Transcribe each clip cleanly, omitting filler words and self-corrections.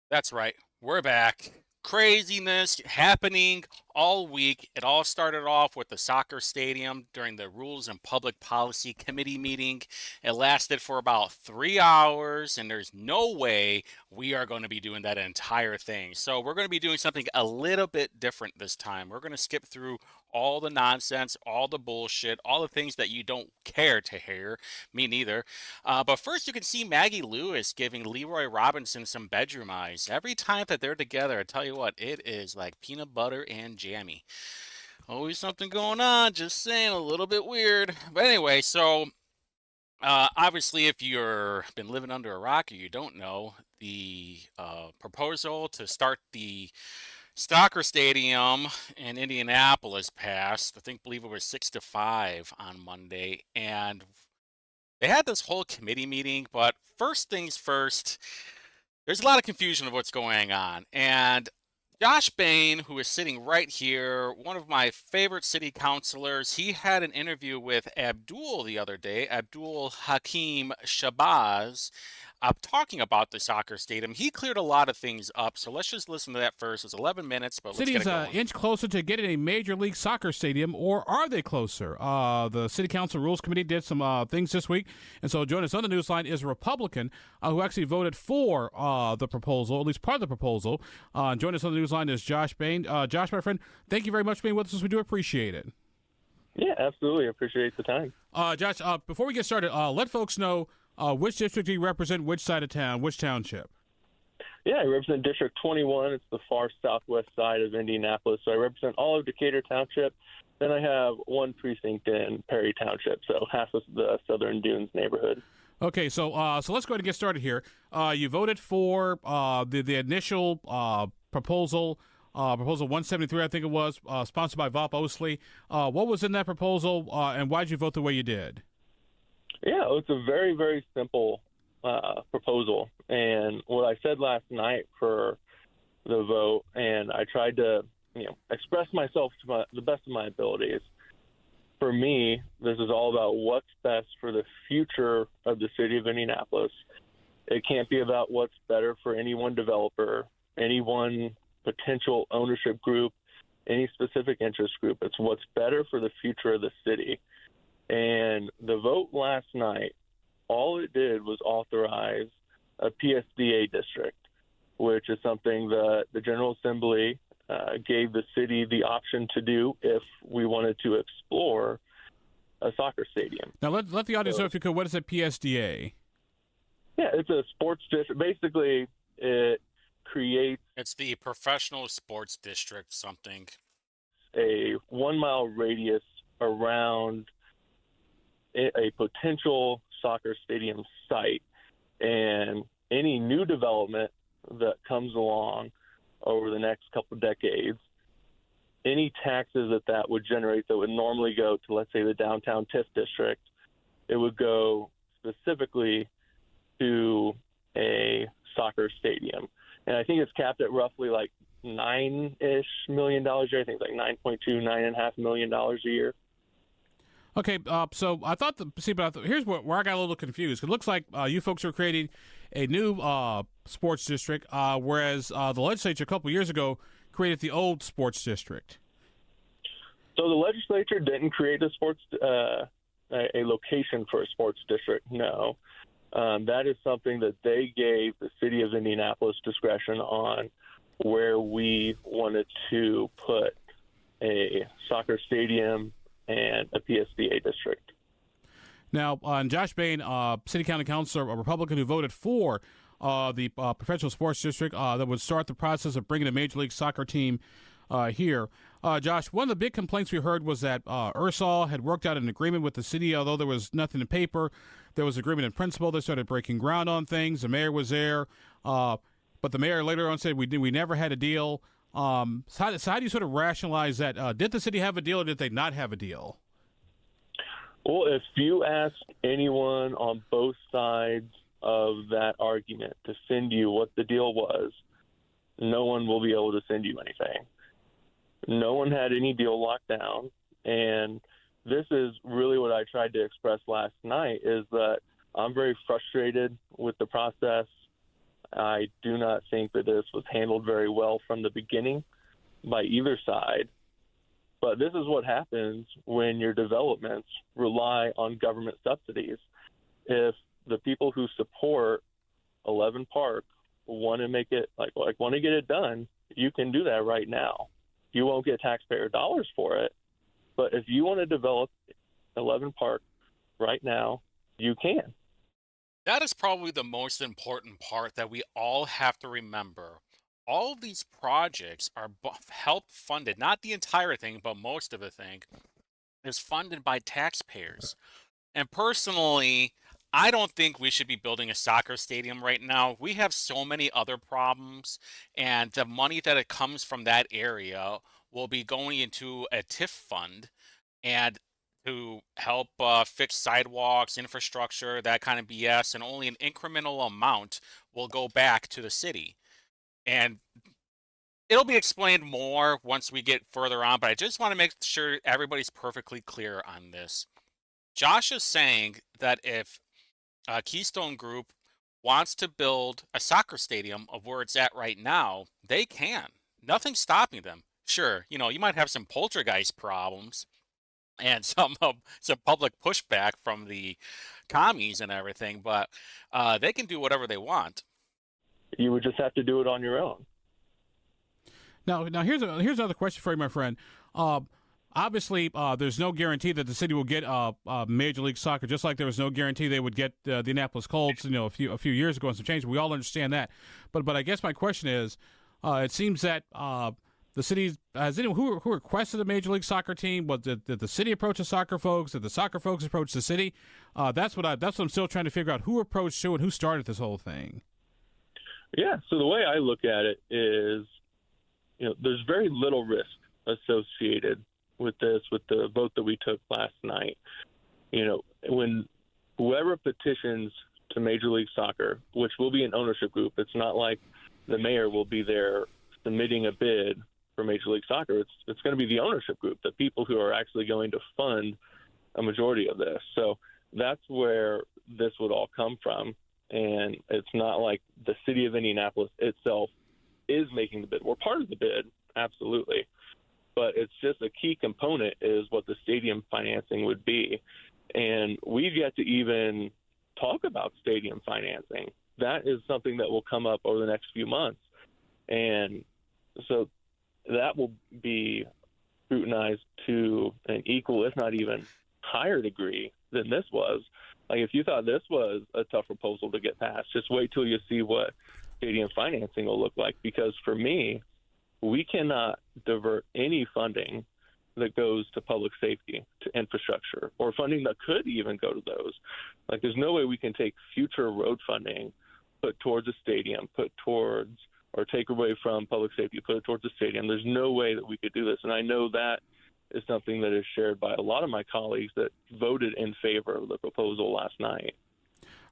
That's right. We're back. Craziness happening all week. It all started off with the soccer stadium during the Rules and Public Policy Committee meeting. It lasted for about 3 hours, and there's no way we are going to be doing that entire thing. So, we're going to be doing something a little bit different this time. We're going to skip through all the nonsense, all the bullshit, all the things that you don't care to hear. Me neither. But first, you can see Maggie Lewis giving Leroy Robinson some bedroom eyes. Every time that they're together, I tell you what, it is like peanut butter and jammy. Always something going on, just saying, a little bit weird. But anyway, so obviously, if you're been living under a rock or you don't know, the proposal to start the Stalker Stadium in Indianapolis passed. Believe it was 6-5 on Monday, and they had this whole committee meeting, but first things first, there's a lot of confusion of what's going on. And Josh Bain, who is sitting right here, one of my favorite city councilors, he had an interview with Abdul the other day, Abdul Hakim Shabazz, talking about the soccer stadium. He cleared a lot of things up, so let's just listen to that first. It's 11 minutes, but let's get City's it an going. inch closer to getting a major league soccer stadium, or are they closer? The City Council Rules Committee did some things this week, and so joining us on the newsline is a Republican who actually voted for the proposal, at least part of the proposal. Joining us on the newsline is Josh Bain. Josh, my friend, thank you very much for being with us. We do appreciate it. Yeah, absolutely. Appreciate the time. Josh, before we get started, let folks know which district you represent, which side of town, which township. Yeah, I represent District 21. It's the far southwest side of Indianapolis. So I represent all of Decatur Township. Then I have one precinct in Perry Township, so half of the Southern Dunes neighborhood. Okay, so let's go ahead and get started here. You voted for the initial proposal, proposal 173, I think it was, sponsored by Vop Osley. What was in that proposal, and why did you vote the way you did? Yeah, it's a very, very simple proposal. And what I said last night for the vote, and I tried to, express myself to the best of my abilities. For me, this is all about what's best for the future of the city of Indianapolis. It can't be about what's better for any one developer, any one potential ownership group, any specific interest group. It's what's better for the future of the city. And the vote last night, all it did was authorize a PSDA district, which is something that the General Assembly gave the city the option to do if we wanted to explore a soccer stadium. Now, let the audience know, if you could, what is a PSDA? Yeah, it's a sports district. Basically, it creates It's the Professional Sports District something. a 1 mile radius around a potential soccer stadium site, and any new development that comes along over the next couple of decades, any taxes that would generate that would normally go to, let's say, the downtown TIF district, it would go specifically to a soccer stadium. And I think it's capped at roughly like $9-ish million a year. I think it's like $9.5 million a year. Okay, so I thought here's where I got a little confused. It looks like you folks are creating a new sports district, whereas the legislature a couple years ago created the old sports district. So the legislature didn't create a location for a sports district. No, that is something that they gave the city of Indianapolis discretion on, where we wanted to put a soccer stadium and a PSDA district. Now, Josh Bain, City County Councilor, a Republican who voted for the professional sports district that would start the process of bringing a Major League Soccer team here. Josh, one of the big complaints we heard was that Ursal had worked out an agreement with the city, although there was nothing in paper. There was agreement in principle. They started breaking ground on things. The mayor was there, but the mayor later on said we never had a deal. So how do you sort of rationalize that? Did the city have a deal, or did they not have a deal? Well, if you ask anyone on both sides of that argument to send you what the deal was, no one will be able to send you anything. No one had any deal locked down. And this is really what I tried to express last night, is that I'm very frustrated with the process. I do not think that this was handled very well from the beginning by either side. But this is what happens when your developments rely on government subsidies. If the people who support 11 Park want to make it want to get it done, you can do that right now. You won't get taxpayer dollars for it, but if you want to develop 11 Park right now, you can. That is probably the most important part that we all have to remember. All of these projects are help funded, not the entire thing, but most of the thing is funded by taxpayers. And personally, I don't think we should be building a soccer stadium right now. We have so many other problems, and the money that it comes from that area will be going into a TIF fund and to help fix sidewalks, infrastructure, that kind of BS, and only an incremental amount will go back to the city. And it'll be explained more once we get further on, but I just want to make sure everybody's perfectly clear on this. Josh is saying that if Keystone Group wants to build a soccer stadium of where it's at right now, they can. Nothing's stopping them. Sure, you might have some poltergeist problems and some public pushback from the commies and everything, but they can do whatever they want. You would just have to do it on your own. Now here's another question for you, my friend. Obviously, there's no guarantee that the city will get Major League Soccer, just like there was no guarantee they would get the Indianapolis Colts, a few years ago and some change. We all understand that, but I guess my question is, it seems that the city has anyone who requested a Major League Soccer team. Did the city approach the soccer folks? Did the soccer folks approach the city? That's what I'm still trying to figure out. Who approached who and who started this whole thing? Yeah. So the way I look at it is, there's very little risk associated with this, with the vote that we took last night. When whoever petitions to Major League Soccer, which will be an ownership group, it's not like the mayor will be there submitting a bid for Major League Soccer. It's going to be the ownership group, the people who are actually going to fund a majority of this. So that's where this would all come from. And it's not like the city of Indianapolis itself is making the bid. We're part of the bid, absolutely. But it's just a key component is what the stadium financing would be. And we've yet to even talk about stadium financing. That is something that will come up over the next few months. And so that will be scrutinized to an equal, if not even higher degree than this was. Like, if you thought this was a tough proposal to get passed, just wait till you see what stadium financing will look like. Because for me, we cannot divert any funding that goes to public safety, to infrastructure, or funding that could even go to those. Like, there's no way we can take future road funding, put towards a stadium, put towards or take away from public safety, put it towards the stadium. There's no way that we could do this. And I know that is something that is shared by a lot of my colleagues that voted in favor of the proposal last night.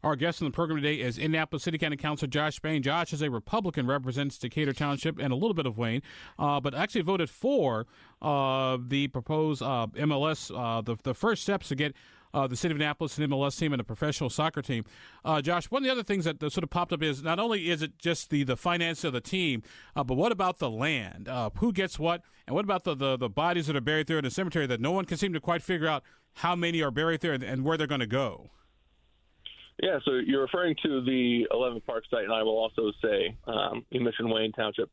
Our guest on the program today is Indianapolis City County Councilor Josh Bain. Josh is a Republican, represents Decatur Township and a little bit of Wayne, but actually voted for the proposed MLS, the first steps to get the city of Indianapolis, an MLS team, and a professional soccer team. Josh, one of the other things that sort of popped up is not only is it just the finance of the team, but what about the land? Who gets what? And what about the bodies that are buried there in the cemetery that no one can seem to quite figure out how many are buried there and where they're going to go? Yeah, so you're referring to the 11 Park site, and I will also say you mentioned Wayne Township.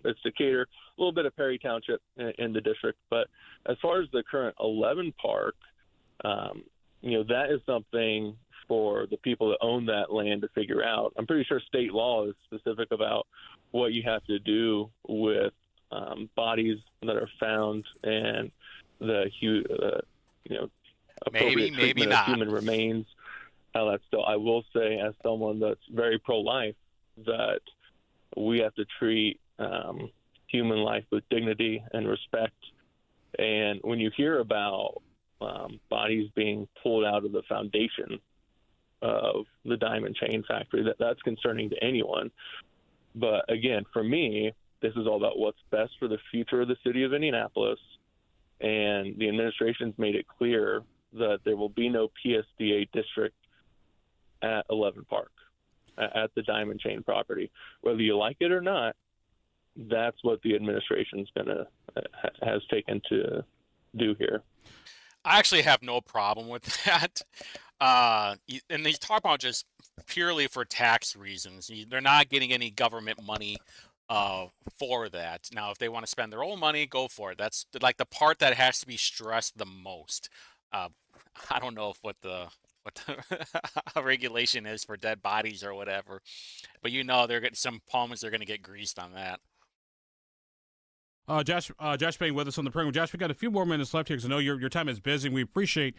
It's Decatur, a little bit of Perry Township in the district. But as far as the current 11 Park, that is something for the people that own that land to figure out. I'm pretty sure state law is specific about what you have to do with bodies that are found and the appropriate treatment of human remains. I will say, as someone that's very pro-life, that we have to treat human life with dignity and respect. And when you hear about bodies being pulled out of the foundation of the diamond chain factory, that's concerning to anyone. But again, for me, this is all about what's best for the future of the city of Indianapolis. And the administration's made it clear that there will be no PSDA district at 11 Park. at the Diamond Chain property. Whether you like it or not, that's what the administration's has taken to do here. I actually have no problem with that. And they talk about just purely for tax reasons. They're not getting any government money for that. Now, if they want to spend their own money, go for it. That's like the part that has to be stressed the most. I don't know what the regulation is for dead bodies or whatever, but they're getting some palms. They're going to get greased on that. Josh Bain with us on the program. Josh, we've got a few more minutes left here because I know your time is busy. We appreciate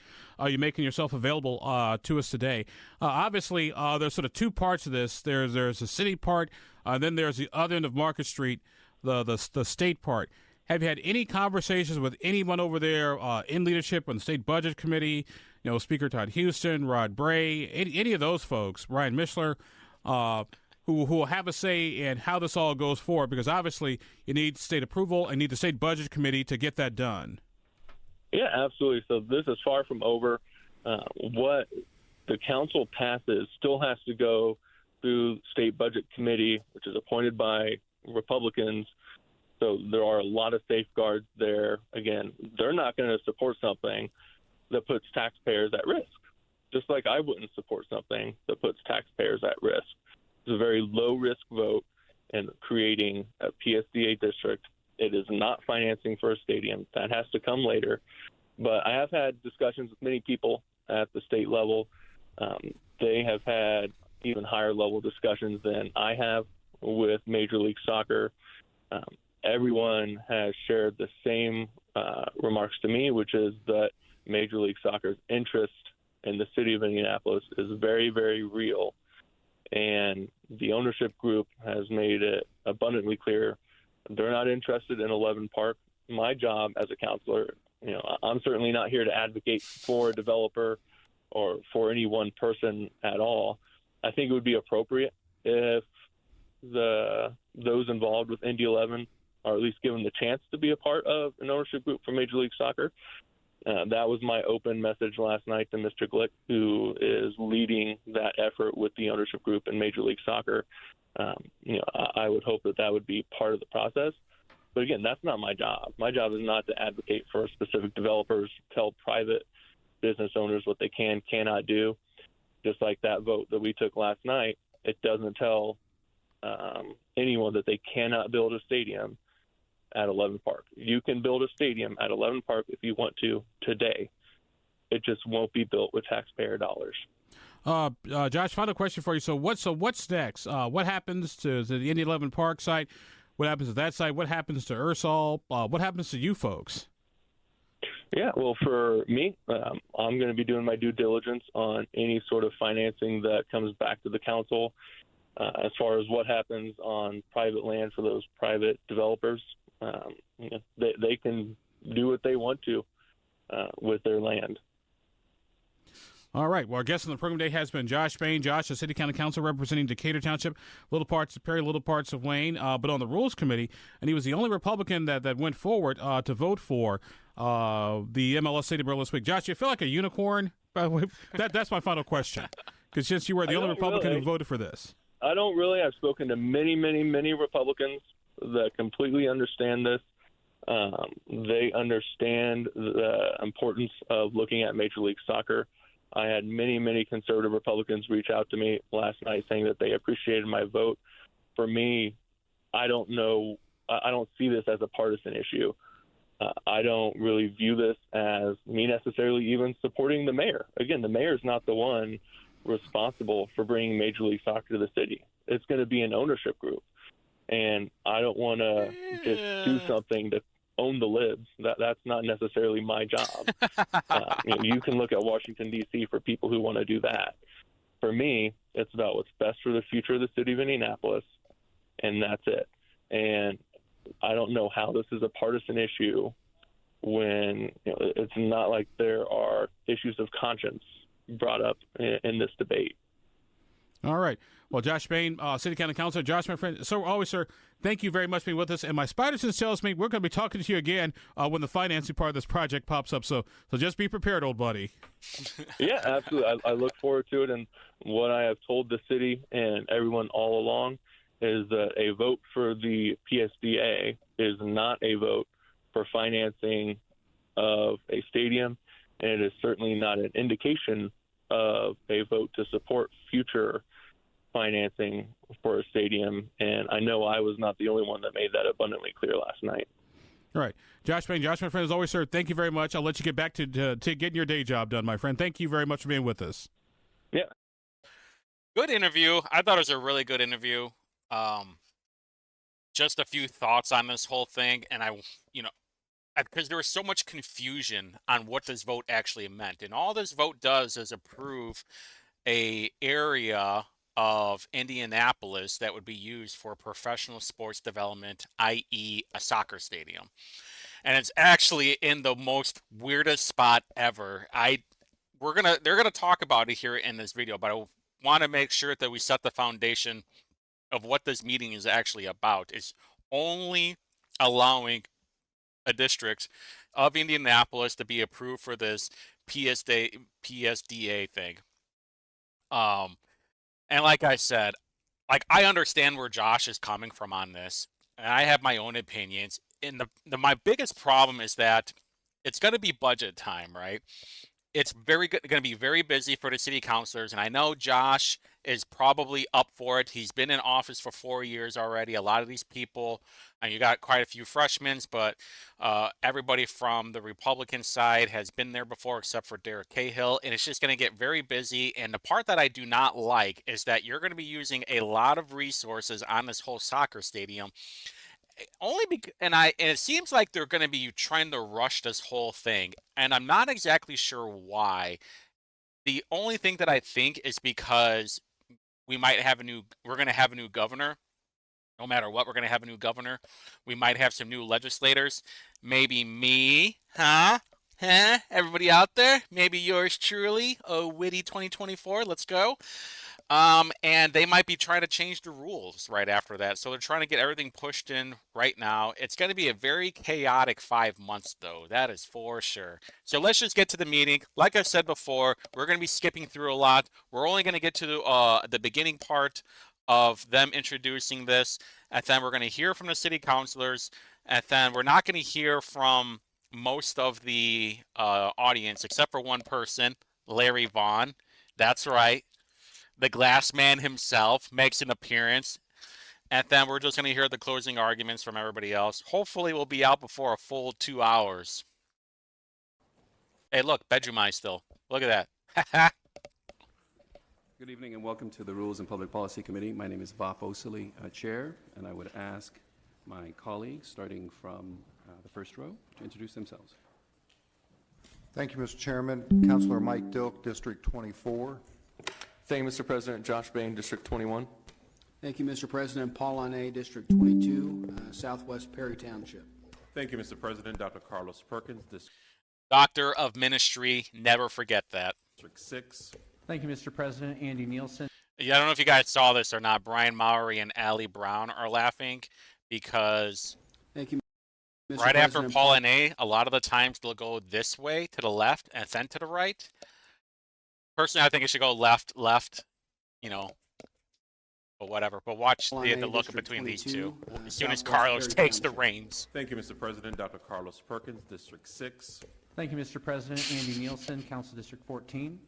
you making yourself available to us today. Obviously, there's sort of two parts of this. There's the city part, then there's the other end of Market Street, the state part. Have you had any conversations with anyone over there in leadership on the state budget committee? Speaker Todd Houston, Rod Bray, any of those folks, Ryan Mishler, who will have a say in how this all goes forward, because obviously you need state approval and need the state budget committee to get that done. Yeah, absolutely. So this is far from over. What the council passes still has to go through state budget committee, which is appointed by Republicans. So there are a lot of safeguards there. Again, they're not going to support something that puts taxpayers at risk, just like I wouldn't support something that puts taxpayers at risk. It's a very low-risk vote in creating a PSDA district. It is not financing for a stadium. That has to come later. But I have had discussions with many people at the state level. They have had even higher-level discussions than I have with Major League Soccer. Everyone has shared the same remarks to me, which is that Major League Soccer's interest in the city of Indianapolis is very, very real. And the ownership group has made it abundantly clear they're not interested in 11 Park. My job as a counselor, I'm certainly not here to advocate for a developer or for any one person at all. I think it would be appropriate if those involved with Indy 11 are at least given the chance to be a part of an ownership group for Major League Soccer. That was my open message last night to Mr. Glick, who is leading that effort with the ownership group in Major League Soccer. I would hope that would be part of the process. But again, that's not my job. My job is not to advocate for specific developers, tell private business owners what they cannot do. Just like that vote that we took last night, it doesn't tell anyone that they cannot build a stadium at 11 Park. You can build a stadium at 11 Park if you want to today. It just won't be built with taxpayer dollars. Josh, final question for you. So what's next? What happens to the Indy 11 Park site? What happens to that site? What happens to Ursal? What happens to you folks? Yeah, well, for me, I'm going to be doing my due diligence on any sort of financing that comes back to the council. As far as what happens on private land for those private developers, they can do what they want to with their land. All right. Well, our guest on the program today has been Josh Bain. Josh, a city county council representing Decatur Township, little parts of Perry, little parts of Wayne, but on the Rules Committee. And he was the only Republican that went forward to vote for the MLS Stadium Bill this week. Josh, you feel like a unicorn? That's my final question. Because since you were the only Republican who voted for this. I don't really. I've spoken to many, many, many Republicans that completely understand this. They understand the importance of looking at Major League Soccer. I had many, many conservative Republicans reach out to me last night saying that they appreciated my vote. For me, I don't see this as a partisan issue. I don't really view this as me necessarily even supporting the mayor. Again, the mayor is not the one responsible for bringing Major League Soccer to the city. It's going to be an ownership group. And I don't want to just do something to own the libs. That's not necessarily my job. You can look at Washington, D.C. for people who want to do that. For me, it's about what's best for the future of the city of Indianapolis, and that's it. And I don't know how this is a partisan issue when it's not like there are issues of conscience brought up in this debate. All right. Well, Josh Bain, City County Councilor. Josh, my friend, so always, sir, thank you very much for being with us. And my spider sense tells me we're going to be talking to you again when the financing part of this project pops up. So just be prepared, old buddy. Yeah, absolutely. I look forward to it. And what I have told the city and everyone all along is that a vote for the PSDA is not a vote for financing of a stadium, and it is certainly not an indication of a vote to support future financing for a stadium. And I know I was not the only one that made that abundantly clear last night. All right. Josh Bain, Josh, my friend, as always, sir, thank you very much. I'll let you get back to getting your day job done, my friend. Thank you very much for being with us. Yeah. Good interview. I thought it was a really good interview. Just a few thoughts on this whole thing, and because there was so much confusion on what this vote actually meant, and all this vote does is approve a area of Indianapolis that would be used for professional sports development, i.e., a soccer stadium. And it's actually in the most weirdest spot ever. They're gonna talk about it here in this video, but I want to make sure that we set the foundation of what this meeting is actually about. Is only allowing a district of Indianapolis to be approved for this PSDA thing. And like I said, I understand where Josh is coming from on this, and I have my own opinions. And my biggest problem is that it's going to be budget time, right? It's going to be very busy for the city councilors, and I know Josh is probably up for it. He's been in office for 4 years already. A lot of these people, and you got quite a few freshmen, but everybody from the Republican side has been there before, except for Derek Cahill, and it's just going to get very busy. And the part that I do not like is that you're going to be using a lot of resources on this whole soccer stadium. And it seems like they're going to be trying to rush this whole thing, and I'm not exactly sure why. The only thing that I think is because we're going to have a new governor. No matter what, we're going to have a new governor. We might have some new legislators. Maybe me, huh? Everybody out there? Maybe yours truly, witty 2024. Let's go. And they might be trying to change the rules right after that. So they're trying to get everything pushed in right now. It's going to be a very chaotic 5 months, though. That is for sure. So let's just get to the meeting. Like I said before, we're going to be skipping through a lot. We're only going to get to the beginning part of them introducing this. And then we're going to hear from the city councilors. And then we're not going to hear from most of the audience, except for one person, Larry Vaughn. That's right. The glass man himself makes an appearance, and then we're just going to hear the closing arguments from everybody else. Hopefully we'll be out before a full 2 hours. Hey, look, bedroom eye still. Look at that. Good evening and welcome to the Rules and Public Policy Committee. My name is Vaughn, Chair, and I would ask my colleagues, starting from the first row, to introduce themselves. Thank you, Mr. Chairman. Councilor Mike Dilk, District 24. Thank you, Mr. President. Josh Bain, District 21. Thank you, Mr. President. Paul Ane, District 22, Southwest Perry Township. Thank you, Mr. President. Dr. Carlos Perkins, Doctor of Ministry, never forget that. District 6. Thank you, Mr. President. Andy Nielsen. Yeah, I don't know if you guys saw this or not. Brian Mowry and Allie Brown are laughing because Thank you, Mr. right after President. Paul and A, a lot of the times they'll go this way to the left and then to the right. Personally, I think it should go left, but whatever. But watch the look between these two. As soon as Carlos takes the reins. Thank you, Mr. President. Dr. Carlos Perkins, District 6. Thank you, Mr. President. Andy Nielsen, Council District 14.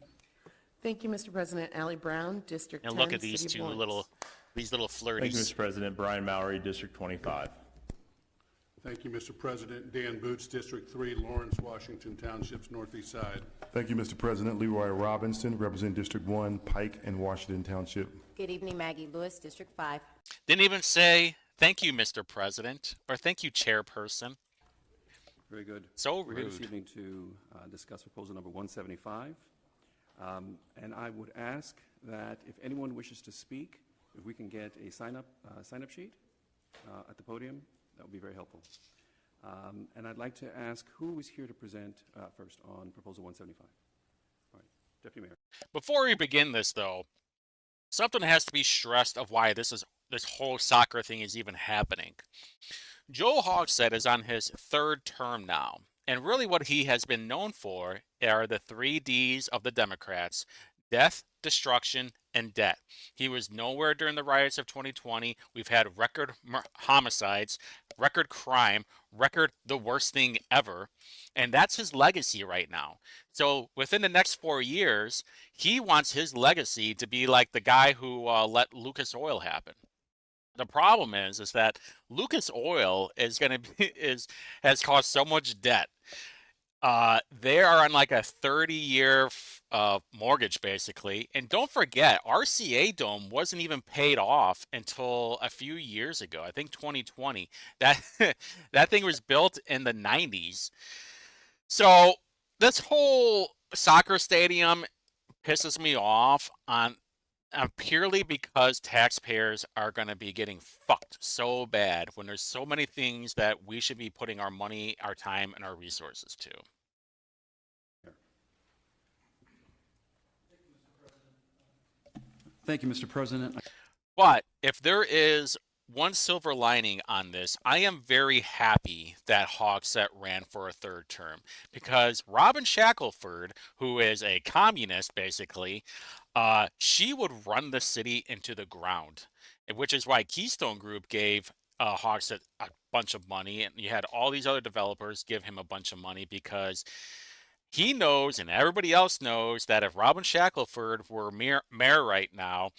Thank you, Mr. President. Allie Brown, District 10. And look at these City two of little flirties. Thank you, Mr. President. Brian Mowry, District 25. Thank you, Mr. President. Dan Boots, District 3, Lawrence, Washington Township's northeast side. Thank you, Mr. President. Leroy Robinson, represent District 1, Pike and Washington Township. Good evening, Maggie Lewis, District 5. Didn't even say thank you, Mr. President, or thank you, Chairperson. Very good. So We're here this rude. evening to discuss proposal number 175. And I would ask that if anyone wishes to speak, if we can get a sign-up sheet at the podium, that would be very helpful. And I'd like to ask who is here to present first on proposal 175. All right, Deputy Mayor. Before we begin this, though, something has to be stressed of why this whole soccer thing is even happening. Joe Hogsett is on his third term now, and really what he has been known for are the 3 Ds of the Democrats: death, destruction, and debt. He was nowhere during the riots of 2020. We've had record homicides, record crime, record the worst thing ever, and that's his legacy right now. So within the next 4 years, he wants his legacy to be like the guy who let Lucas Oil happen. The problem is that Lucas Oil is going to be has caused so much debt. They are on like a 30-year mortgage basically, and don't forget, RCA Dome wasn't even paid off until a few years ago. I think 2020. That that thing was built in the 90s. So this whole soccer stadium pisses me off on purely because taxpayers are going to be getting fucked so bad when there's so many things that we should be putting our money, our time, and our resources to. Thank you, Mr. President. But if there is one silver lining on this, I am very happy that Hogsett ran for a third term, because Robin Shackelford, who is a communist basically, she would run the city into the ground, which is why Keystone Group gave Hogsett a bunch of money, and you had all these other developers give him a bunch of money, because he knows, and everybody else knows, that if Robin Shackelford were mayor right now,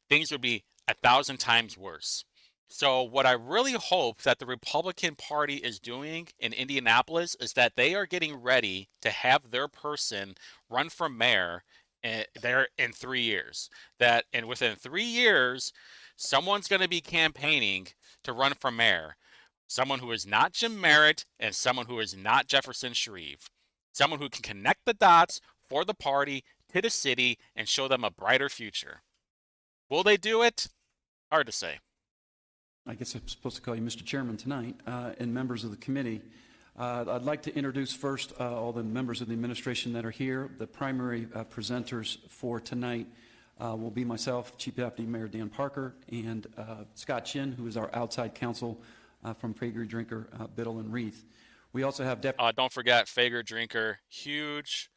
things would be 1,000 times worse. So what I really hope that the Republican Party is doing in Indianapolis is that they are getting ready to have their person run for mayor there in 3 years. And within 3 years, someone's going to be campaigning to run for mayor. Someone who is not Jim Merritt and someone who is not Jefferson Shreve. Someone who can connect the dots for the party to the city and show them a brighter future. Will they do it? Hard to say. I guess I'm supposed to call you Mr. Chairman tonight, and members of the committee. I'd like to introduce first all the members of the administration that are here. The primary presenters for tonight will be myself, Chief Deputy Mayor Dan Parker, and Scott Chin, who is our outside counsel from Fager, Drinker, Biddle, and Reith. We also have don't forget Fager, Drinker, huge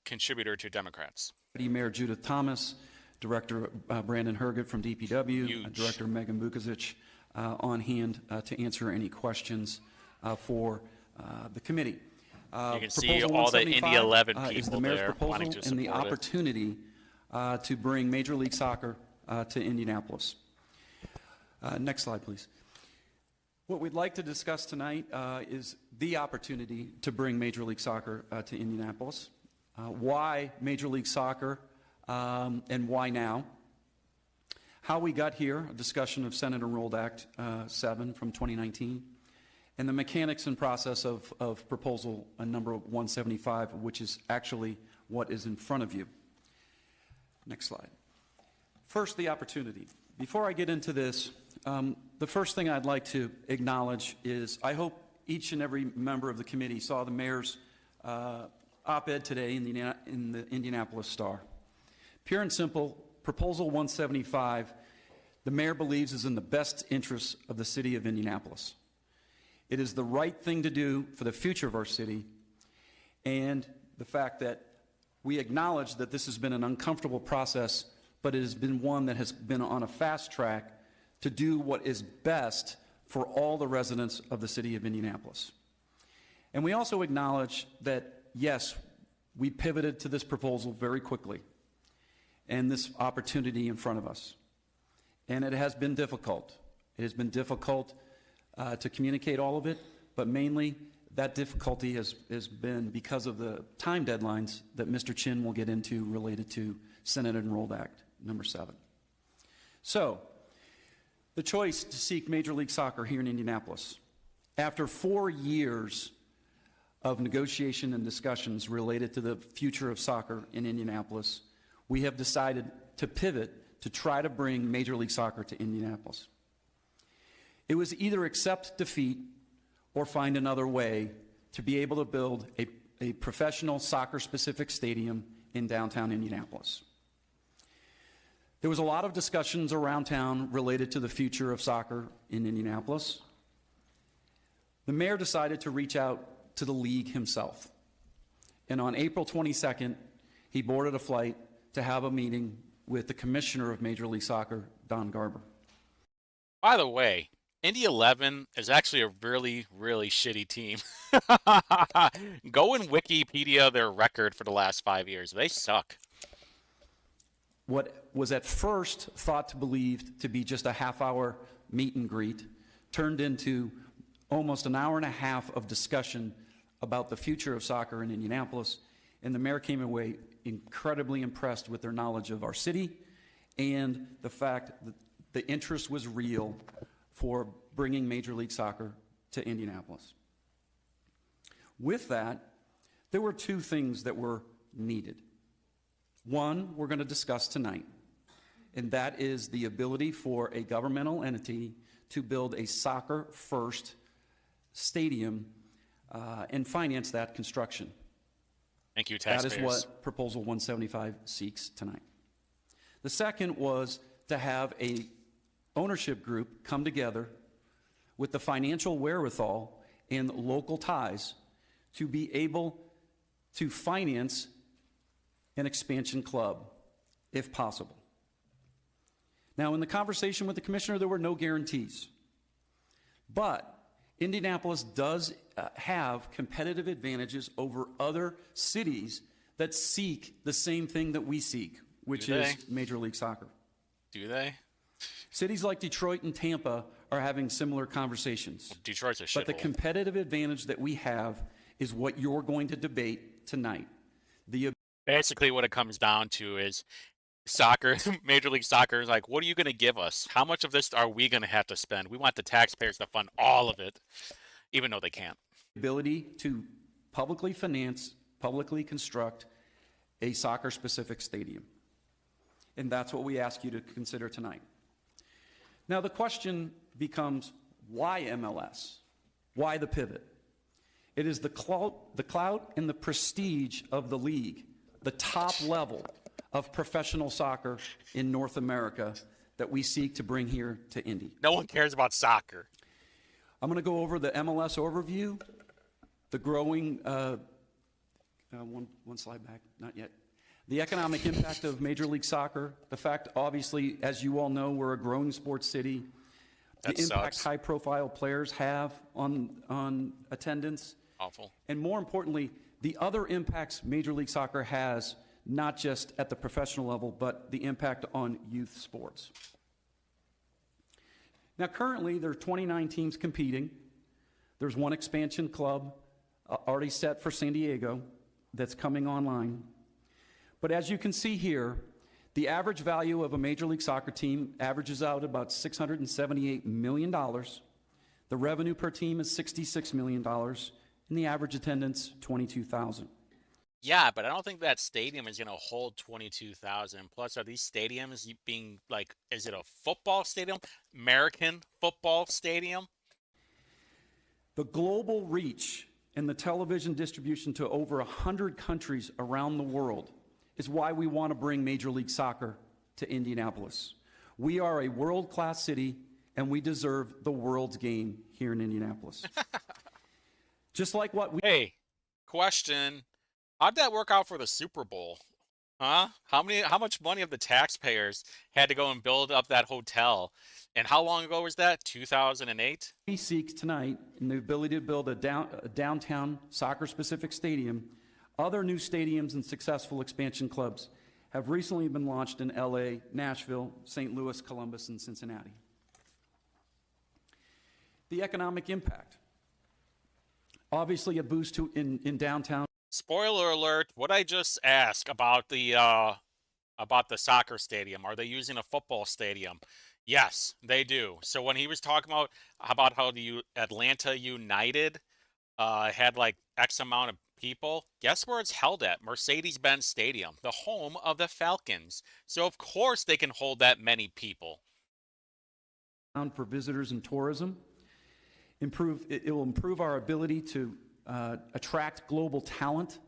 contributor to Democrats. Deputy Mayor Judith Thomas, Director Brandon Herget from DPW, Director Megan Bukasic on hand to answer any questions for the committee. You can see all the Indy 11 people is the mayor's there proposal wanting to support and the opportunity to bring Major League Soccer to Indianapolis. Next slide, please. What we'd like to discuss tonight is the opportunity to bring Major League Soccer to Indianapolis. Why Major League Soccer and why now? How we got here, a discussion of Senate Enrolled Act 7 from 2019, and the mechanics and process of proposal number 175, which is actually what is in front of you. Next slide. First, the opportunity. Before I get into this, the first thing I'd like to acknowledge is I hope each and every member of the committee saw the mayor's op-ed today in the Indianapolis Star. Pure and simple, Proposal 175, the mayor believes is in the best interests of the city of Indianapolis. It is the right thing to do for the future of our city, and the fact that we acknowledge that this has been an uncomfortable process, but it has been one that has been on a fast track to do what is best for all the residents of the city of Indianapolis. And we also acknowledge that, yes, we pivoted to this proposal very quickly and this opportunity in front of us. And it has been difficult. It has been difficult to communicate all of it, but mainly that difficulty has been because of the time deadlines that Mr. Chin will get into related to Senate Enrolled Act number 7. So, the choice to seek Major League Soccer here in Indianapolis. After 4 years of negotiation and discussions related to the future of soccer in Indianapolis, we have decided to pivot to try to bring Major League Soccer to Indianapolis. It was either accept defeat or find another way to be able to build a professional soccer-specific stadium in downtown Indianapolis. There was a lot of discussions around town related to the future of soccer in Indianapolis. The mayor decided to reach out to the league himself. And on April 22nd, he boarded a flight to have a meeting with the commissioner of Major League Soccer, Don Garber. By the way, Indy 11 is actually a really, really shitty team. Go and Wikipedia their record for the last 5 years. They suck. What was at first thought to believed to be just a half-hour meet and greet turned into almost an hour and a half of discussion about the future of soccer in Indianapolis, and the mayor came away incredibly impressed with their knowledge of our city and the fact that the interest was real for bringing Major League Soccer to Indianapolis. With that, there were two things that were needed. One, we're going to discuss tonight, and that is the ability for a governmental entity to build a soccer-first stadium and finance that construction. Thank you, taxpayers. That is what Proposal 175 seeks tonight. The second was to have a ownership group come together with the financial wherewithal and local ties to be able to finance an expansion club, if possible. Now, in the conversation with the commissioner, there were no guarantees. But Indianapolis does have competitive advantages over other cities that seek the same thing that we seek, which is Major League Soccer. Do they? Cities like Detroit and Tampa are having similar conversations. Well, Detroit's a shithole. But the competitive advantage that we have is what you're going to debate tonight. Basically, what it comes down to is soccer, Major League Soccer is like, what are you going to give us? How much of this are we going to have to spend? We want the taxpayers to fund all of it, even though they can't. Ability to publicly finance, publicly construct a soccer-specific stadium. And that's what we ask you to consider tonight. Now, the question becomes, why MLS? Why the pivot? It is the clout and the prestige of the league, the top level of professional soccer in North America that we seek to bring here to Indy. No one cares about soccer. I'm going to go over the MLS overview, the growing, one slide back, not yet. The economic impact of Major League Soccer, the fact, obviously, as you all know, we're a growing sports city. That the impact sucks. high-profile players have on attendance. Awful. And more importantly, the other impacts Major League Soccer has, not just at the professional level, but the impact on youth sports. Now, currently, there are 29 teams competing. There's one expansion club already set for San Diego that's coming online. But as you can see here, the average value of a Major League Soccer team averages out about $678 million. The revenue per team is $66 million, and the average attendance, 22,000. Yeah, but I don't think that stadium is going to hold 22,000. Plus, are these stadiums being like, is it a football stadium? American football stadium? The global reach and the television distribution to over 100 countries around the world is why we want to bring Major League Soccer to Indianapolis. We are a world-class city, and we deserve the world's game here in Indianapolis. Just like what we... Hey, question. How'd that work out for the Super Bowl? Huh? How much money of the taxpayers had to go and build up that hotel? And how long ago was that? 2008? We seek tonight in the ability to build a downtown soccer-specific stadium. Other new stadiums and successful expansion clubs have recently been launched in LA, Nashville, St. Louis, Columbus, and Cincinnati. The economic impact. Obviously, a boost in downtown. Spoiler alert, what I just asked about the soccer stadium, are they using a football stadium? Yes, they do. So when he was talking about how the Atlanta United had like X amount of people, guess where it's held at? Mercedes-Benz Stadium, the home of the Falcons. So of course they can hold that many people. For visitors and tourism, it will improve our ability to attract global talent.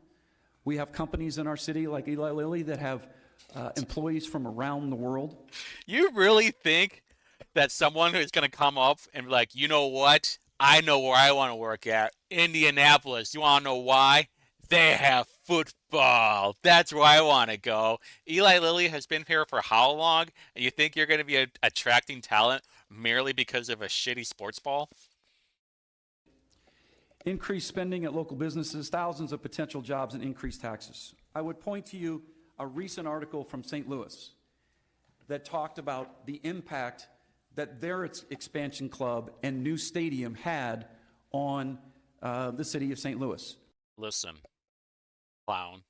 We have companies in our city like Eli Lilly that have employees from around the world. You really think that someone is going to come up and be like, you know what? I know where I want to work at. Indianapolis. You want to know why? They have football. That's where I want to go. Eli Lilly has been here for how long? And you think you're going to be attracting talent merely because of a shitty sports ball? Increased spending at local businesses, thousands of potential jobs, and increased taxes. I would point to you a recent article from St. Louis that talked about the impact that their expansion club and new stadium had on the city of St. Louis. Listen, clown.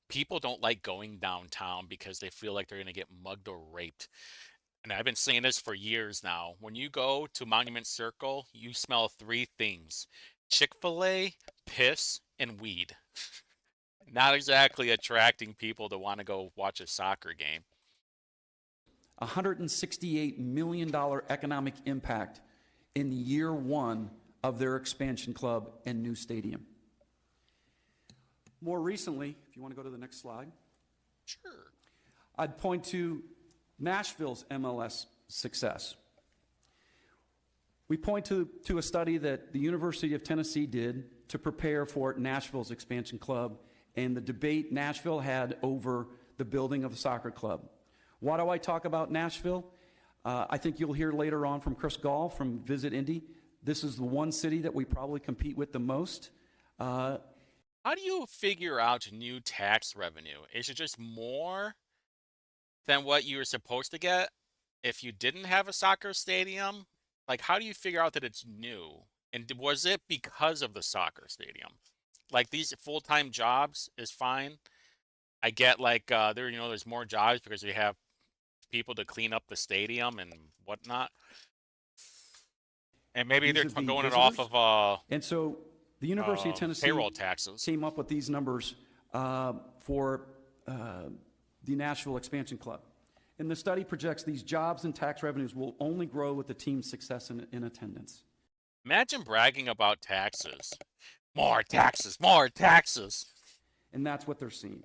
People don't like going downtown because they feel like they're going to get mugged or raped. And I've been saying this for years now. When you go to Monument Circle, you smell three things: Chick-fil-A, piss, and weed. Not exactly attracting people to want to go watch a soccer game. $168 million economic impact in year one of their expansion club and new stadium. More recently, if you want to go to the next slide. Sure. I'd point to Nashville's MLS success. We point to a study that the University of Tennessee did to prepare for Nashville's expansion club and the debate Nashville had over the building of the soccer club. Why do I talk about Nashville? I think you'll hear later on from Chris Gall from Visit Indy. This is the one city that we probably compete with the most. How do you figure out new tax revenue? Is it just more than what you were supposed to get if you didn't have a soccer stadium? Like, how do you figure out that it's new? And was it because of the soccer stadium? Like, these full-time jobs is fine. I get like there's more jobs because we have people to clean up the stadium and whatnot. And maybe they're going it off of and so the University of Tennessee payroll taxes came up with these numbers for the Nashville Expansion Club. And the study projects these jobs and tax revenues will only grow with the team's success in attendance. Imagine bragging about taxes. More taxes, more taxes. And that's what they're seeing.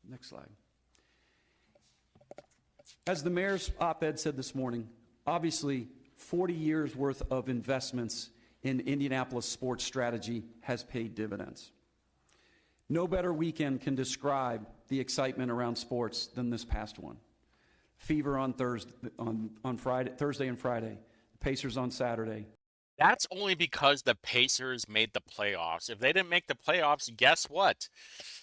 Next slide. As the mayor's op-ed said this morning, obviously 40 years worth of investments in Indianapolis sports strategy has paid dividends. No better weekend can describe the excitement around sports than this past one. Fever on Thursday and Friday. The Pacers on Saturday. That's only because the Pacers made the playoffs. If they didn't make the playoffs, guess what?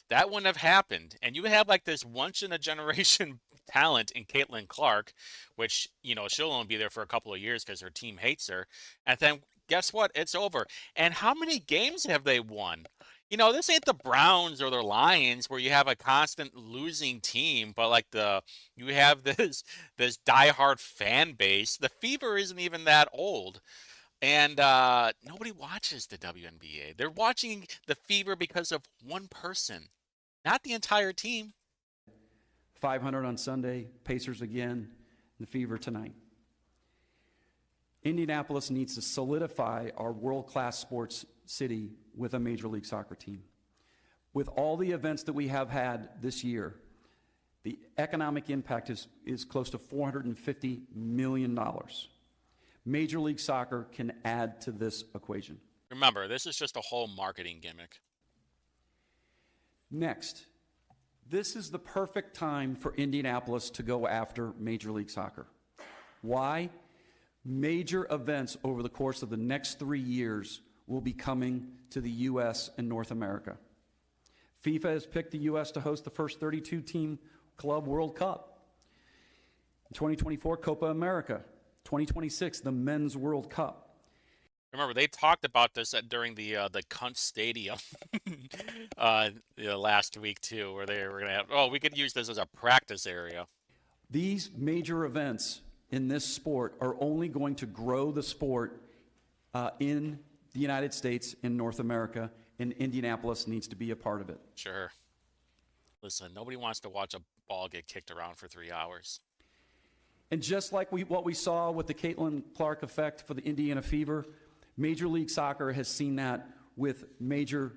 That wouldn't have happened. And you have like this once-in-a-generation talent in Caitlin Clark, which, she'll only be there for a couple of years because her team hates her. And then guess what? It's over. And how many games have they won? This ain't the Browns or the Lions where you have a constant losing team, but like you have this diehard fan base. The Fever isn't even that old. And nobody watches the WNBA. They're watching the Fever because of one person, not the entire team. 500 on Sunday, Pacers again, the Fever tonight. Indianapolis needs to solidify our world-class sports city with a Major League Soccer team. With all the events that we have had this year, the economic impact is close to $450 million. Major League Soccer can add to this equation. Remember, this is just a whole marketing gimmick. Next, this is the perfect time for Indianapolis to go after Major League Soccer. Why? Major events over the course of the next 3 years will be coming to the U.S. and North America. FIFA has picked the U.S. to host the first 32-team Club World Cup. In 2024, Copa America. 2026, the Men's World Cup. Remember, they talked about this during the Cunt Stadium last week, too, where they were going to have, we could use this as a practice area. These major events in this sport are only going to grow the sport in the United States, in North America, and Indianapolis needs to be a part of it. Sure. Listen, nobody wants to watch a ball get kicked around for 3 hours. And just like what we saw with the Caitlin Clark effect for the Indiana Fever, Major League Soccer has seen that with major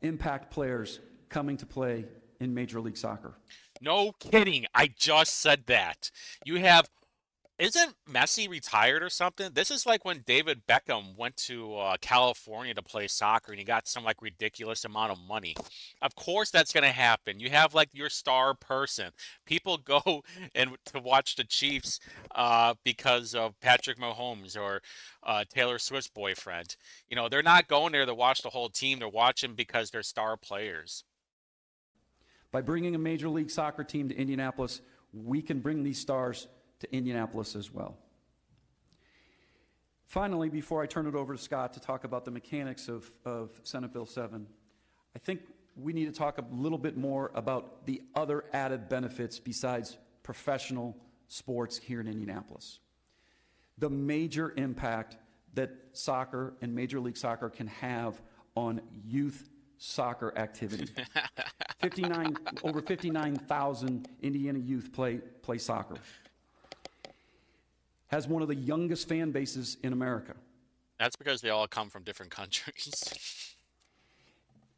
impact players coming to play in Major League Soccer. No kidding. I just said that. You have, isn't Messi retired or something? This is like when David Beckham went to California to play soccer and he got some like ridiculous amount of money. Of course that's going to happen. You have like your star person. People go and to watch the Chiefs because of Patrick Mahomes or Taylor Swift's boyfriend. You know, they're not going there to watch the whole team. They're watching because they're star players. By bringing a Major League Soccer team to Indianapolis, we can bring these stars to Indianapolis as well. Finally, before I turn it over to Scott to talk about the mechanics of Senate Bill 7, I think we need to talk a little bit more about the other added benefits besides professional sports here in Indianapolis. The major impact that soccer and Major League Soccer can have on youth soccer activity. Over 59,000 Indiana youth play soccer. Has one of the youngest fan bases in America. That's because they all come from different countries.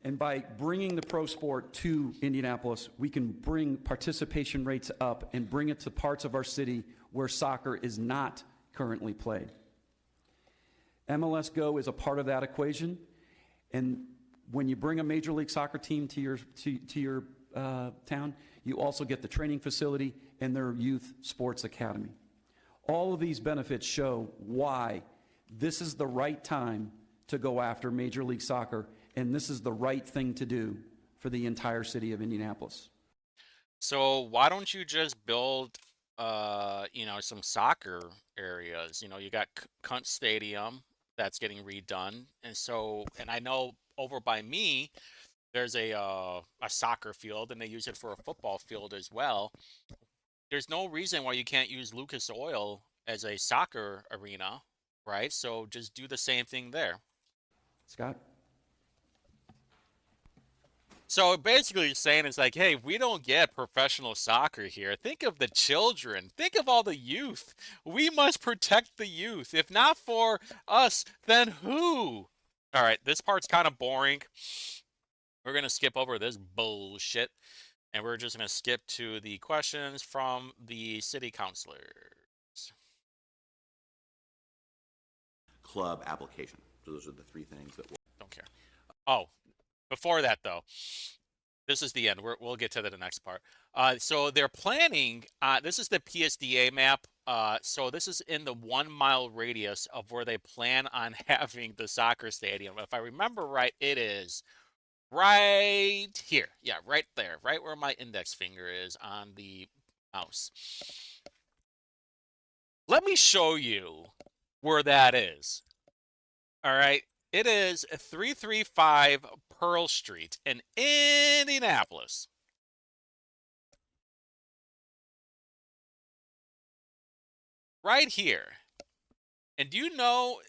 And by bringing the pro sport to Indianapolis, we can bring participation rates up and bring it to parts of our city where soccer is not currently played. MLS Go is a part of that equation, and when you bring a Major League Soccer team to your town, you also get the training facility and their youth sports academy. All of these benefits show why this is the right time to go after Major League Soccer, and this is the right thing to do for the entire city of Indianapolis. So why don't you just build, some soccer areas? You know, you got Cunt Stadium that's getting redone, and I know over by me, there's a soccer field, and they use it for a football field as well. There's no reason why you can't use Lucas Oil as a soccer arena, right? So just do the same thing there. Scott? So basically you're saying it's like, hey, we don't get professional soccer here. Think of the children. Think of all the youth. We must protect the youth. If not for us, then who? All right, this part's kind of boring. We're going to skip over this bullshit. And we're just going to skip to the questions from the city councilors. Club application. So those are the three things that we'll... Don't care. Oh, before that, though, this is the end. We'll get to the next part. So they're planning, this is the PSDA map. So this is in the 1 mile radius of where they plan on having the soccer stadium. If I remember right, it is right here. Yeah, right there. Right where my index finger is on the mouse. Let me show you where that is. All right. It is 335 Pearl Street in Indianapolis. Right here. And do you know,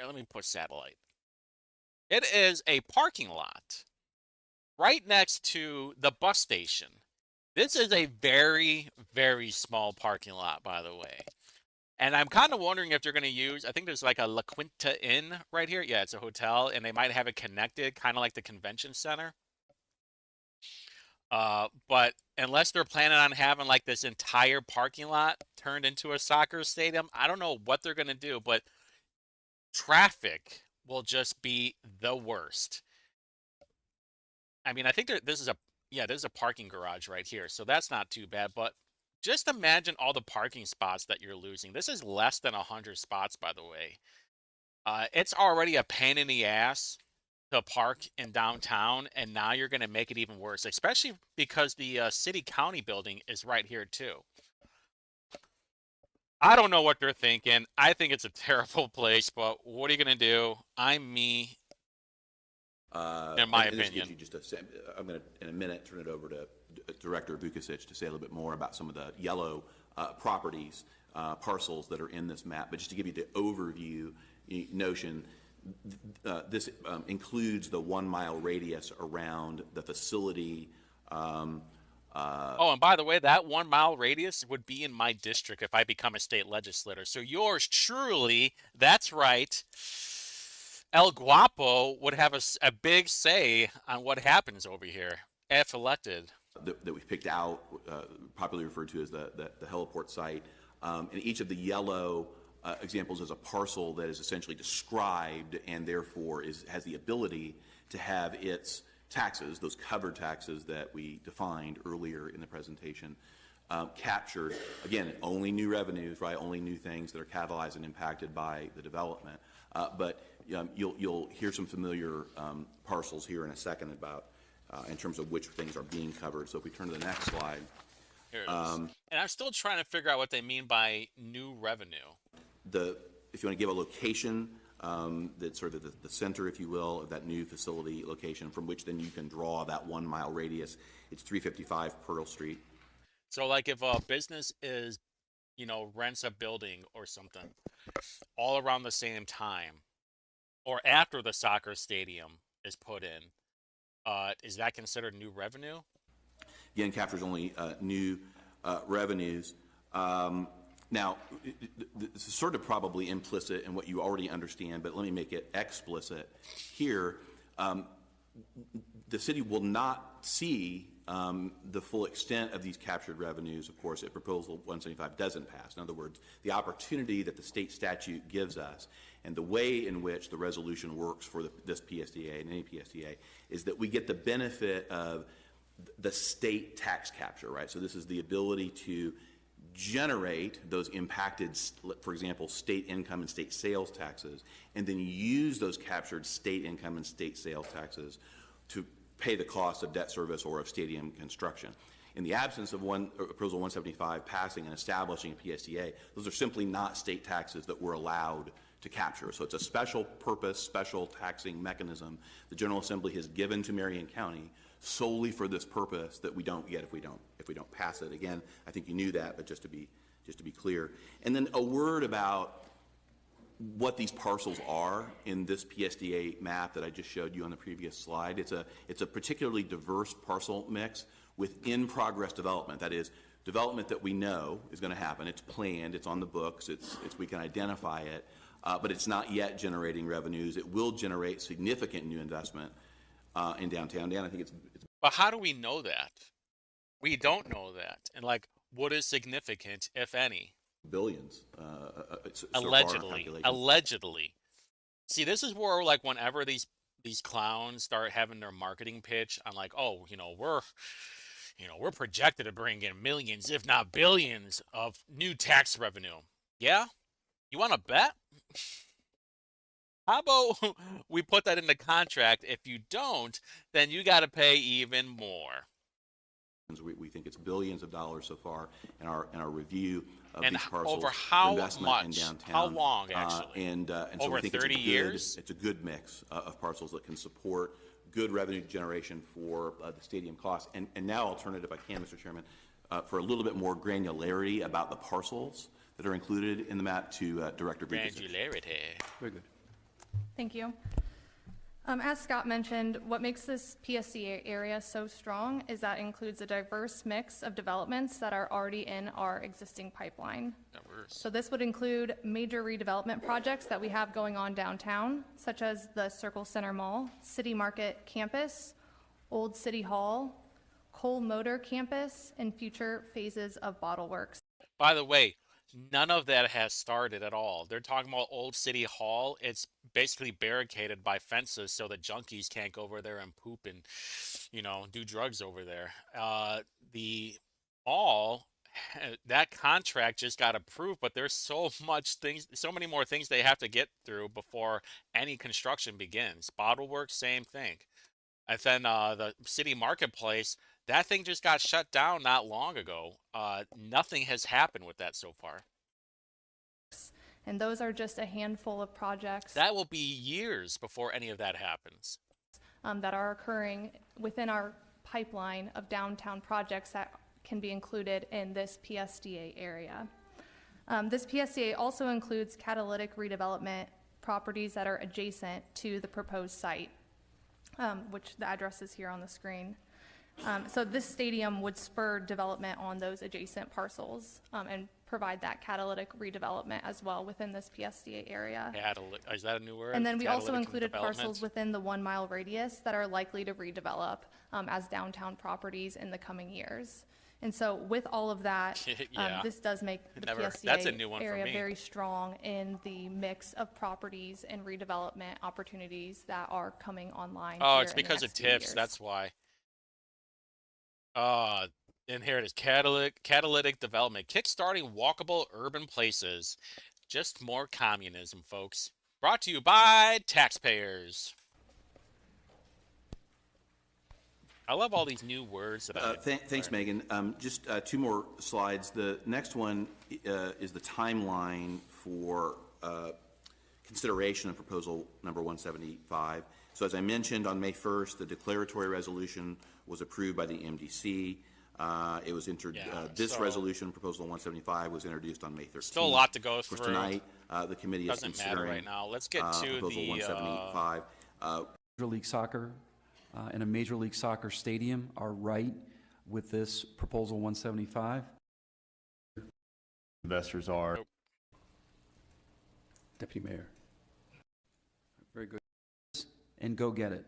let me put satellite. It is a parking lot right next to the bus station. This is a very, very small parking lot, by the way. And I'm kind of wondering if they're going to use, I think there's like a La Quinta Inn right here. Yeah, it's a hotel, and they might have it connected, kind of like the convention center. But unless they're planning on having like this entire parking lot turned into a soccer stadium, I don't know what they're going to do, but traffic will just be the worst. I mean, I think this is a parking garage right here, so that's not too bad, but just imagine all the parking spots that you're losing. This is less than 100 spots, by the way. It's already a pain in the ass to park in downtown, and now you're going to make it even worse, especially because the city county building is right here too. I don't know what they're thinking. I think it's a terrible place, but what are you going to do? I'm me, in my opinion. I'm going to, in a minute, turn it over to Director Vukovic to say a little bit more about some of the yellow properties, parcels that are in this map. But just to give you the overview notion, this includes the 1 mile radius around the facility. Oh, and by the way, that 1 mile radius would be in my district if I become a state legislator. So yours truly, that's right, El Guapo would have a big say on what happens over here. If elected. That we've picked out, popularly referred to as the heliport site. And each of the yellow examples is a parcel that is essentially described and therefore has the ability to have its taxes, those covered taxes that we defined earlier in the presentation, captured. Again, only new revenues, right? Only new things that are catalyzed and impacted by the development. But you'll hear some familiar parcels here in a second about in terms of which things are being covered. So if we turn to the next slide. Here it is. And I'm still trying to figure out what they mean by new revenue. If you want to give a location, that's sort of the center, if you will, of that new facility location from which then you can draw that 1 mile radius. It's 355 Pearl Street. So like if a business is, rents a building or something all around the same time or after the soccer stadium is put in, is that considered new revenue? Again, captures only new revenues. Now, this is sort of probably implicit in what you already understand, but let me make it explicit. Here, the city will not see the full extent of these captured revenues, of course, if Proposal 175 doesn't pass. In other words, the opportunity that the state statute gives us and the way in which the resolution works for this PSDA and any PSDA is that we get the benefit of the state tax capture, right? So this is the ability to generate those impacted, for example, state income and state sales taxes, and then use those captured state income and state sales taxes to pay the cost of debt service or of stadium construction. In the absence of Proposal 175 passing and establishing a PSDA, those are simply not state taxes that we're allowed to capture. So it's a special purpose, special taxing mechanism the General Assembly has given to Marion County solely for this purpose that we don't get if we don't pass it. Again, I think you knew that, but just to be clear. And then a word about what these parcels are in this PSDA map that I just showed you on the previous slide. It's a particularly diverse parcel mix with in-progress development. That is, development that we know is going to happen. It's planned. It's on the books. We can identify it, but it's not yet generating revenues. It will generate significant new investment in downtown. Dan, I think it's. But how do we know that? We don't know that. And what is significant, if any? Billions. Allegedly. See, this is where whenever these clowns start having their marketing pitch, I'm like, oh, we're projected to bring in millions, if not billions, of new tax revenue. Yeah? You want to bet? How about we put that in the contract? If you don't, then you got to pay even more. We think it's billions of dollars so far in our review of and these parcels. Over how investment much? In downtown. How long, actually? And so over we think 30 years? It's a good mix of parcels that can support good revenue generation for the stadium costs. And now I'll turn it, if I can, Mr. Chairman, for a little bit more granularity about the parcels that are included in the map to Director Bukasich. Granularity. Very good. Thank you. As Scott mentioned, what makes this PSDA area so strong is that it includes a diverse mix of developments that are already in our existing pipeline. So this would include major redevelopment projects that we have going on downtown, such as the Circle Center Mall, City Market Campus, Old City Hall, Cole Motor Campus, and future phases of Bottle Works. By the way, none of that has started at all. They're talking about Old City Hall. It's basically barricaded by fences so the junkies can't go over there and poop and, do drugs over there. The mall, that contract just got approved, but there's so many more things they have to get through before any construction begins. Bottle Works, same thing. And then the city marketplace, that thing just got shut down not long ago. Nothing has happened with that so far. And those are just a handful of projects. That will be years before any of that happens. That are occurring within our pipeline of downtown projects that can be included in this PSDA area. This PSDA also includes catalytic redevelopment properties that are adjacent to the proposed site, which the address is here on the screen. So this stadium would spur development on those adjacent parcels and provide that catalytic redevelopment as well within this PSDA area. Is that a new word? And then we also Catalytic included development? parcels within the 1 mile radius that are likely to redevelop as downtown properties in the coming years. And so with all of that, Yeah. this does make the That's a PSDA new one for area me. very strong in the mix of properties and redevelopment opportunities that are coming online. Oh, here it's in the because of next few TIFs. years. That's why. And here it is. Catalytic development. Kickstarting walkable urban places. Just more communism, folks. Brought to you by Taxpayers. I love all these new words that I Thanks, Megan. Just 2 more slides. The next one is the timeline for consideration of proposal number 175. So as I mentioned, on May 1st, the declaratory resolution was approved by the MDC. It was entered. This resolution, proposal 175, was introduced on May 13th. Still a lot to go Of course, through. tonight, the committee is Doesn't matter considering right now. Let's get to proposal the 175. Major League Soccer and a Major League Soccer stadium are right with this proposal 175. Investors are. Deputy Mayor. Very good. And go get it.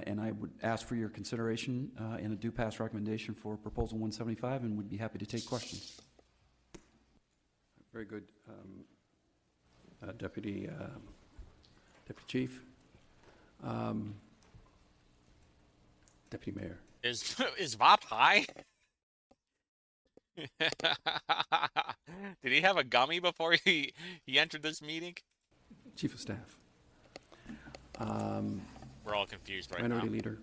And I would ask for your consideration and a due pass recommendation for proposal 175, and would be happy to take questions. Very good. Deputy Chief. Deputy Mayor. Is Bob high? Did he have a gummy before he entered this meeting? Chief of Staff. We're all confused right Minority now. Leader.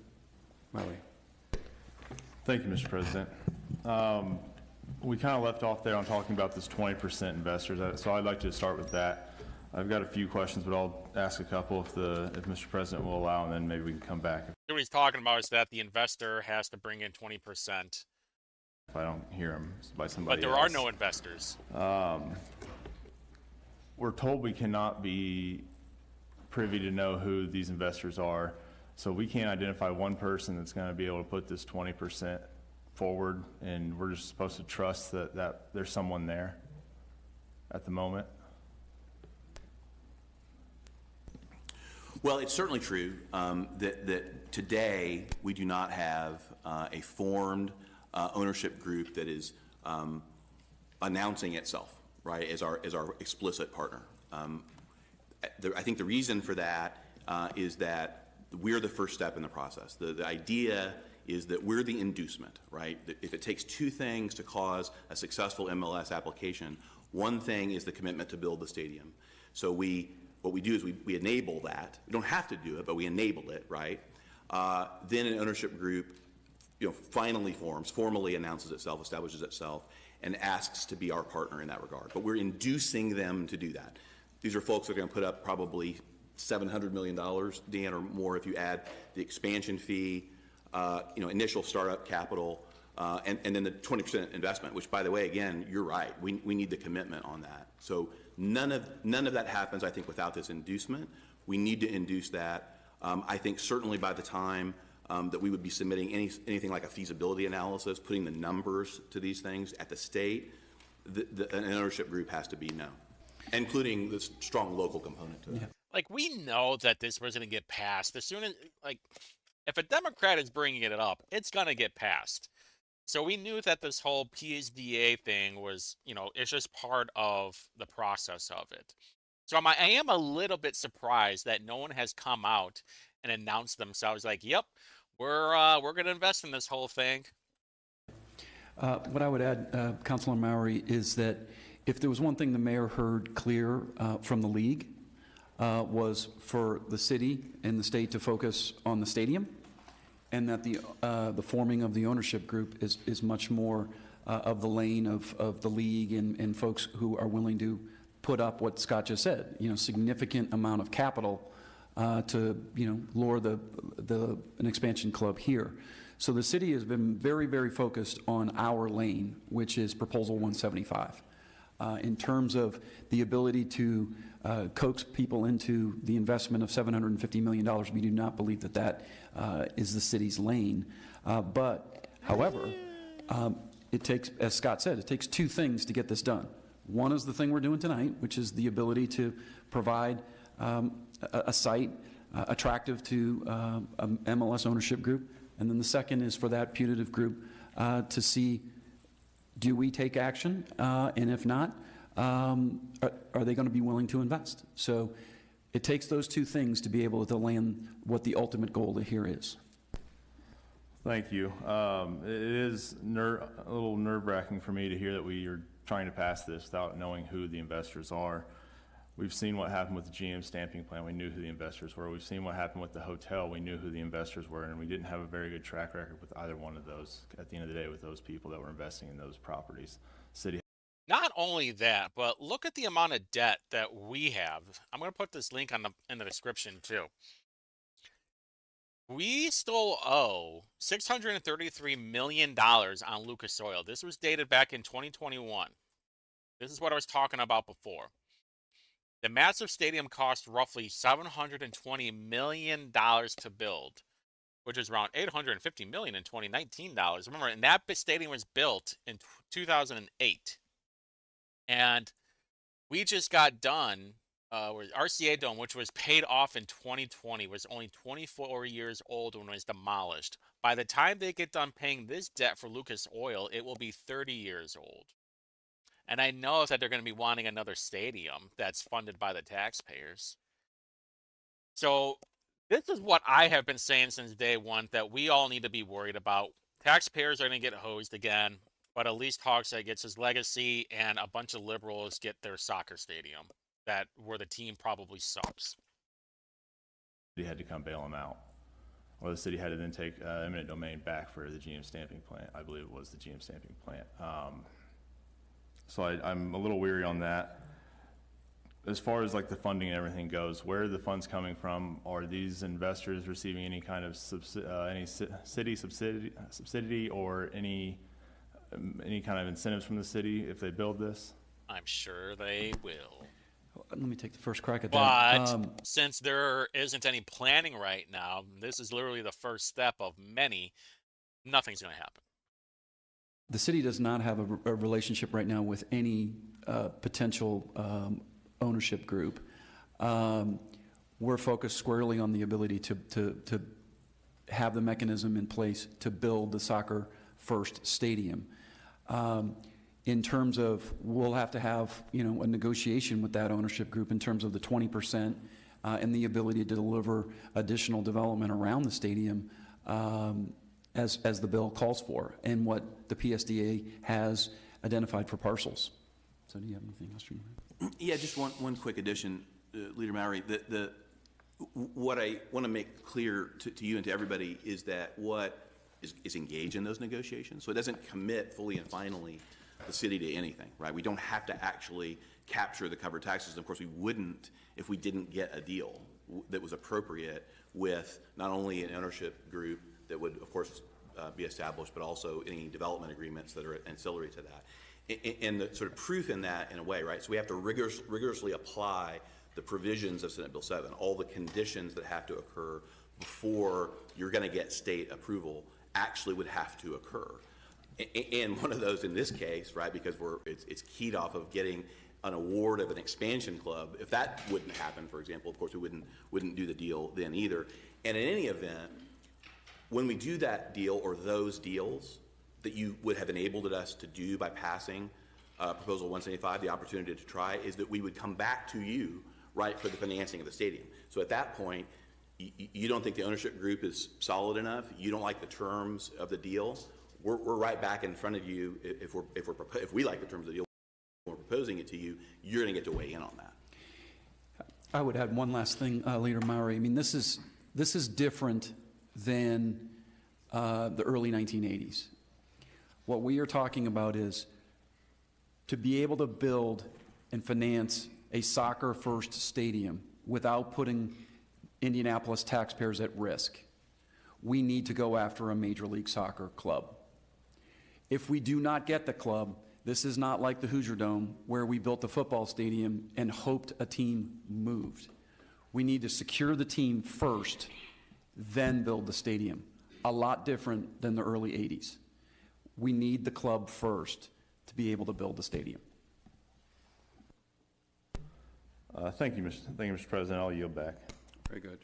My way. Thank you, Mr. President. We kind of left off there on talking about this 20% investors, so I'd like to start with that. I've got a few questions, but I'll ask a couple if Mr. President will allow, and then maybe we can come back. What he's talking about is that the investor has to bring in 20%. If I don't hear him by somebody But there else. are no investors. We're told we cannot be privy to know who these investors are, so we can't identify one person that's going to be able to put this 20% forward, and we're just supposed to trust that there's someone there at the moment. Well, it's certainly true that today we do not have a formed ownership group that is announcing itself, right, as our explicit partner. I think the reason for that is that we're the first step in the process. The idea is that we're the inducement, right? That if it takes 2 things to cause a successful MLS application, one thing is the commitment to build the stadium. So what we do is we enable that. We don't have to do it, but we enable it, right? Then an ownership group, finally formally announces itself, establishes itself, and asks to be our partner in that regard. But we're inducing them to do that. These are folks that are going to put up probably $700 million, Dan, or more if you add the expansion fee, initial startup capital, and then the 20% investment, which, by the way, again, you're right. We need the commitment on that. So none of that happens, I think, without this inducement. We need to induce that. I think certainly by the time that we would be submitting anything like a feasibility analysis, putting the numbers to these things at the state, an ownership group has to be known, including this strong local component to it. Like, we know that this was going to get passed as soon as, if a Democrat is bringing it up, it's going to get passed. So we knew that this whole PSDA thing was, it's just part of the process of it. So I am a little bit surprised that no one has come out and announced themselves like, yep, we're going to invest in this whole thing. What I would add, Councilor Mowry, is that if there was one thing the mayor heard clear from the league was for the city and the state to focus on the stadium, and that the forming of the ownership group is much more of the lane of the league and folks who are willing to put up what Scott just said, significant amount of capital to lure an expansion club here. So the city has been very, very focused on our lane, which is Proposal 175. In terms of the ability to coax people into the investment of $750 million, we do not believe that is the city's lane. But, however, it takes, as Scott said, it takes two things to get this done. One is the thing we're doing tonight, which is the ability to provide a site attractive to a MLS ownership group. And then the second is for that putative group to see, do we take action? And if not, are they going to be willing to invest? So it takes those two things to be able to land what the ultimate goal here is. Thank you. It is a little nerve-wracking for me to hear that we are trying to pass this without knowing who the investors are. We've seen what happened with the GM stamping plant. We knew who the investors were. We've seen what happened with the hotel. We knew who the investors were, and we didn't have a very good track record with either one of those at the end of the day with those people that were investing in those properties. City. Not only that, but look at the amount of debt that we have. I'm going to put this link in the description too. We still owe $633 million on Lucas Oil. This was dated back in 2021. This is what I was talking about before. The massive stadium cost roughly $720 million to build, which is around $850 million in 2019 dollars. Remember, and that stadium was built in 2008. And we just got done with RCA Dome, which was paid off in 2020, was only 24 years old when it was demolished. By the time they get done paying this debt for Lucas Oil, it will be 30 years old. And I know that they're going to be wanting another stadium that's funded by the taxpayers. So this is what I have been saying since day one, that we all need to be worried about. Taxpayers are going to get hosed again, but at least Hogsett gets his legacy, and a bunch of liberals get their soccer stadium where the team probably sucks. The city had to come bail them out, or the city had to then take eminent domain back for the GM stamping plant. I believe it was the GM stamping plant. So I'm a little weary on that. As far as like the funding and everything goes, where are the funds coming from? Are these investors receiving any kind of city subsidy or any kind of incentives from the city if they build this? I'm sure they will. Let me take the first crack at that. But since there isn't any planning right now, this is literally the first step of many. Nothing's going to happen. The city does not have a relationship right now with any potential ownership group. We're focused squarely on the ability to have the mechanism in place to build the soccer first stadium. In terms of, we'll have to have a negotiation with that ownership group in terms of the 20% and the ability to deliver additional development around the stadium as the bill calls for, and what the PSDA has identified for parcels. So do you have anything else? Yeah, just one quick addition, Leader Mallory. What I want to make clear to you and to everybody is that what is engaged in those negotiations, so it doesn't commit fully and finally the city to anything, right? We don't have to actually capture the covered taxes. And of course, we wouldn't if we didn't get a deal that was appropriate with not only an ownership group that would, of course, be established, but also any development agreements that are ancillary to that. And the sort of proof in that, in a way, right? So we have to rigorously apply the provisions of Senate Bill 7, all the conditions that have to occur before you're going to get state approval actually would have to occur. And one of those in this case, right, because it's keyed off of getting an award of an expansion club. If that wouldn't happen, for example, of course we wouldn't do the deal then either. And in any event, when we do that deal or those deals that you would have enabled us to do by passing Proposal 175, the opportunity to try, is that we would come back to you, right, for the financing of the stadium. So at that point, you don't think the ownership group is solid enough, you don't like the terms of the deal, we're right back in front of you. If we like the terms of the deal, we're proposing it to you, you're going to get to weigh in on that. I would add one last thing, Leader Maury. I mean, this is different than the early 1980s. What we are talking about is to be able to build and finance a soccer-first stadium without putting Indianapolis taxpayers at risk. We need to go after a Major League Soccer club. If we do not get the club, this is not like the Hoosier Dome, where we built the football stadium and hoped a team moved. We need to secure the team first, then build the stadium. A lot different than the early 80s. we need the club first to be able to build the stadium. Thank you, Mr. President. I'll yield back. Very good.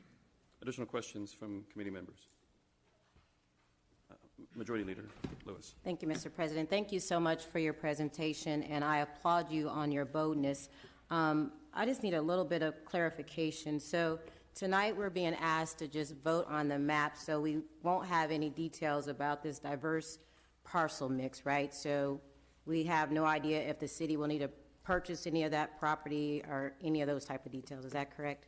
Additional questions from committee members? Majority Leader Lewis. Thank you, Mr. President. Thank you so much for your presentation, and I applaud you on your boldness. I just need a little bit of clarification. So tonight we're being asked to just vote on the map, so we won't have any details about this diverse parcel mix, right? So we have no idea if the city will need to purchase any of that property or any of those type of details. Is that correct?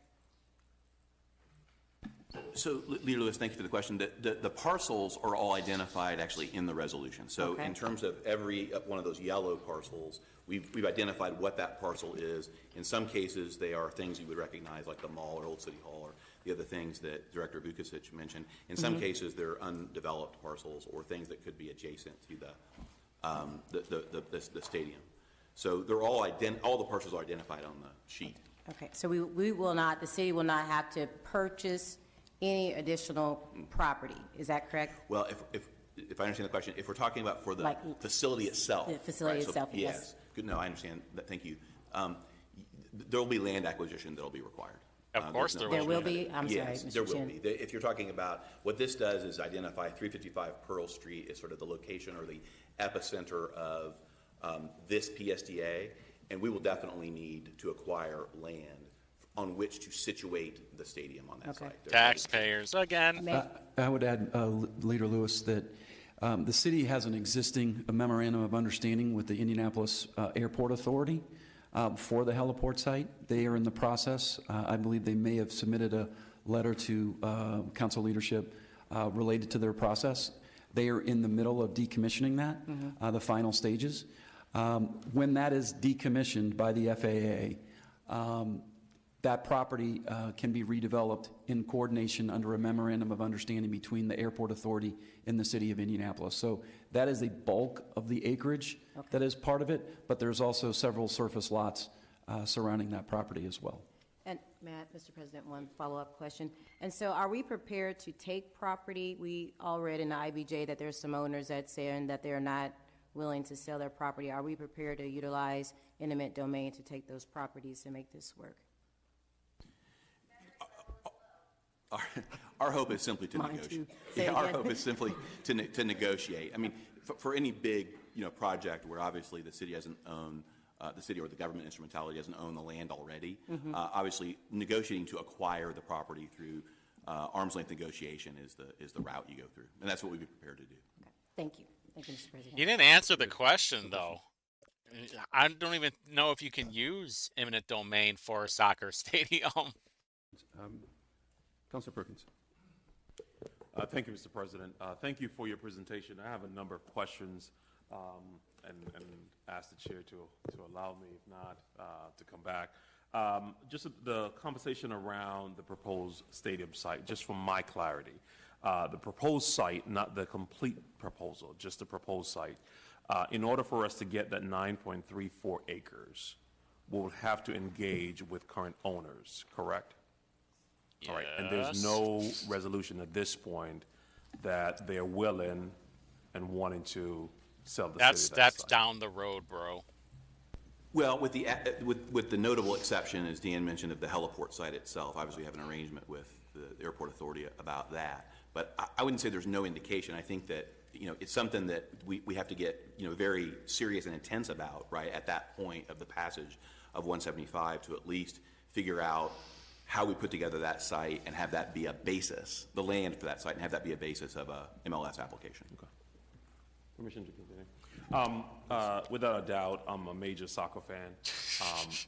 So, Leader Lewis, thank you for the question. The parcels are all identified actually in the resolution. So in terms of every one of those yellow parcels, we've identified what that parcel is. In some cases, they are things you would recognize, like the mall or Old City Hall or the other things that Director Vukovic mentioned. In some cases, they're undeveloped parcels or things that could be adjacent to the stadium. So they're all the parcels are identified on the sheet. Okay, so we will not, the city will not have to purchase any additional property. Is that correct? Well, if I understand the question, if we're talking about for the facility itself. The facility itself, yes. yes. Good, no, I understand that. Thank you. There will be land acquisition that will be required. Of course there will be. I'm sorry, Yes, Mr. there will Chin. be. If you're talking about, what this does is identify 355 Pearl Street as sort of the location or the epicenter of this PSDA, and we will definitely need to acquire land on which to situate the stadium on that site. Taxpayers, again. I would add, Leader Lewis, that the city has an existing memorandum of understanding with the Indianapolis Airport Authority for the heliport site. They are in the process. I believe they may have submitted a letter to council leadership related to their process. They are in the middle of decommissioning that, the final stages. When that is decommissioned by the FAA, that property can be redeveloped in coordination under a memorandum of understanding between the airport authority and the city of Indianapolis. So that is a bulk of the acreage that is part of it, but there's also several surface lots surrounding that property as well. And Matt, Mr. President, one follow-up question. And so are we prepared to take property? We all read in the IBJ that there's some owners that say that they're not willing to sell their property. Are we prepared to utilize eminent domain to take those properties to make this work? Our hope is simply to negotiate. Yeah, our hope is simply to negotiate. I mean, for any big project where obviously the city doesn't own the city or the government instrumentality doesn't own the land already, obviously negotiating to acquire the property through arm's length negotiation is the route you go through, and that's what we'd be prepared to do. Okay. Thank you. Thank you, Mr. President. You didn't answer the question though. I don't even know if you can use eminent domain for a soccer stadium. Councilor Perkins. Thank you, Mr. President. Thank you for your presentation. I have a number of questions and ask the chair to allow me, if not, to come back. Just the conversation around the proposed stadium site, just from my clarity. The proposed site, not the complete proposal, just the proposed site. In order for us to get that 9.34 acres, we would have to engage with current owners, correct? Yes. All right, and there's no resolution at this point that they're willing and wanting to sell the city. That's down the road, bro. Well, with the notable exception, as Dan mentioned, of the heliport site itself, obviously we have an arrangement with the airport authority about that. But I wouldn't say there's no indication. I think that it's something that we have to get very serious and intense about, right, at that point of the passage of 175 to at least figure out how we put together that site and have that be a basis, the land for that site, and have that be a basis of a MLS application. Okay. Permission to continue. Without a doubt, I'm a major soccer fan,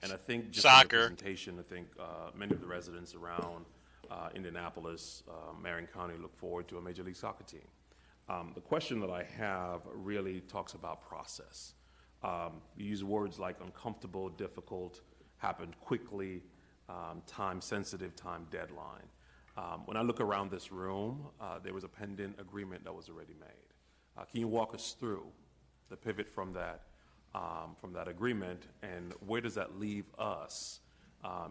and I think just in the presentation, I think many of the residents around Indianapolis, Marion County, look forward to a Major League Soccer team. The question that I have really talks about process. You use words like uncomfortable, difficult, happened quickly, time sensitive, time deadline. When I look around this room, there was a pending agreement that was already made. Can you walk us through the pivot from that agreement, and where does that leave us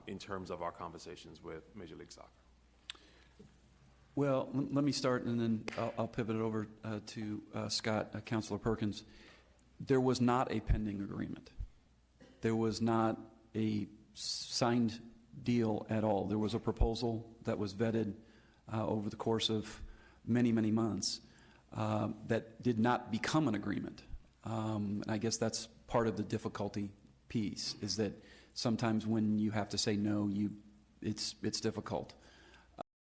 in terms of our conversations with Major League Soccer? Well, let me start, and then I'll pivot it over to Scott, Councilor Perkins. There was not a pending agreement. There was not a signed deal at all. There was a proposal that was vetted over the course of many, many months that did not become an agreement. And I guess that's part of the difficulty piece, is that sometimes when you have to say no, it's difficult.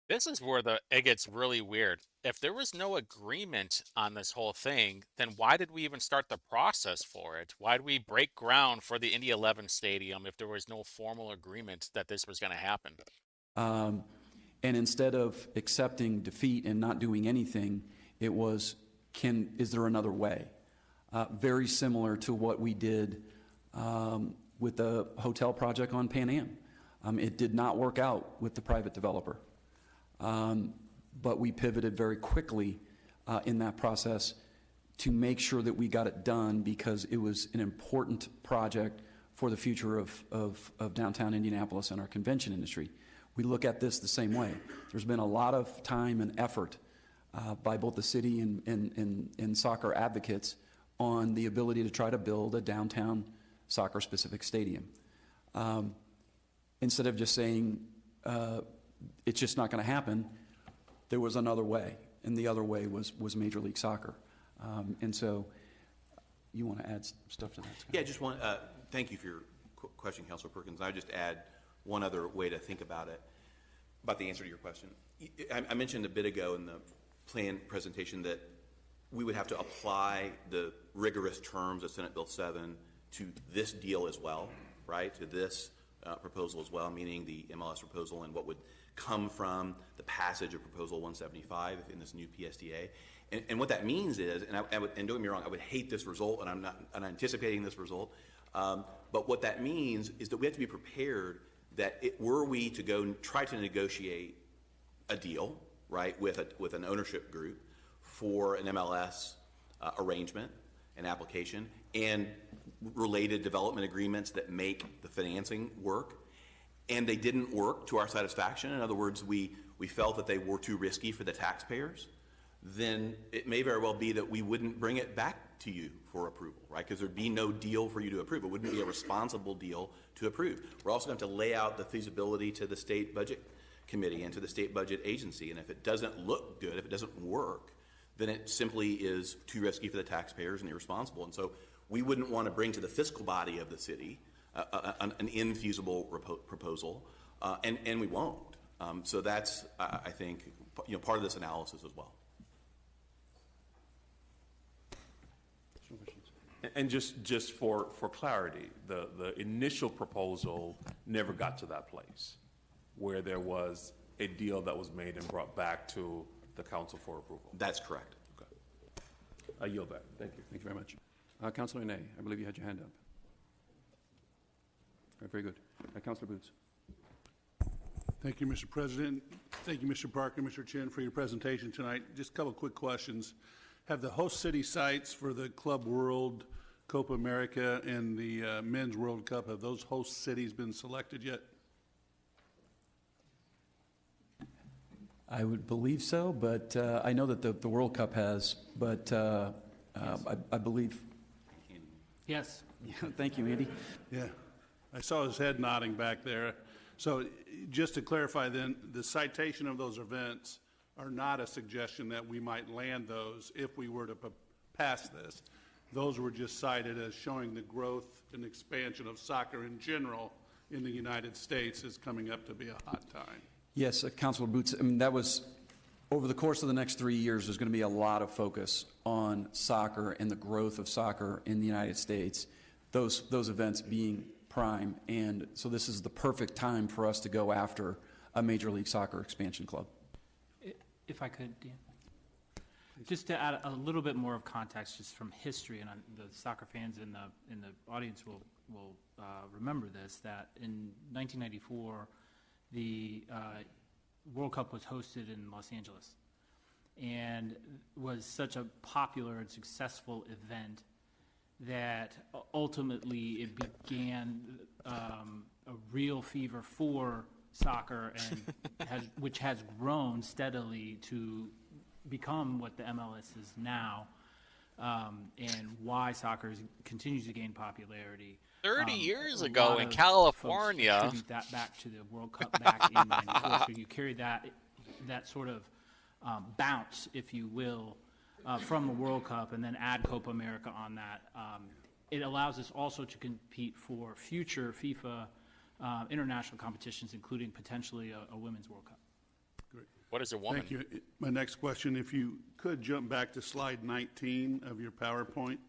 This is where it gets really weird. If there was no agreement on this whole thing, then why did we even start the process for it? Why did we break ground for the Indy 11 stadium if there was no formal agreement that this was going to happen? And instead of accepting defeat and not doing anything, it was, is there another way? Very similar to what we did with the hotel project on Pan Am. It did not work out with the private developer. But we pivoted very quickly in that process to make sure that we got it done, because it was an important project for the future of downtown Indianapolis and our convention industry. We look at this the same way. There's been a lot of time and effort by both the city and soccer advocates on the ability to try to build a downtown soccer-specific stadium. Instead of just saying, it's just not going to happen, there was another way, and the other way was Major League Soccer. And so you want to add stuff to that, Scott? Yeah, just one. Thank you for your question, Councilor Perkins. I would just add one other way to think about it, about the answer to your question. I mentioned a bit ago in the plan presentation that we would have to apply the rigorous terms of Senate Bill 7 to this deal as well, right, to this proposal as well, meaning the MLS proposal and what would come from the passage of Proposal 175 in this new PSDA. And what that means is, and don't get me wrong, I would hate this result, and I'm not anticipating this result, but what that means is that we have to be prepared that were we to go and try to negotiate a deal, right, with an ownership group for an MLS arrangement, an application, and related development agreements that make the financing work, and they didn't work to our satisfaction, in other words, we felt that they were too risky for the taxpayers, then it may very well be that we wouldn't bring it back to you for approval, right? Because there'd be no deal for you to approve. It wouldn't be a responsible deal to approve. We're also going to have to lay out the feasibility to the state budget committee and to the state budget agency, and if it doesn't look good, if it doesn't work, then it simply is too risky for the taxpayers and irresponsible. And so we wouldn't want to bring to the fiscal body of the city an infeasible proposal, and we won't. So that's, I think, part of this analysis as well. And just for clarity, the initial proposal never got to that place where there was a deal that was made and brought back to the council for approval. That's correct. Okay. I yield back. Thank you. Thank you very much. Councilor Ney, I believe you had your hand up. All right, very good. Councilor Boots. Thank you, Mr. President. Thank you, Mr. Parker, Mr. Chin, for your presentation tonight. Just a couple of quick questions. Have the host city sites for the Club World, Copa America, and the Men's World Cup, have those host cities been selected yet? I would believe so, but I know that the World Cup has, but I believe. Yes. Thank you, Andy. Yeah, I saw his head nodding back there. So just to clarify then, the citation of those events are not a suggestion that we might land those if we were to pass this. Those were just cited as showing the growth and expansion of soccer in general in the United States is coming up to be a hot time. Yes, Councilor Boots, I mean, that was, over the course of the next 3 years, there's going to be a lot of focus on soccer and the growth of soccer in the United States, those events being prime. And so this is the perfect time for us to go after a Major League Soccer expansion club. If I could, Dan. Just to add a little bit more of context just from history, and the soccer fans in the audience will remember this, that in 1994, the World Cup was hosted in Los Angeles and was such a popular and successful event that ultimately it began a real fever for soccer and which has grown steadily to become what the MLS is now, and why soccer continues to gain popularity. 30 years A ago lot in of California. folks attribute that back to the World Cup back in '94. So you carry that sort of bounce, if you will, from the World Cup, and then add Copa America on that. It allows us also to compete for future FIFA international competitions, including potentially a Women's World Cup. Great. What is a woman? Thank you. My next question, if you could jump back to slide 19 of your PowerPoint.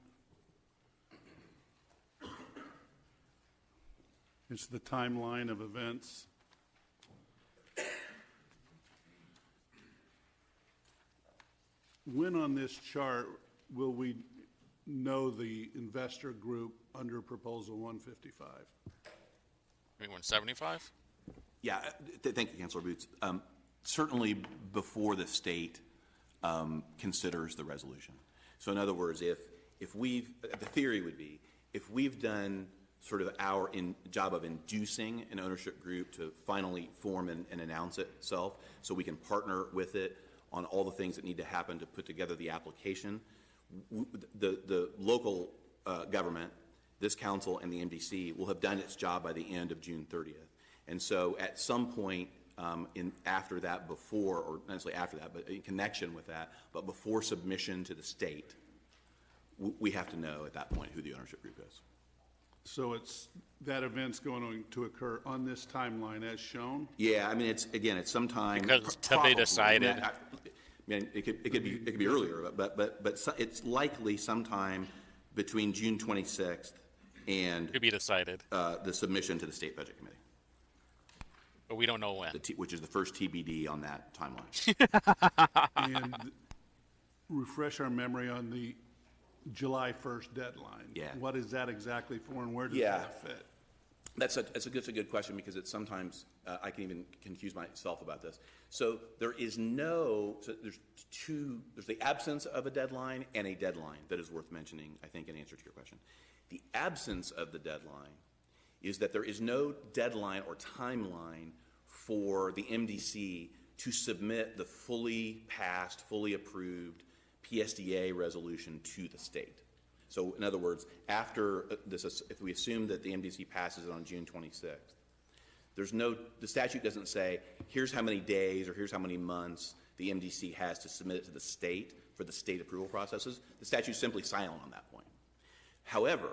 It's the timeline of events. When on this chart will we know the investor group under Proposal 155? I mean, 175? Yeah, thank you, Councilor Boots. Certainly before the state considers the resolution. So in other words, if we've, the theory would be, if we've done sort of our job of inducing an ownership group to finally form and announce itself so we can partner with it on all the things that need to happen to put together the application, the local government, this council and the MDC will have done its job by the end of June 30th. And so at some point after that, before, or not necessarily after that, but in connection with that, but before submission to the state, we have to know at that point who the ownership group is. So that event's going to occur on this timeline as shown? Yeah, I mean, it's sometime. Because have they decided? I mean, it could be earlier, but it's likely sometime between June 26th and to be decided the submission to the State Budget Committee. But we don't know when. Which is the first TBD on that timeline. And refresh our memory on the July 1st deadline. Yeah. What is that exactly for, and where does that fit? That's a good question, because it's sometimes I can even confuse myself about this. So there's the absence of a deadline and a deadline that is worth mentioning, I think, in answer to your question. The absence of the deadline is that there is no deadline or timeline for the MDC to submit the fully passed, fully approved PSDA resolution to the state. So in other words, after this, if we assume that the MDC passes it on June 26th, the statute doesn't say, here's how many days or here's how many months the MDC has to submit it to the state for the state approval processes. The statute's simply silent on that point. However,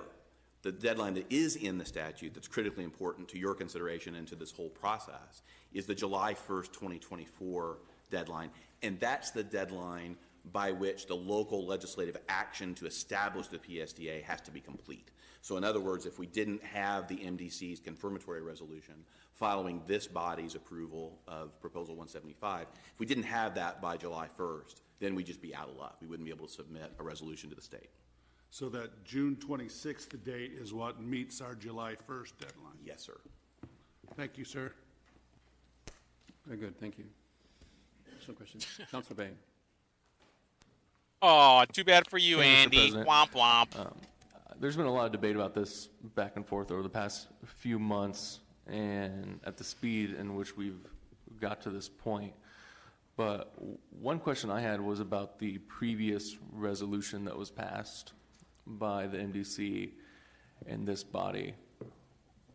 the deadline that is in the statute that's critically important to your consideration and to this whole process is the July 1st, 2024 deadline, and that's the deadline by which the local legislative action to establish the PSDA has to be complete. So in other words, if we didn't have the MDC's confirmatory resolution following this body's approval of Proposal 175, if we didn't have that by July 1st, then we'd just be out of luck. We wouldn't be able to submit a resolution to the state. So that June 26th date is what meets our July 1st deadline? Yes, sir. Thank you, sir. Very good, thank you. Additional questions? Councilor Bain. Oh, too bad for you, Thank you, Andy. Mr. Womp womp. There's been a lot of debate about this back and forth over the past few months and at the speed in which we've got to this point. But one question I had was about the previous resolution that was passed by the MDC and this body.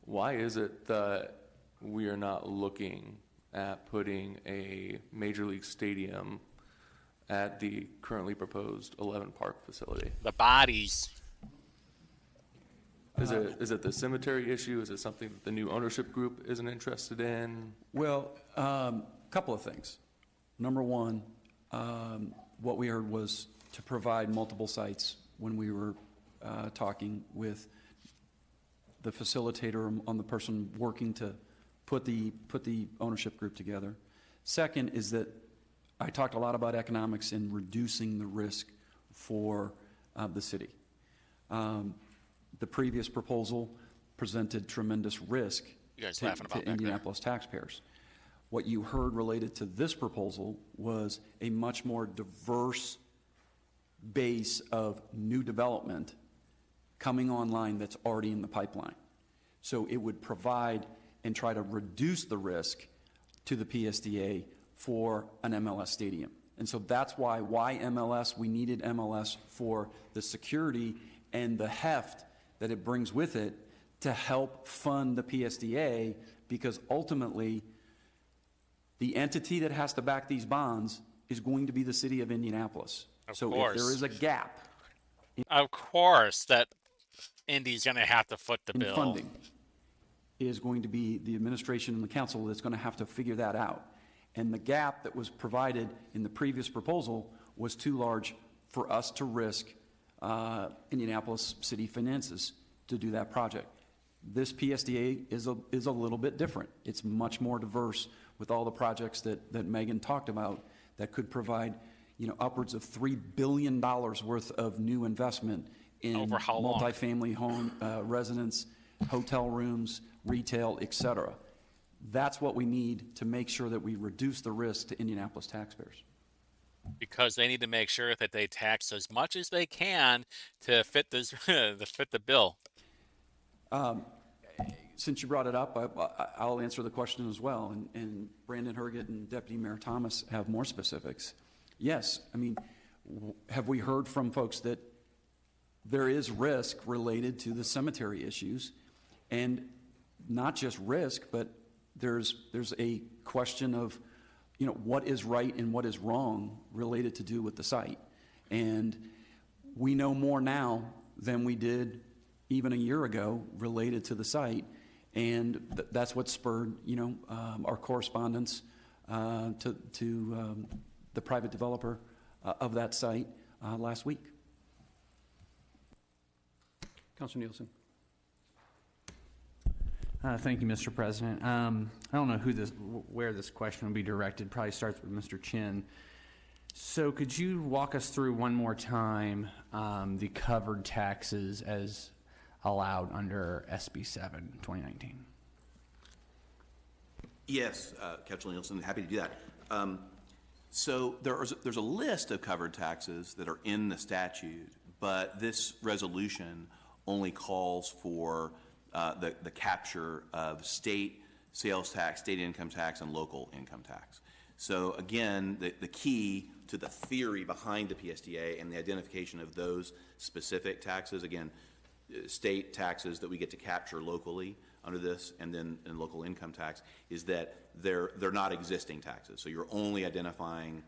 Why is it that we are not looking at putting a Major League Stadium at the currently proposed 11 Park facility? The bodies. Is it the cemetery issue? Is it something that the new ownership group isn't interested in? Well, a couple of things. Number one, what we heard was to provide multiple sites when we were talking with the facilitator on the person working to put the ownership group together. Second is that I talked a lot about economics and reducing the risk for the city. The previous proposal presented tremendous risk to Indianapolis taxpayers. What you heard related to this proposal was a much more diverse base of new development coming online that's already in the pipeline. So it would provide and try to reduce the risk to the PSDA for an MLS stadium. And so that's why MLS, we needed MLS for the security and the heft that it brings with it to help fund the PSDA, because ultimately the entity that has to back these bonds is going to be the city of Indianapolis. So if there is a gap, of course, that Indy's going to have to foot the bill. Funding is going to be the administration and the council that's going to have to figure that out. And the gap that was provided in the previous proposal was too large for us to risk Indianapolis city finances to do that project. This PSDA is a little bit different. It's much more diverse with all the projects that Megan talked about that could provide, upwards of $3 billion worth of new investment in over how long? Multifamily home residents, hotel rooms, retail, et cetera. That's what we need to make sure that we reduce the risk to Indianapolis taxpayers. Because they need to make sure that they tax as much as they can to fit this, to fit the bill. Since you brought it up, I'll answer the question as well. And Brandon Herget and Deputy Mayor Thomas have more specifics. Yes, I mean, have we heard from folks that there is risk related to the cemetery issues, and not just risk, but there's a question of, what is right and what is wrong related to do with the site. And we know more now than we did even a year ago related to the site. And that's what spurred, our correspondence to the private developer of that site last week. Councilor Nielsen. Thank you, Mr. President. I don't know where this question would be directed. Probably starts with Mr. Chin. So could you walk us through one more time the covered taxes as allowed under SB 7 2019? Yes, Councilor Nielsen, happy to do that. So there's a list of covered taxes that are in the statute, but this resolution only calls for the capture of state sales tax, state income tax, and local income tax. So again, the key to the theory behind the PSDA and the identification of those specific taxes, again, state taxes that we get to capture locally under this, and then in local income tax, is that they're not existing taxes. So you're only identifying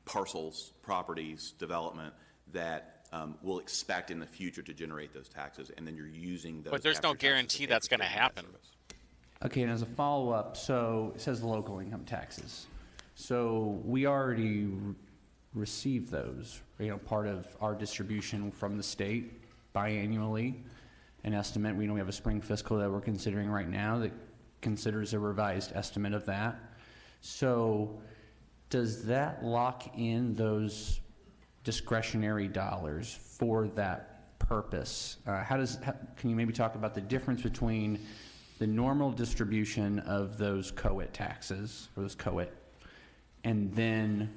parcels, properties, development that we'll expect in the future to generate those taxes, and then you're using those. But there's no guarantee that's going to happen. Okay, and as a follow-up, so it says local income taxes. So we already receive those, part of our distribution from the state biannually, an estimate. We have a spring fiscal that we're considering right now that considers a revised estimate of that. So does that lock in those discretionary dollars for that purpose? Can you maybe talk about the difference between the normal distribution of those COIT taxes, or those COIT, and then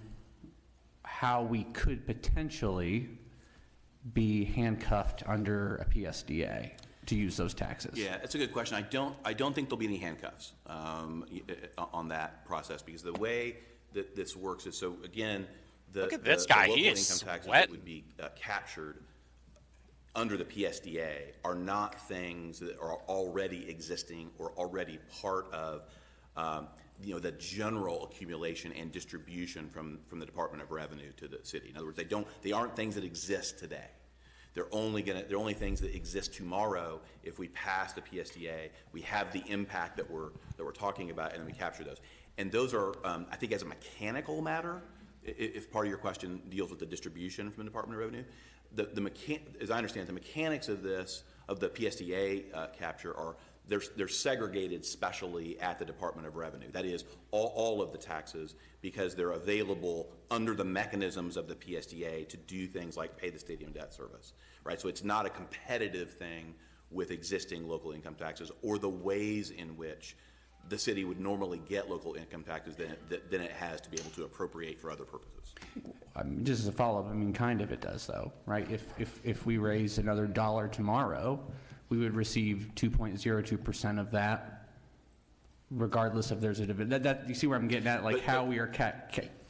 how we could potentially be handcuffed under a PSDA to use those taxes? Yeah, it's a good question. I don't think there'll be any handcuffs on that process, because the way that this works is, so again, look at this guy. The He local is income taxes sweating. that would be captured under the PSDA are not things that are already existing or already part of the general accumulation and distribution from the Department of Revenue to the city. In other words, they aren't things that exist today. They're only things that exist tomorrow if we pass the PSDA. We have the impact that we're talking about, and then we capture those. And those are, I think, as a mechanical matter, if part of your question deals with the distribution from the Department of Revenue, as I understand, the mechanics of this, of the PSDA capture, are they're segregated specially at the Department of Revenue. That is, all of the taxes, because they're available under the mechanisms of the PSDA to do things like pay the stadium debt service, right? So it's not a competitive thing with existing local income taxes or the ways in which the city would normally get local income taxes than it has to be able to appropriate for other purposes. Just as a follow-up, kind of it does, though, right? If we raise another $1 tomorrow, we would receive 2.02% of that regardless if there's a dividend. That you see where I'm getting at, like how we are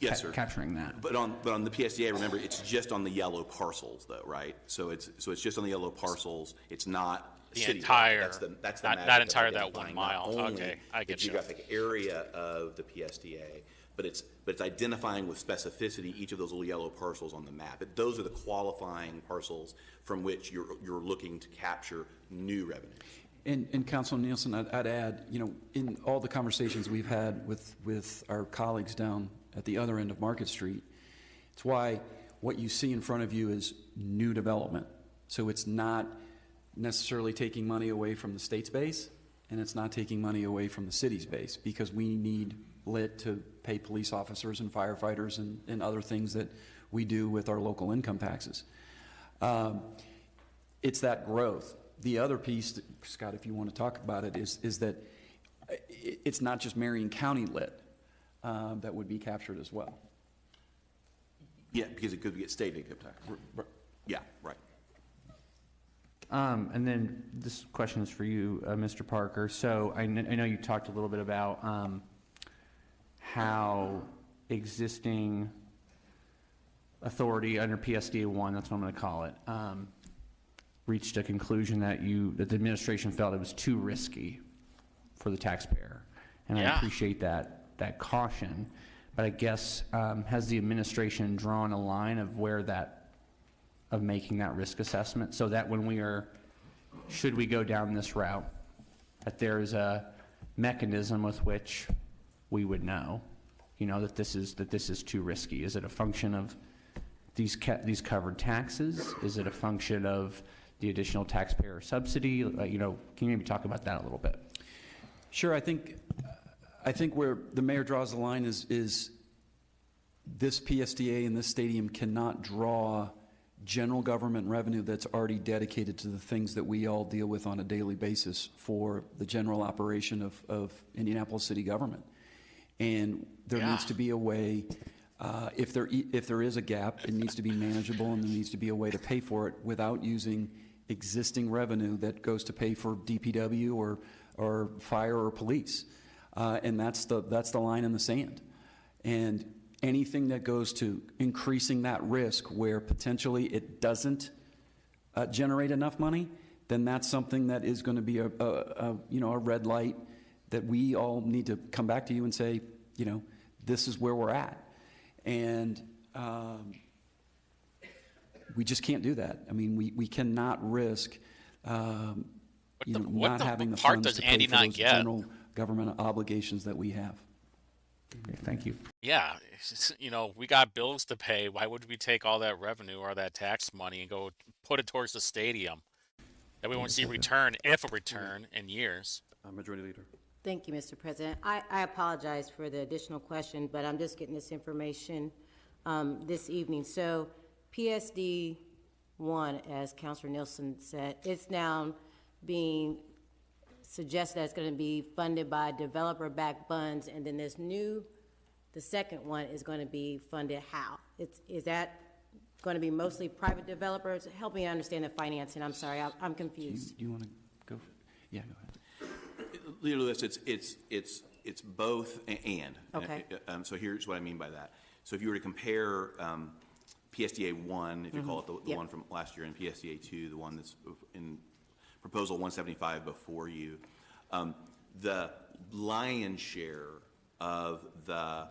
Yes, sir. capturing that. But on the PSDA, remember, it's just on the yellow parcels, though, right? So it's just on the yellow parcels. It's not The city entire, That's the not magic entire of that 1 identifying mile. not only Okay, I the get you. geographic area of the PSDA, but it's identifying with specificity each of those little yellow parcels on the map. Those are the qualifying parcels from which you're looking to capture new revenue. And Councilor Nielsen, I'd add, in all the conversations we've had with our colleagues down at the other end of Market Street, it's why what you see in front of you is new development. So it's not necessarily taking money away from the state's base, and it's not taking money away from the city's base, because we need lit to pay police officers and firefighters and other things that we do with our local income taxes. It's that growth. The other piece, Scott, if you want to talk about it, is that it's not just Marion County lit that would be captured as well. Yeah, because it could get state income tax. Yeah, right. And then this question is for you, Mr. Parker. So I know you talked a little bit about how existing authority under PSDA 1, that's what I'm going to call it, reached a conclusion that the administration felt it was too risky for the taxpayer. And I appreciate that caution. But I guess, has the administration drawn a line of of making that risk assessment, so that when should we go down this route, that there is a mechanism with which we would know, that this is too risky? Is it a function of these covered taxes? Is it a function of the additional taxpayer subsidy? Can you maybe talk about that a little bit? Sure. I think where the mayor draws the line is this PSDA and this stadium cannot draw general government revenue that's already dedicated to the things that we all deal with on a daily basis for the general operation of Indianapolis city government. And there needs to be a way, if there is a gap, it needs to be manageable, and there needs to be a way to pay for it without using existing revenue that goes to pay for DPW or fire or police. And that's the line in the sand. And anything that goes to increasing that risk where potentially it doesn't generate enough money, then that's something that is going to be a red light that we all need to come back to you and say, this is where we're at. And we just can't do that. I mean, we cannot risk not having the funds to pay for those general government obligations that we have. Okay, thank you. Yeah, we got bills to pay. Why would we take all that revenue or that tax money and go put it towards the stadium that we won't see return, if a return, in years? Majority Leader. Thank you, Mr. President. I apologize for the additional question, but I'm just getting this information this evening. So PSD 1, as Councilor Nielsen said, it's now being suggested that it's going to be funded by developer-backed funds, and then the second one is going to be funded how? Is that going to be mostly private developers? Help me understand the financing. I'm sorry, I'm confused. Do you want to go? Yeah, go ahead. Leader Lewis, it's both and. Okay. So here's what I mean by that. So if you were to compare PSDA 1, if you call it the one from last year, and PSDA 2, the one that's in Proposal 175 before you, the lion's share of the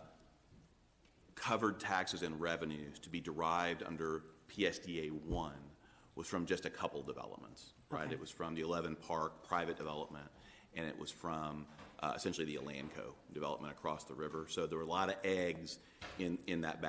covered taxes and revenues to be derived under PSDA 1 was from just a couple developments, right? Okay. It was from the 11 Park private development, and it was from essentially the Alanco development across the river. So there were a lot of eggs in that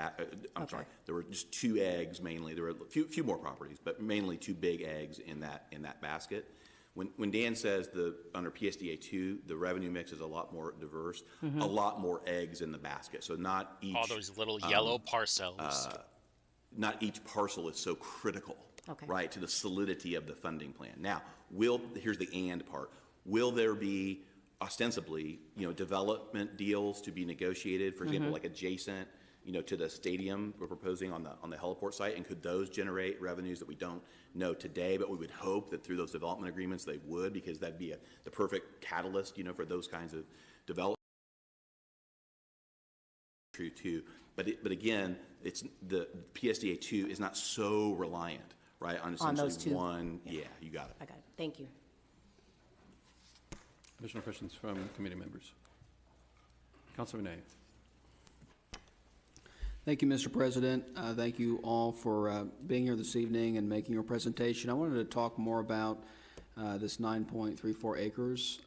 sorry, there were just 2 eggs mainly. There were a few more properties, but mainly 2 big eggs in that basket. When Dan says under PSDA 2, the revenue mix is a lot more diverse, a lot more eggs in the basket. So not each All those little yellow parcels. Not each parcel is so critical, right, to the solidity of the funding plan. Now, here's the and part. Will there be ostensibly, development deals to be negotiated, for example, like adjacent to the stadium we're proposing on the heliport site, and could those generate revenues that we don't know today, but we would hope that through those development agreements they would, because that'd be the perfect catalyst, for those kinds of development. True too, but again, it's the PSDA 2 is not so reliant, right, on essentially those two. one. Yeah, you got it. I got it. Thank you. Additional questions from committee members? Councilor Renee. Thank you, Mr. President. Thank you all for being here this evening and making your presentation. I wanted to talk more about this 9.34 acres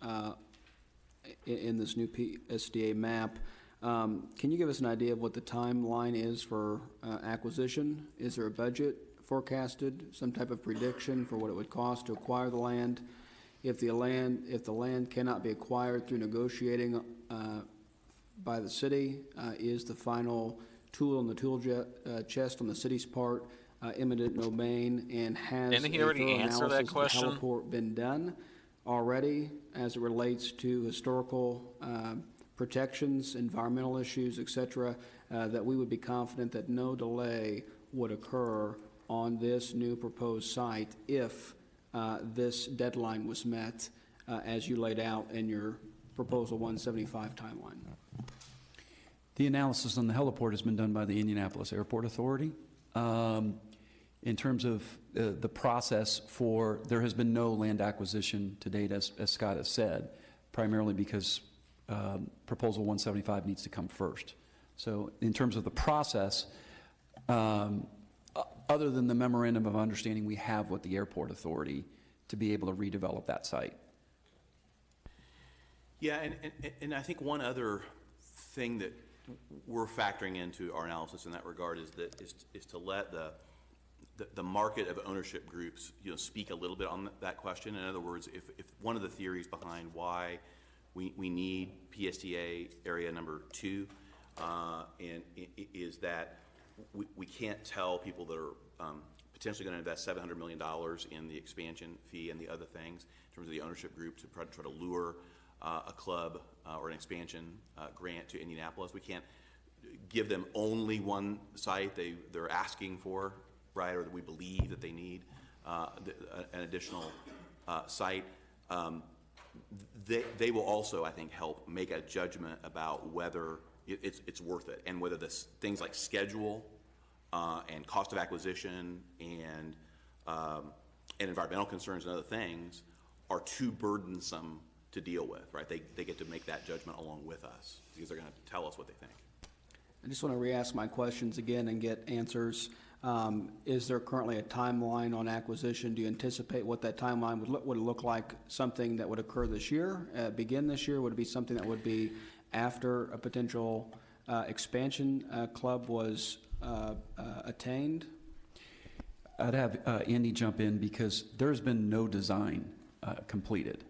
in this new PSDA map. Can you give us an idea of what the timeline is for acquisition? Is there a budget forecasted, some type of prediction for what it would cost to acquire the land? If the land cannot be acquired through negotiating by the city, is the final tool in the tool chest on the city's part eminent domain, and has Didn't he already answer that question? Of the heliport been done already as it relates to historical protections, environmental issues, etc., that we would be confident that no delay would occur on this new proposed site if this deadline was met as you laid out in your Proposal 175 timeline? The analysis on the heliport has been done by the Indianapolis Airport Authority. In terms of the process there has been no land acquisition to date, as Scott has said, primarily because Proposal 175 needs to come first. So in terms of the process, other than the memorandum of understanding we have with the airport authority to be able to redevelop that site. Yeah, and I think one other thing that we're factoring into our analysis in that regard is to let the market of ownership groups speak a little bit on that question. In other words, if one of the theories behind why we need PSDA area number 2 and is that we can't tell people that are potentially going to invest $700 million in the expansion fee and the other things in terms of the ownership group to try to lure a club or an expansion grant to Indianapolis. We can't give them only one site they're asking for, right, or that we believe that they need an additional site. They will also, I think, help make a judgment about whether it's worth it, and whether things like schedule and cost of acquisition and environmental concerns and other things are too burdensome to deal with, right? They get to make that judgment along with us because they're going to tell us what they think. I just want to re-ask my questions again and get answers. Is there currently a timeline on acquisition? Do you anticipate what that timeline would it look like? Something that would occur this year, begin this year? Would it be something that would be after a potential expansion club was attained? I'd have Andy jump in because there's been no design completed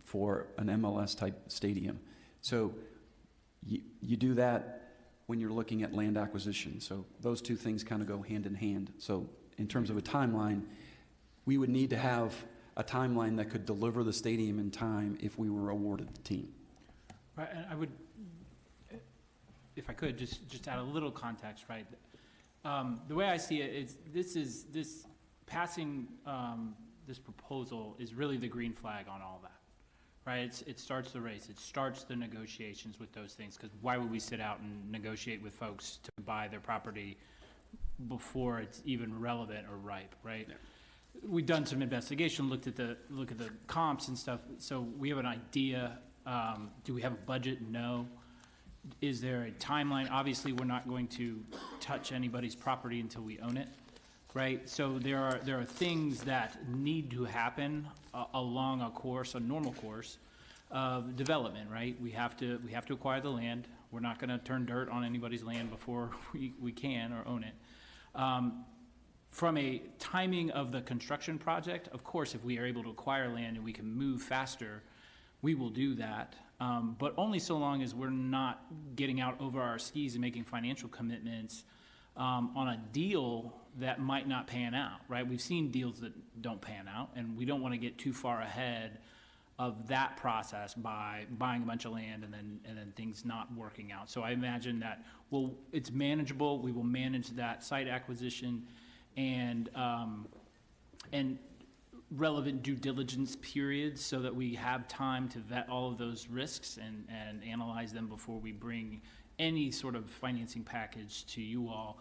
for an MLS type stadium. So you do that when you're looking at land acquisition. So those two things kind of go hand in hand. So in terms of a timeline, we would need to have a timeline that could deliver the stadium in time if we were awarded the team. Right, and I would, if I could, just add a little context, right? The way I see it is this passing this proposal is really the green flag on all that, right? It starts the race. It starts the negotiations with those things, because why would we sit out and negotiate with folks to buy their property before it's even relevant or ripe, right? Yeah. We've done some investigation, look at the comps and stuff, so we have an idea. Do we have a budget? No. Is there a timeline? Obviously, we're not going to touch anybody's property until we own it, right? So there are things that need to happen along a normal course of development, right? We have to acquire the land. We're not going to turn dirt on anybody's land before we can or own it. From a timing of the construction project, of course, if we are able to acquire land and we can move faster, we will do that, but only so long as we're not getting out over our skis and making financial commitments on a deal that might not pan out, right? We've seen deals that don't pan out, and we don't want to get too far ahead of that process by buying a bunch of land and then things not working out. So I imagine that it's manageable. We will manage that site acquisition and relevant due diligence periods so that we have time to vet all of those risks and analyze them before we bring any sort of financing package to you all,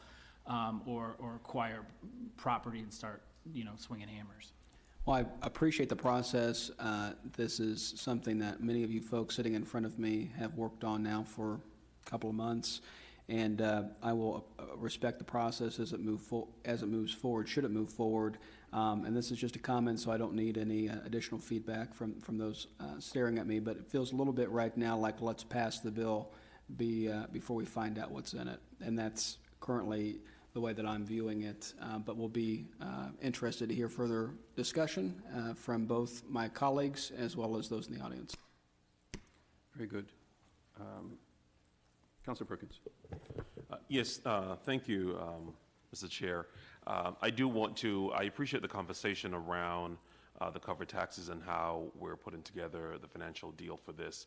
or acquire property and start, swinging hammers. Well, I appreciate the process. This is something that many of you folks sitting in front of me have worked on now for a couple of months, and I will respect the process as it moves forward, should it move forward. And this is just a comment, so I don't need any additional feedback from those staring at me, but it feels a little bit right now like let's pass the bill before we find out what's in it. And that's currently the way that I'm viewing it, but we'll be interested to hear further discussion from both my colleagues as well as those in the audience. Very good. Councilor Perkins. Yes, thank you, Mr. Chair. I appreciate the conversation around the covered taxes and how we're putting together the financial deal for this.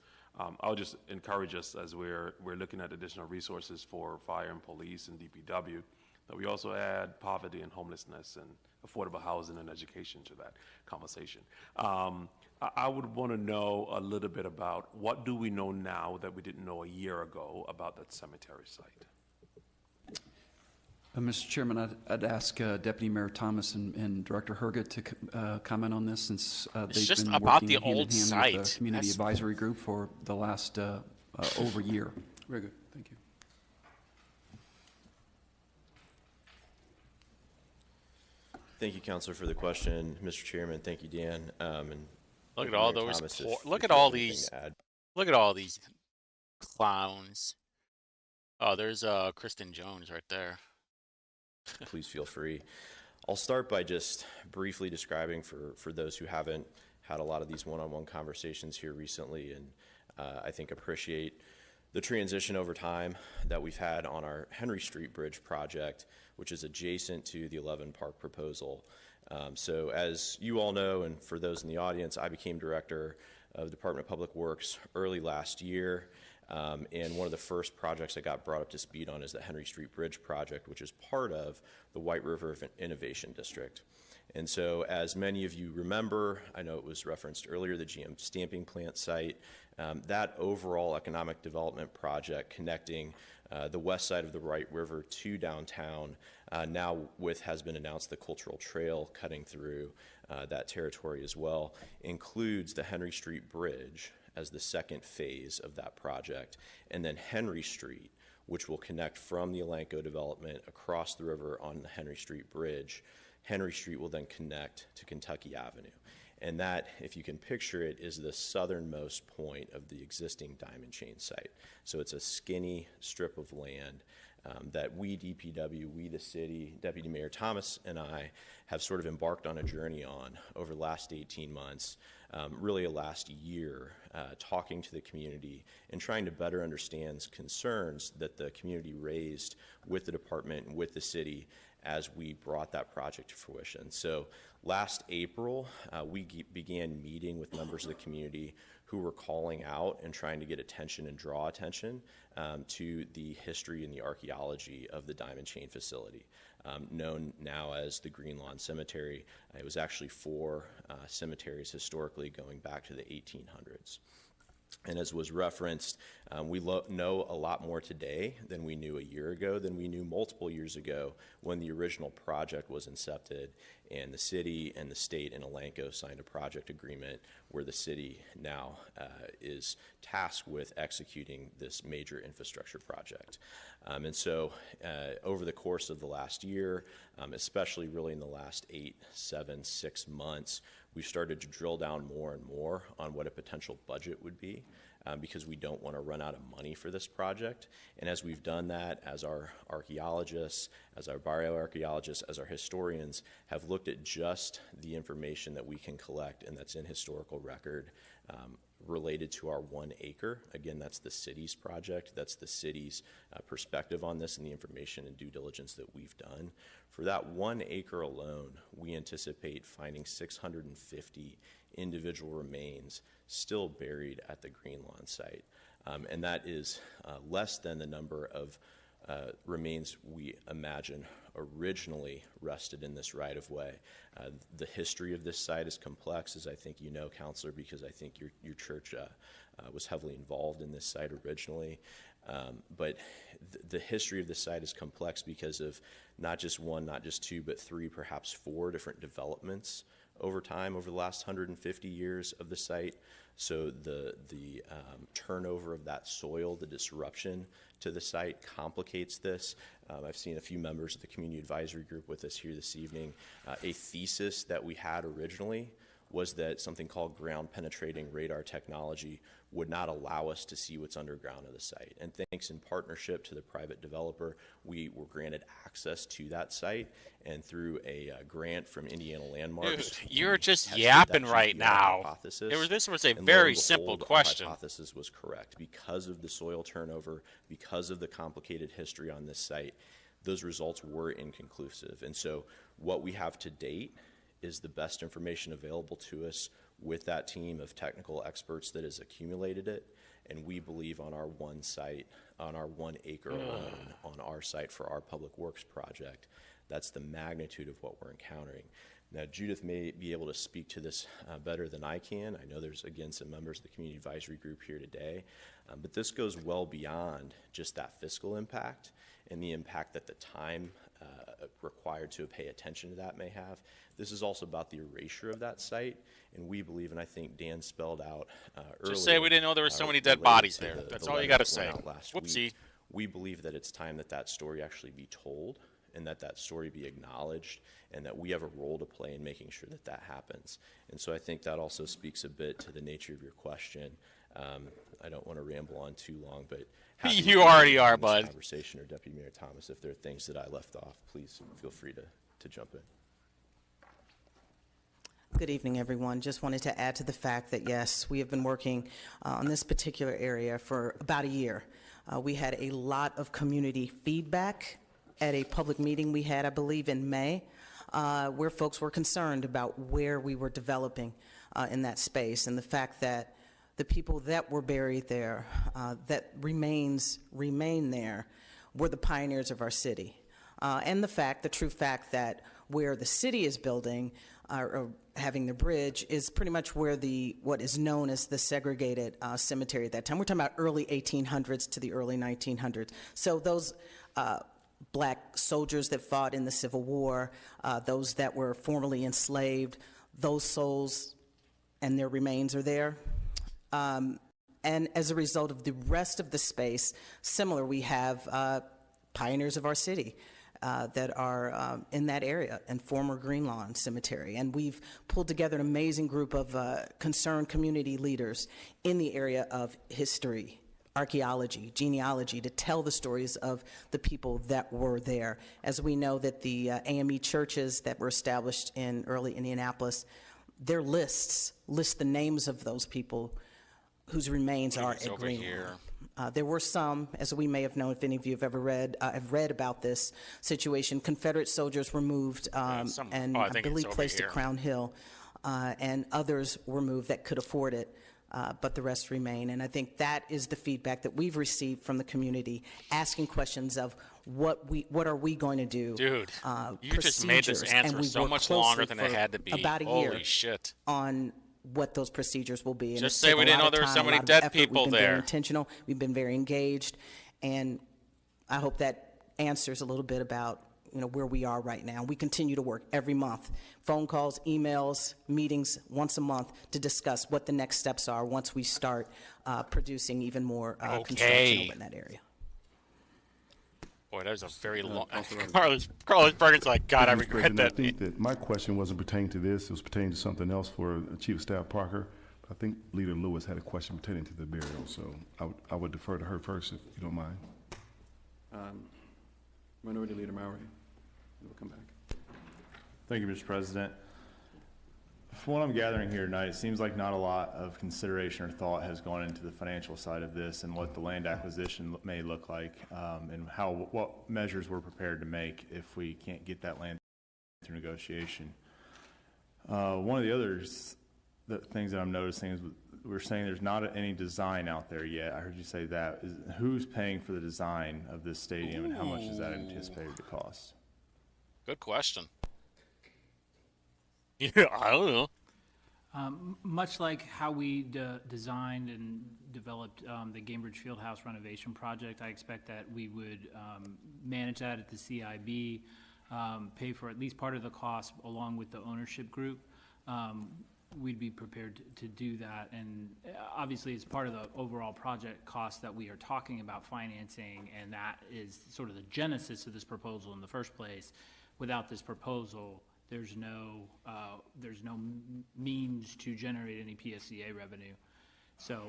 I'll just encourage us as we're looking at additional resources for fire and police and DPW, that we also add poverty and homelessness and affordable housing and education to that conversation. I would want to know a little bit about what do we know now that we didn't know a year ago about that cemetery site? Mr. Chairman, I'd ask Deputy Mayor Thomas and Director Hogsett to comment on this, since they've been working hand in hand with the Community Advisory Group for the last over a year. Very good. Thank you. Thank you, Councilor, for the question, Mr. Chairman. Thank you, Dan. And look at all those. Look at all these. Look at all these clowns. Oh, there's Kristen Jones right there. Please feel free. I'll start by just briefly describing for those who haven't had a lot of these one-on-one conversations here recently, and I think appreciate the transition over time that we've had on our Henry Street Bridge project, which is adjacent to the 11 Park proposal. So as you all know, and for those in the audience, I became director of Department of Public Works early last year. And one of the first projects I got brought up to speed on is the Henry Street Bridge project, which is part of the White River Innovation District. And so as many of you remember, I know it was referenced earlier, the GM stamping plant site, that overall economic development project connecting the west side of the White River to downtown, now has been announced the Cultural Trail cutting through that territory as well, includes the Henry Street Bridge as the second phase of that project, and then Henry Street, which will connect from the Elanco development across the river on the Henry Street Bridge. Henry Street will then connect to Kentucky Avenue. And that, if you can picture it, is the southernmost point of the existing Diamond Chain site. So it's a skinny strip of land that we, DPW, we the city, Deputy Mayor Thomas and I have sort of embarked on a journey on over the last 18 months, really a last year, talking to the community and trying to better understand concerns that the community raised with the department and with the city as we brought that project to fruition. So last April, we began meeting with members of the community who were calling out and trying to get attention and draw attention to the history and the archaeology of the Diamond Chain facility, known now as the Green Lawn Cemetery. It was actually 4 cemeteries historically going back to the 1800s. And as was referenced, we know a lot more today than we knew a year ago, than we knew multiple years ago when the original project was incepted and the city and the state and Elanco signed a project agreement where the city now is tasked with executing this major infrastructure project. And so over the course of the last year, especially really in the last 8, 7, 6 months, we've started to drill down more and more on what a potential budget would be, because we don't want to run out of money for this project. And as we've done that, as our archaeologists, as our bioarchaeologists, as our historians have looked at just the information that we can collect and that's in historical record related to our 1 acre. Again, that's the city's project. That's the city's perspective on this and the information and due diligence that we've done. For that 1 acre alone, we anticipate finding 650 individual remains still buried at the Green Lawn site. And that is less than the number of remains we imagine originally rested in this right-of-way. The history of this site is complex, as I think you know, Counselor, because I think your church was heavily involved in this site originally. But the history of this site is complex because of not just one, not just two, but three, perhaps four different developments over time, over the last 150 years of the site. So the turnover of that soil, the disruption to the site complicates this. I've seen a few members of the community advisory group with us here this evening. A thesis that we had originally was that something called ground penetrating radar technology would not allow us to see what's underground of the site. And thanks in partnership to the private developer, we were granted access to that site, and through a grant from Indiana Landmarks. Dude, you're just yapping right now. This was a very simple question. Our hypothesis was correct. Because of the soil turnover, because of the complicated history on this site, those results were inconclusive. And so what we have to date is the best information available to us with that team of technical experts that has accumulated it. And we believe on our one site, on our 1 acre alone, on our site for our public works project, that's the magnitude of what we're encountering. Now, Judith may be able to speak to this better than I can. I know there's, again, some members of the community advisory group here today, but this goes well beyond just that fiscal impact and the impact that the time required to pay attention to that may have. This is also about the erasure of that site, and we believe, and I think Dan spelled out earlier. Just say we didn't know there were so many dead bodies there. That's all you got to say. Whoopsie. We believe that it's time that that story actually be told, and that that story be acknowledged, and that we have a role to play in making sure that that happens. And so I think that also speaks a bit to the nature of your question. I don't want to ramble on too long, but you already are, bud. Conversation, or Deputy Mayor Thomas, if there are things that I left off, please feel free to jump in. Good evening, everyone. Just wanted to add to the fact that, yes, we have been working on this particular area for about a year. We had a lot of community feedback at a public meeting we had, I believe, in May, where folks were concerned about where we were developing in that space, and the fact that the people that were buried there, that remain there, were the pioneers of our city. And the true fact that where the city is building or having the bridge is pretty much where what is known as the segregated cemetery at that time. We're talking about early 1800s to the early 1900s. So those black soldiers that fought in the Civil War, those that were formerly enslaved, those souls and their remains are there. And as a result of the rest of the space, similar, we have pioneers of our city that are in that area and former Green Lawn Cemetery. And we've pulled together an amazing group of concerned community leaders in the area of history, archaeology, genealogy, to tell the stories of the people that were there. As we know that the AME churches that were established in early Indianapolis, their list the names of those people whose remains are at Green Lawn. There were some, as we may have known, if any of you have ever read about this situation, Confederate soldiers were moved and I believe placed at Crown Hill, and others were moved that could afford it, but the rest remain. And I think that is the feedback that we've received from the community, asking questions of what are we going to do? Dude, you just made this answer so much longer than it had to be. About a Holy year shit. On what those procedures will be. And just say we didn't know there were so many dead people there. We've been there. very intentional. We've been very engaged, and I hope that answers a little bit about where we are right now. We continue to work every month, phone calls, emails, meetings once a month to discuss what the next steps are once we start producing even more construction over in that area. Boy, that was a very long. Carlos Bergen's like, God, I regret that. I think that my question wasn't pertaining to this; it was pertaining to something else for Chief of Staff Parker. I think Leader Lewis had a question pertaining to the burial, so I would defer to her first, if you don't mind. Minority Leader Mowry, we'll come back. Thank you, Mr. President. From what I'm gathering here tonight, it seems like not a lot of consideration or thought has gone into the financial side of this and what the land acquisition may look like, and what measures we're prepared to make if we can't get that land through negotiation. One of the things that I'm noticing is we're saying there's not any design out there yet. I heard you say that. Who's paying for the design of this stadium, and how much is that anticipated to cost? Good question. Yeah, I don't know. Much like how we designed and developed the Gainbridge Fieldhouse renovation project, I expect that we would manage that at the CIB, pay for at least part of the cost along with the ownership group. We'd be prepared to do that, and obviously it's part of the overall project cost that we are talking about financing, and that is sort of the genesis of this proposal in the first place. Without this proposal, there's no means to generate any PSCA revenue. So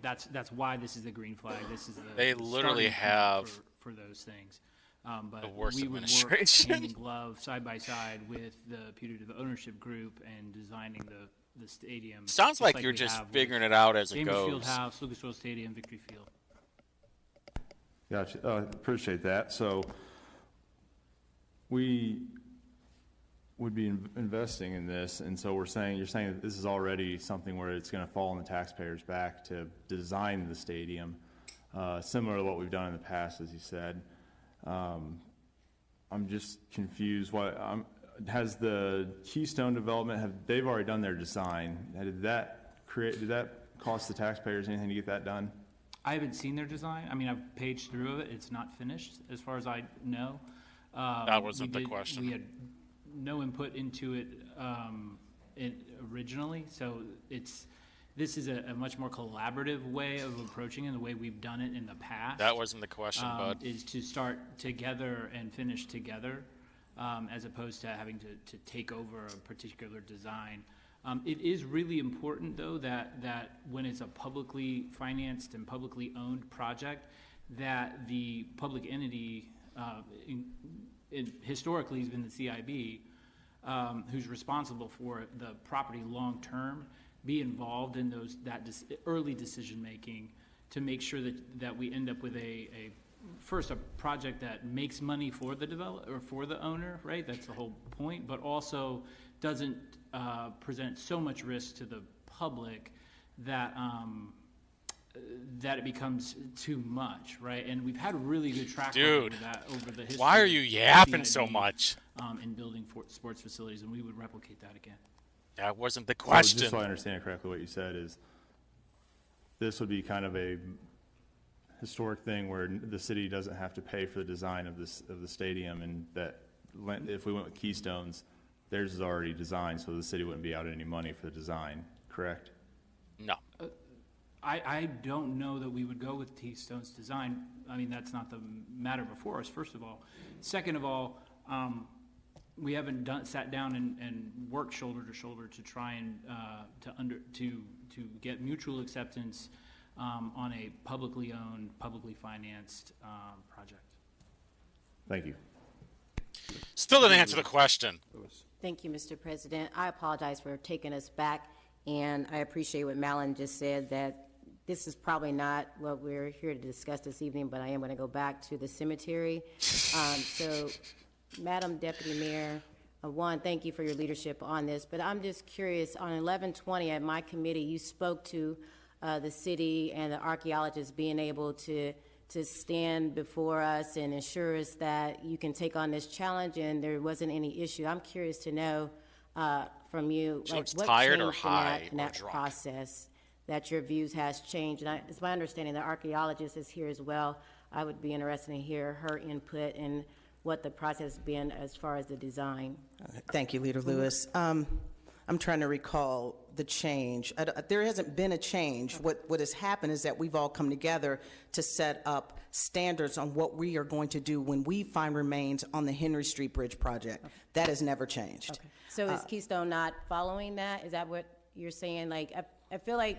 that's why this is the green flag. This is they literally have for those things. But the worst we would administration. work hand in glove, side by side, with the putative ownership group and designing the stadium. Sounds like you're just figuring it out as it goes. Gainbridge Fieldhouse, Lucas Oil Stadium, Victory Field. Gotcha. Appreciate that. So we would be investing in this, and so you're saying that this is already something where it's going to fall on the taxpayers' back to design the stadium, similar to what we've done in the past, as you said. I'm just confused. Has the Keystone development, they've already done their design? Did that cost the taxpayers anything to get that done? I haven't seen their design. I mean, I've paged through it. It's not finished, as far as I know. That wasn't the question. We had no input into it originally, so this is a much more collaborative way of approaching it, the way we've done it in the past. That wasn't the question, bud. Is to start together and finish together, as opposed to having to take over a particular design. It is really important, though, that when it's a publicly financed and publicly owned project, that the public entity, historically has been the CIB, who's responsible for the property long term, be involved in early decision making to make sure that we end up with first a project that makes money for the developer or for the owner, right? That's the whole point, but also doesn't present so much risk to the public that it becomes too much, right? And we've had a really good track record of that over the history. Why are you yapping so much? In building sports facilities, and we would replicate that again. That wasn't the question. So just so I understand correctly, what you said is this would be kind of a historic thing where the city doesn't have to pay for the design of the stadium, and that if we went with Keystones, theirs is already designed, so the city wouldn't be out any money for the design, correct? No. I don't know that we would go with Keystone's design. I mean, that's not the matter before us, first of all. Second of all, we haven't sat down and worked shoulder to shoulder to try and to get mutual acceptance on a publicly owned, publicly financed project. Thank you. Still didn't answer the question. Thank you, Mr. President. I apologize for taking us back, and I appreciate what Malin just said, that this is probably not what we're here to discuss this evening, but I am going to go back to the cemetery. So, Madam Deputy Mayor, one, thank you for your leadership on this, but I'm just curious, on 11/20 at my committee, you spoke to the city and the archaeologists being able to stand before us and assure us that you can take on this challenge and there wasn't any issue. I'm curious to know from you, like, what changed in that process, that your views has changed. And it's my understanding the archaeologist is here as well. I would be interested to hear her input and what the process has been as far as the design. Thank you, Leader Lewis. I'm trying to recall the change. There hasn't been a change. What has happened is that we've all come together to set up standards on what we are going to do when we find remains on the Henry Street Bridge project. Okay. That has never changed. Okay. So is Keystone not following that? Is that what you're saying? Like, I feel like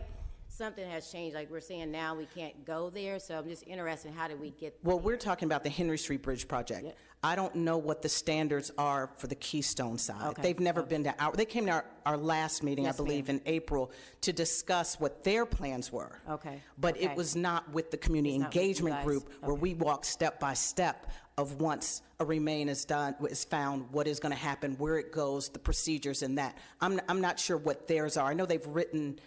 something has changed. Like, we're saying now we can't go there, so I'm just interested in how did we get there? Well, we're talking about the Henry Street Bridge project. Yeah. I don't know what the standards are for the Keystone side. Okay. They've never been to they came to our last meeting, yes, I believe, in April to discuss what their plans were. Okay. But it was not with the community engagement group where we walk step by step of once a remain is found, what is going to happen, where it goes, the procedures and that. I'm not sure what theirs are. I know they've written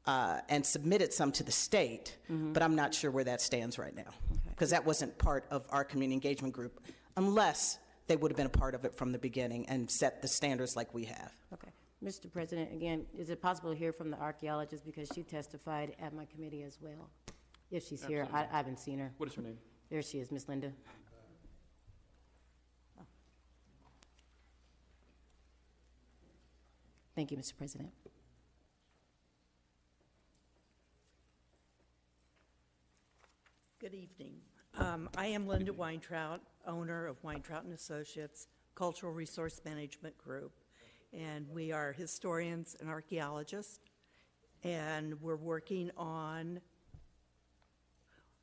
and submitted some to the state, but I'm not sure where that stands right now, because that wasn't part of our community engagement group, unless they would have been a part of it from the beginning and set the standards like we have. Okay. Mr. President, again, is it possible to hear from the archaeologist, because she testified at my committee as well? If she's here, I haven't seen her. What is her name? There she is, Miss Linda. Oh. Thank you, Mr. President. Good evening. I am Linda Weintraut, owner of Weintraut and Associates Cultural Resource Management Group, and we are historians and archaeologists, and we're working on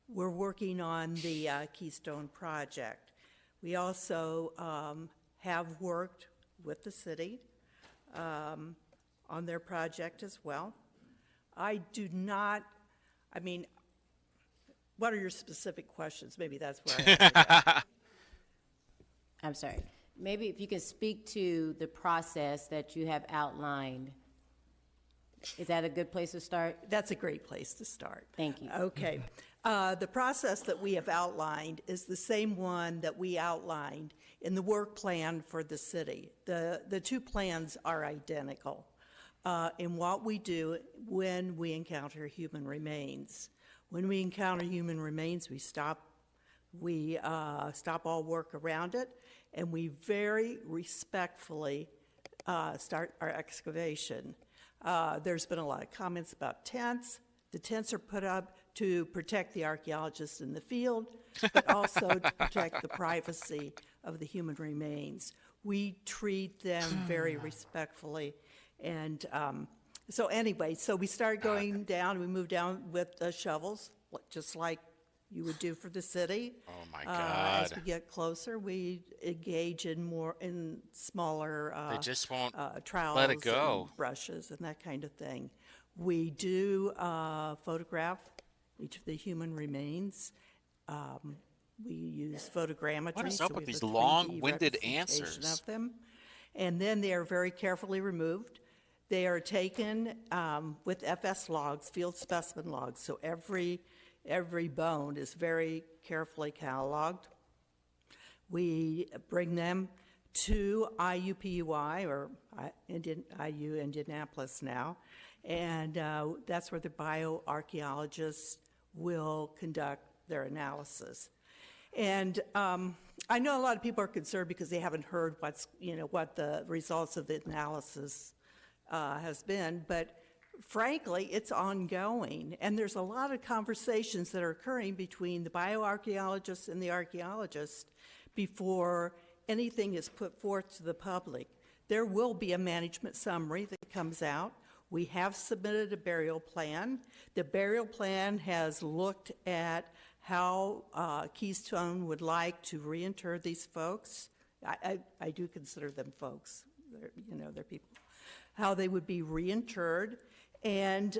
the Keystone Project. We also have worked with the city on their project as well. What are your specific questions? Maybe that's where I I'm sorry. Maybe if you can speak to the process that you have outlined. Is that a good place to start? That's a great place to start. Thank you. Okay. The process that we have outlined is the same one that we outlined in the work plan for the city. The two plans are identical in what we do when we encounter human remains. When we encounter human remains, we stop all work around it, and we very respectfully start our excavation. There's been a lot of comments about tents. The tents are put up to protect the archaeologists in the field, but also to protect the privacy of the human remains. We treat them very respectfully. And so we started going down. We moved down with shovels, just like you would do for the city. Oh my God! As we get closer, we engage in smaller they just won't trowels, let it go, and brushes, and that kind of thing. We do photograph each of the human remains. We use photogrammetry. What is up with these long-winded answers? Of them, and then they are very carefully removed. They are taken with FS logs, field specimen logs, so every bone is very carefully cataloged. We bring them to IUPUI, or IU Indianapolis now, and that's where the bioarchaeologists will conduct their analysis. And I know a lot of people are concerned because they haven't heard what the results of the analysis has been, but frankly, it's ongoing, and there's a lot of conversations that are occurring between the bioarchaeologists and the archaeologists before anything is put forth to the public. There will be a management summary that comes out. We have submitted a burial plan. The burial plan has looked at how Keystone would like to reinter these folks. I do consider them folks. They're people. How they would be reinterred. And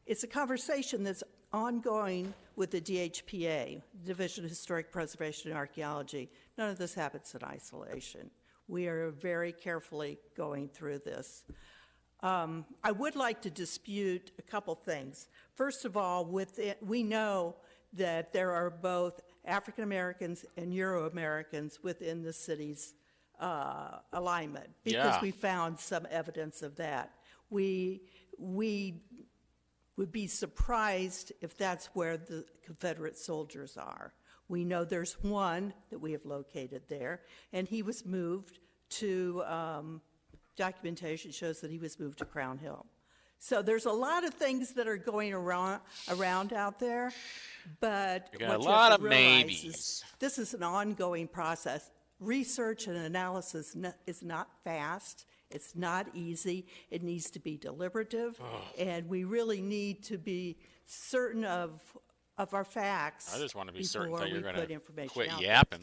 it's a conversation that's ongoing with the DHPA, Division of Historic Preservation and Archaeology. None of this happens in isolation. We are very carefully going through this. I would like to dispute a couple things. First of all, we know that there are both African Americans and Euro Americans within the city's alignment, because we found some evidence of that. We would be surprised if that's where the Confederate soldiers are. We know there's one that we have located there, and he was moved to, documentation shows that he was moved to Crown Hill. So there's a lot of things that are going around out there, but you got a lot of maybes. This is an ongoing process. Research and analysis is not fast. It's not easy. It needs to be deliberative, and we really need to be certain of our facts. I just want to be certain that you're going to quit out yapping.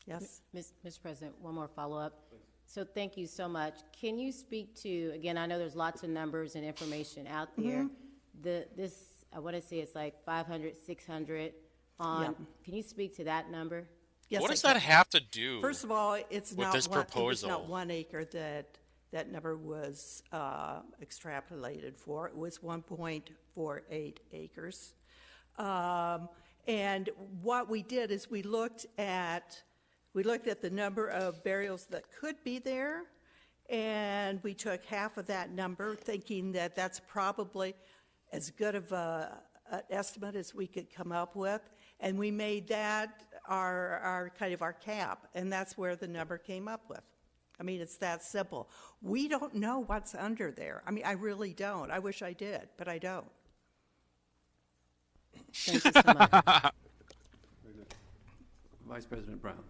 Yes. Mr. President, one more follow-up. So thank you so much. Can you speak to, again, I know there's lots of numbers and information out there. I want to say it's like 500, 600 on. Yep. Can you speak to that number? Yes, what does that have to do? First of all, it's with this proposal? It's not 1 acre that that number was extrapolated for. It was 1.48 acres. And what we did is we looked at the number of burials that could be there, and we took half of that number, thinking that that's probably as good of an estimate as we could come up with, and we made that our kind of our cap, and that's where the number came up with. I mean, it's that simple. We don't know what's under there. I mean, I really don't. I wish I did, but I don't. Thank you so much. Very good. Vice President Brown.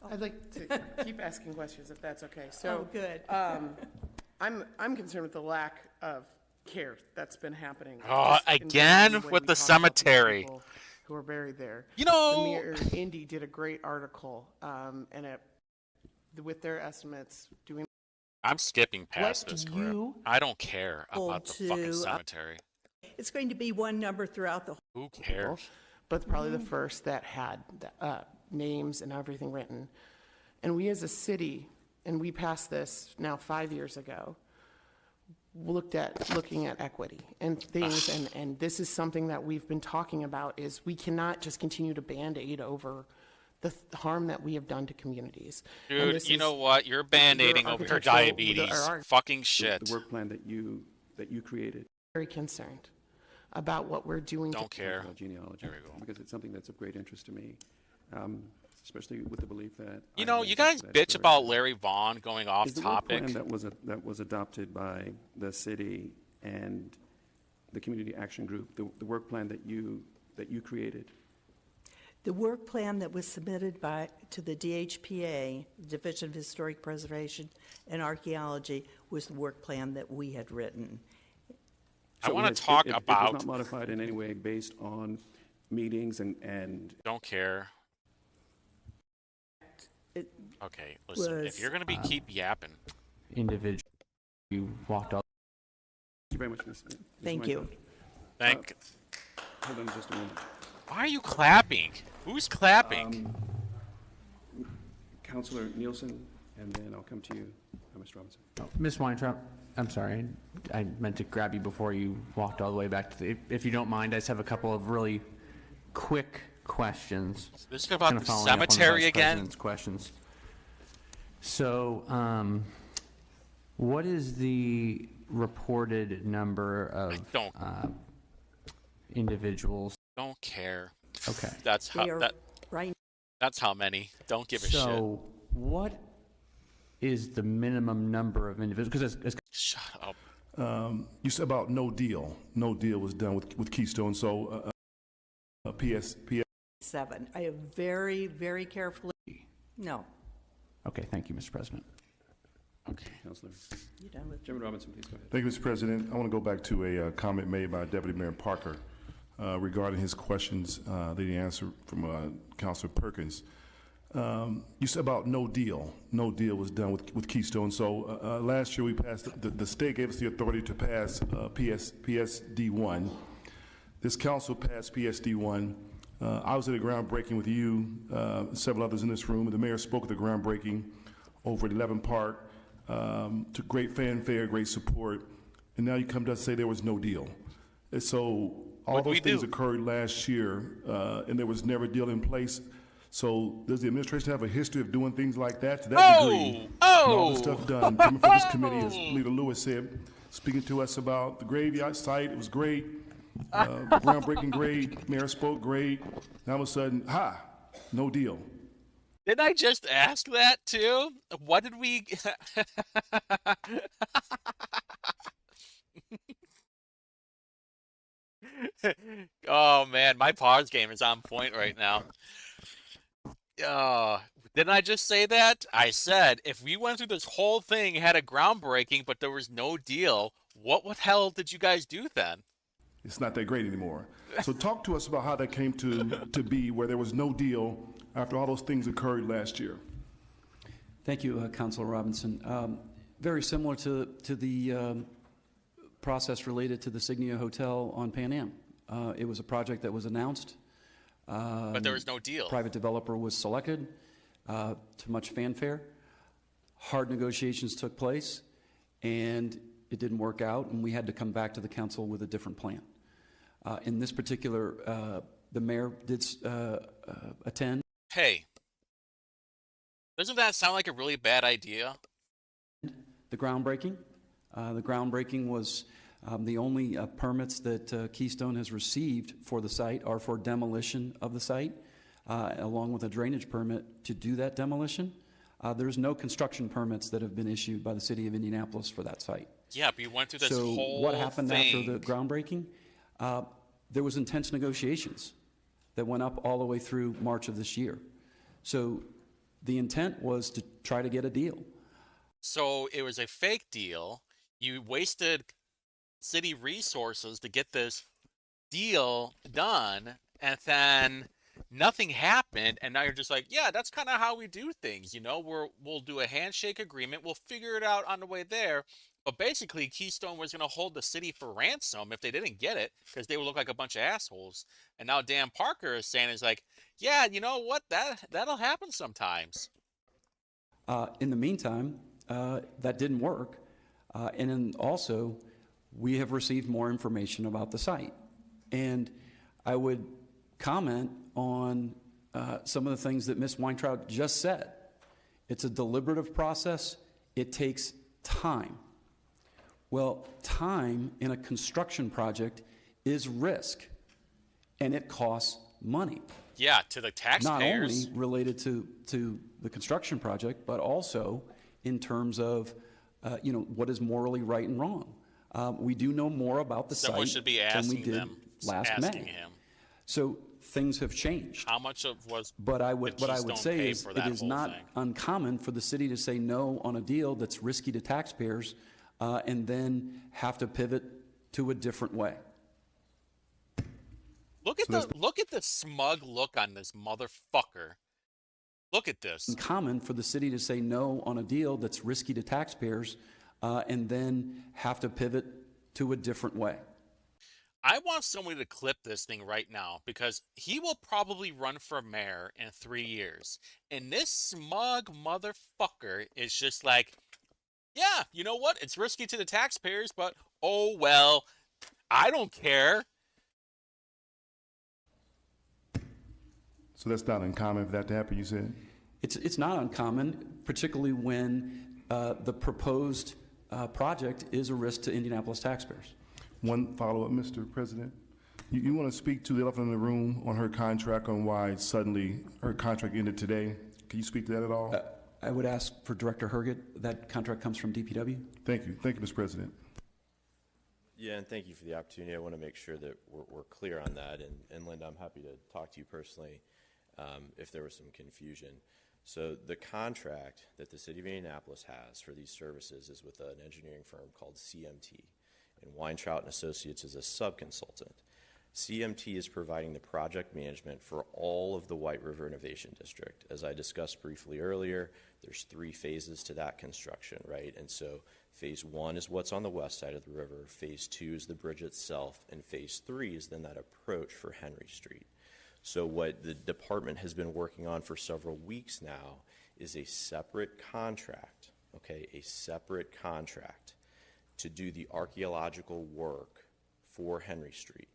I'd like to keep asking questions if that's okay. So, good. I'm concerned with the lack of care that's been happening. Oh, Just in again the way with we the talk about these cemetery. people who are buried there. You know- the Mirror Indy did a great article, and with their estimates doing. I'm skipping past What this do crap. you I don't care about the fucking to, cemetery. It's going to be one number throughout the Who cares? But probably the first that had names and everything written. And we as a city, and we passed this now 5 years ago, looking at equity and things, and this is something that we've been talking about, is we cannot just continue to Band-Aid over the harm that we have done to communities. And Dude, you know what? You're band-aiding over your architectural- diabetes. our- Fucking shit. The work plan that you created. Very concerned about what we're doing. Don't care. Genealogy. There we go. Because it's something that's of great interest to me, especially with the belief that. You know, you guys bitch about Larry Vaughn going off Is the topic. work plan that was adopted by the city and the community action group, the work plan that you created? The work plan that was submitted to the DHPA, Division of Historic Preservation and Archaeology, was the work plan that we had written. I want to talk It about. was not modified in any way based on meetings and. Don't care. It Okay, listen. If you're gonna keep yapping, Individual, you walked out. Thank you very much, Ms. Thank you. Hold on just a moment. Why are you clapping? Who's clapping? Councilor Nielsen, and then I'll come to you, Mr. Robinson. Ms. Weintraub, I'm sorry. I meant to grab you before you walked all the way back to the, if you don't mind, I just have a couple of really quick questions. This is about Kinda the following up on cemetery Vice again? President's questions. So, what is the reported number of individuals? Don't care. Okay. That's how. They are right. That's how many. Don't give a shit. So, what is the minimum number of individuals? Because Shut up. You said about no deal. No deal was done with Keystone. So, PS. 7. I have very, very carefully. No. Okay, thank you, Mr. President. Okay. Councilor. You done with Chairman Robinson, please go ahead. Thank you, Mr. President. I want to go back to a comment made by Deputy Mayor Parker regarding his questions that he answered from Councilor Perkins. You said about no deal. No deal was done with Keystone. So last year we passed, the state gave us the authority to pass PSD1. This council passed PSD1. I was at a groundbreaking with you, several others in this room, and the mayor spoke at the groundbreaking over at 11 Park. To great fanfare, great support, and now you come to us and say there was no deal. And so all those things occurred last year, and there was never a deal in place. So does the administration have a history of doing things like that to that degree? And all this stuff done, coming from this committee, as Leader Lewis said, speaking to us about the graveyard site, it was great, groundbreaking great, mayor spoke great. Now all of a sudden, no deal. Didn't I just ask that too? What did we? Oh man, my pause game is on point right now. Didn't I just say that? I said if we went through this whole thing, had a groundbreaking, but there was no deal, what the hell did you guys do then? It's not that great anymore. So talk to us about how that came to be, where there was no deal after all those things occurred last year. Thank you, Councilor Robinson. Very similar to the process related to the Signia Hotel on Pan Am. It was a project that was announced. But there was no deal. Private developer was selected to much fanfare. Hard negotiations took place. and it didn't work out, and we had to come back to the council with a different plan. In this particular, the mayor did attend. Hey, doesn't that sound like a really bad idea? The groundbreaking. The groundbreaking was the only permits that Keystone has received for the site are for demolition of the site, along with a drainage permit to do that demolition. There's no construction permits that have been issued by the city of Indianapolis for that site. Yeah, but you went through this So whole what happened thing. after the groundbreaking? There was intense negotiations that went up all the way through March of this year. So the intent was to try to get a deal. So it was a fake deal. You wasted city resources to get this deal done, and then nothing happened, and now you're just like, yeah, that's kind of how we do things, you know? We'll do a handshake agreement. We'll figure it out on the way there. But basically, Keystone was going to hold the city for ransom if they didn't get it, because they would look like a bunch of assholes. And now Dan Parker is saying, is like, yeah, you know what? That'll happen sometimes. In the meantime, that didn't work. And then also, we have received more information about the site. And I would comment on some of the things that Ms. Weintraub just said. It's a deliberative process. It takes time. Well, time in a construction project is risk, and it costs money. Yeah, to the taxpayers. Not only related to the construction project, but also in terms of, what is morally right and wrong. We do know more about the Someone site should be than we asking did them, last asking May. him. So things have changed. How much of was But I would, did what I Keystone would say pay is for it that is whole not thing? uncommon for the city to say no on a deal that's risky to taxpayers and then have to pivot to a different way. Look at the smug look on this motherfucker. Look at this. Uncommon for the city to say no on a deal that's risky to taxpayers and then have to pivot to a different way. I want somebody to clip this thing right now, because he will probably run for mayor in 3 years. And this smug motherfucker is just like, yeah, you know what? It's risky to the taxpayers, but oh well, I don't care. So that's not uncommon for that to happen, you said? It's not uncommon, particularly when the proposed project is a risk to Indianapolis taxpayers. One follow-up, Mr. President. You want to speak to the elephant in the room on her contract, on why suddenly her contract ended today? Can you speak to that at all? I would ask for Director Hogsett. That contract comes from DPW. Thank you. Thank you, Mr. President. Yeah, and thank you for the opportunity. I want to make sure that we're clear on that. And Linda, I'm happy to talk to you personally if there was some confusion. So the contract that the City of Indianapolis has for these services is with an engineering firm called CMT, and Weintraub and Associates is a subconsultant. CMT is providing the project management for all of the White River Innovation District. As I discussed briefly earlier, there's 3 phases to that construction, right? And so phase 1 is what's on the west side of the river, phase 2 is the bridge itself, and phase 3 is then that approach for Henry Street. So what the department has been working on for several weeks now is a separate contract, okay, a separate contract to do the archaeological work for Henry Street,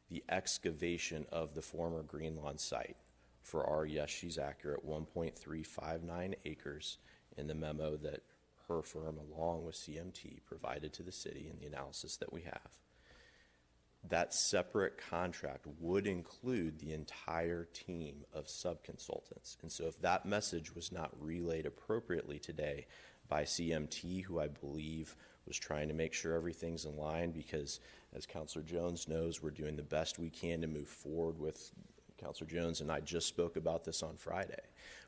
the excavation of the former Green Lawn site for our, yes, she's accurate, 1.359 acres in the memo that her firm, along with CMT, provided to the city in the analysis that we have. That separate contract would include the entire team of subconsultants. And so if that message was not relayed appropriately today by CMT, who I believe was trying to make sure everything's in line, because as Councilor Jones knows, we're doing the best we can to move forward with Councilor Jones, and I just spoke about this on Friday.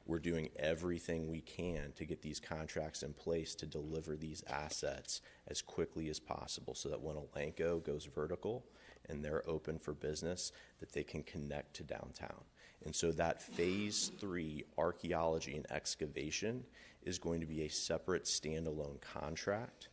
We're doing everything we can to get these contracts in place to deliver these assets as quickly as possible so that when Elanco goes vertical and they're open for business, that they can connect to downtown. And so that phase 3 archaeology and excavation is going to be a separate standalone contract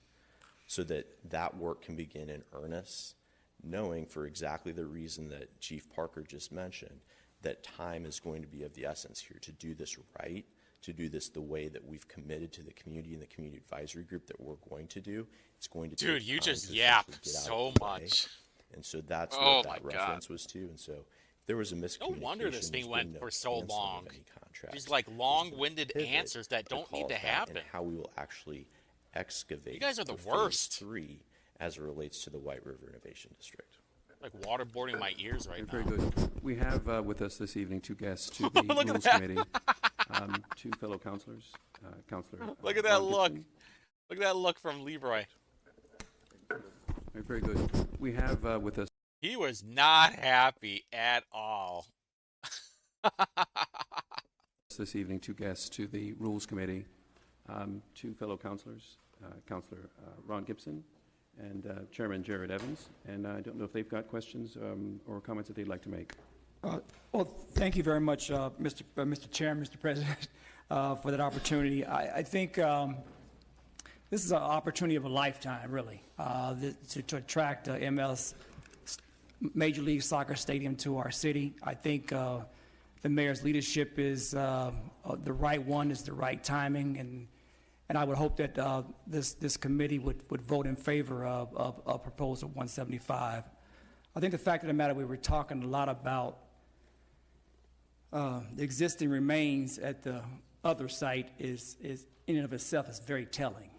so that that work can begin in earnest, knowing for exactly the reason that Chief Parker just mentioned, that time is going to be of the essence here to do this right, to do this the way that we've committed to the community and the community advisory group that we're going to do. It's going to Dude, take you time just to yapped essentially get out so of the way. much. And so that's Oh what my that God. reference was to. And so if there was a miscommunication, No wonder this thing there's went been no for so canceling long. of any contracts. These like There's long-winded been a pivot answers that don't call need to it that happen. And how we will actually excavate. You guys are the for worst. Phase 3 as it relates to the White River Innovation District. Like waterboarding my ears right Very now. good. We have with us this evening two guests to the Look at Rules that. Committee, two fellow counselors, Counselor. Look at that Vaughn look. Gibson. Look at that look from Leroy. Very good. We have with us. He was not happy at all. This evening, two guests to the Rules Committee, two fellow counselors, Counselor Ron Gibson and Chairman Jared Evans. And I don't know if they've got questions or comments that they'd like to make. Well, thank you very much, Mr. Chair, Mr. President, for that opportunity. I think this is an opportunity of a lifetime, really, to attract MLS Major League Soccer Stadium to our city. I think the mayor's leadership is the right one, is the right timing, and I would hope that this committee would vote in favor of Proposal 175. I think the fact of the matter, we were talking a lot about the existing remains at the other site is in and of itself is very telling.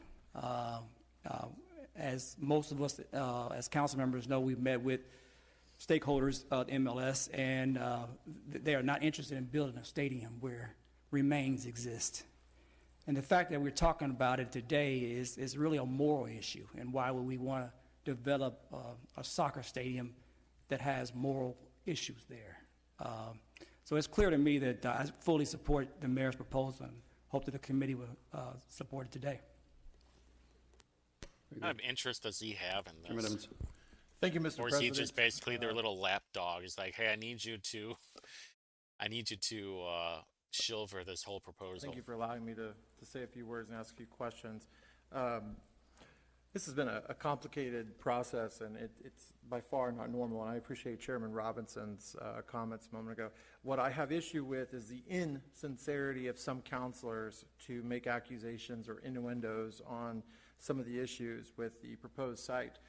As most of us as council members know, we've met with stakeholders of MLS, and they are not interested in building a stadium where remains exist. And the fact that we're talking about it today is really a moral issue, and why would we want to develop a soccer stadium that has moral issues there? So it's clear to me that I fully support the mayor's proposal and hope that the committee will support it today. What kind of interest does he have in this? Thank you, Mr. Or is President. he just basically their little lap dog? He's like, hey, I need you to shiver this whole proposal. Thank you for allowing me to say a few words and ask a few questions. This has been a complicated process, and it's by far not normal, and I appreciate Chairman Robinson's comments a moment ago. What I have issue with is the insincerity of some counselors to make accusations or innuendos on some of the issues with the proposed site.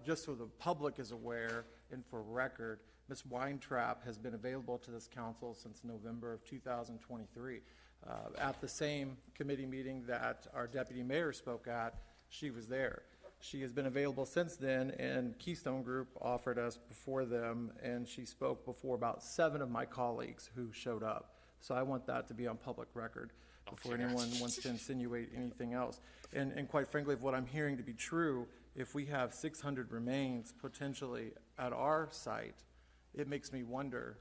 Just so the public is aware, and for record, Ms. Weintraub has been available to this council since November of 2023. At the same committee meeting that our deputy mayor spoke at, she was there. She has been available since then, and Keystone Group offered us before them, and she spoke before about 7 of my colleagues who showed up. So I want that to be on public record before anyone wants to insinuate anything else. And quite frankly, if what I'm hearing to be true, if we have 600 remains potentially at our site, it makes me wonder,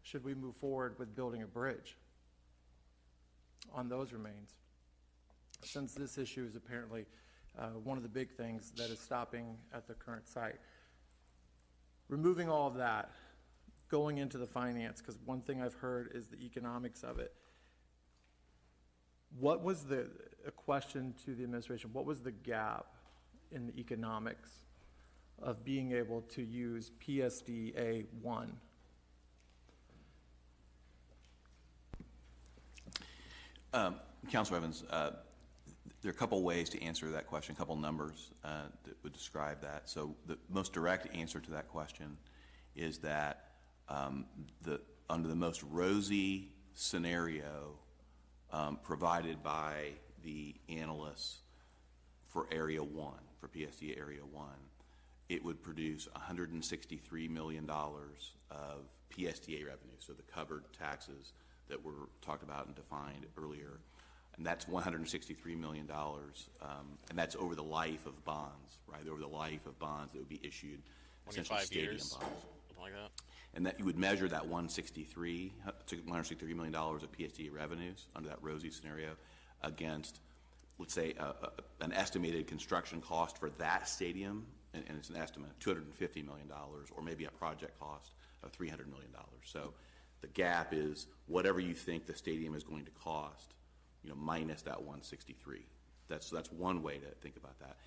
should we move forward with building a bridge on those remains? Since this issue is apparently one of the big things that is stopping at the current site. Removing all of that, going into the finance, because one thing I've heard is the economics of it. What was a question to the administration, what was the gap in the economics of being able to use PSDA 1? Councilor Evans, there are a couple ways to answer that question, a couple numbers that would describe that. So the most direct answer to that question is that under the most rosy scenario provided by the analysts for Area 1, for PSD Area 1, it would produce $163 million of PSTA revenue, so the covered taxes that were talked about and defined earlier. And that's $163 million, and that's over the life of bonds, right? Over the life of bonds that would be issued, essentially 25 stadium years, bonds. something like that. And that you would measure that $163 million of PSTA revenues under that rosy scenario against, let's say, an estimated construction cost for that stadium, and it's an estimate of $250 million, or maybe a project cost of $300 million. So the gap is whatever you think the stadium is going to cost, minus that 163. That's one way to think about that.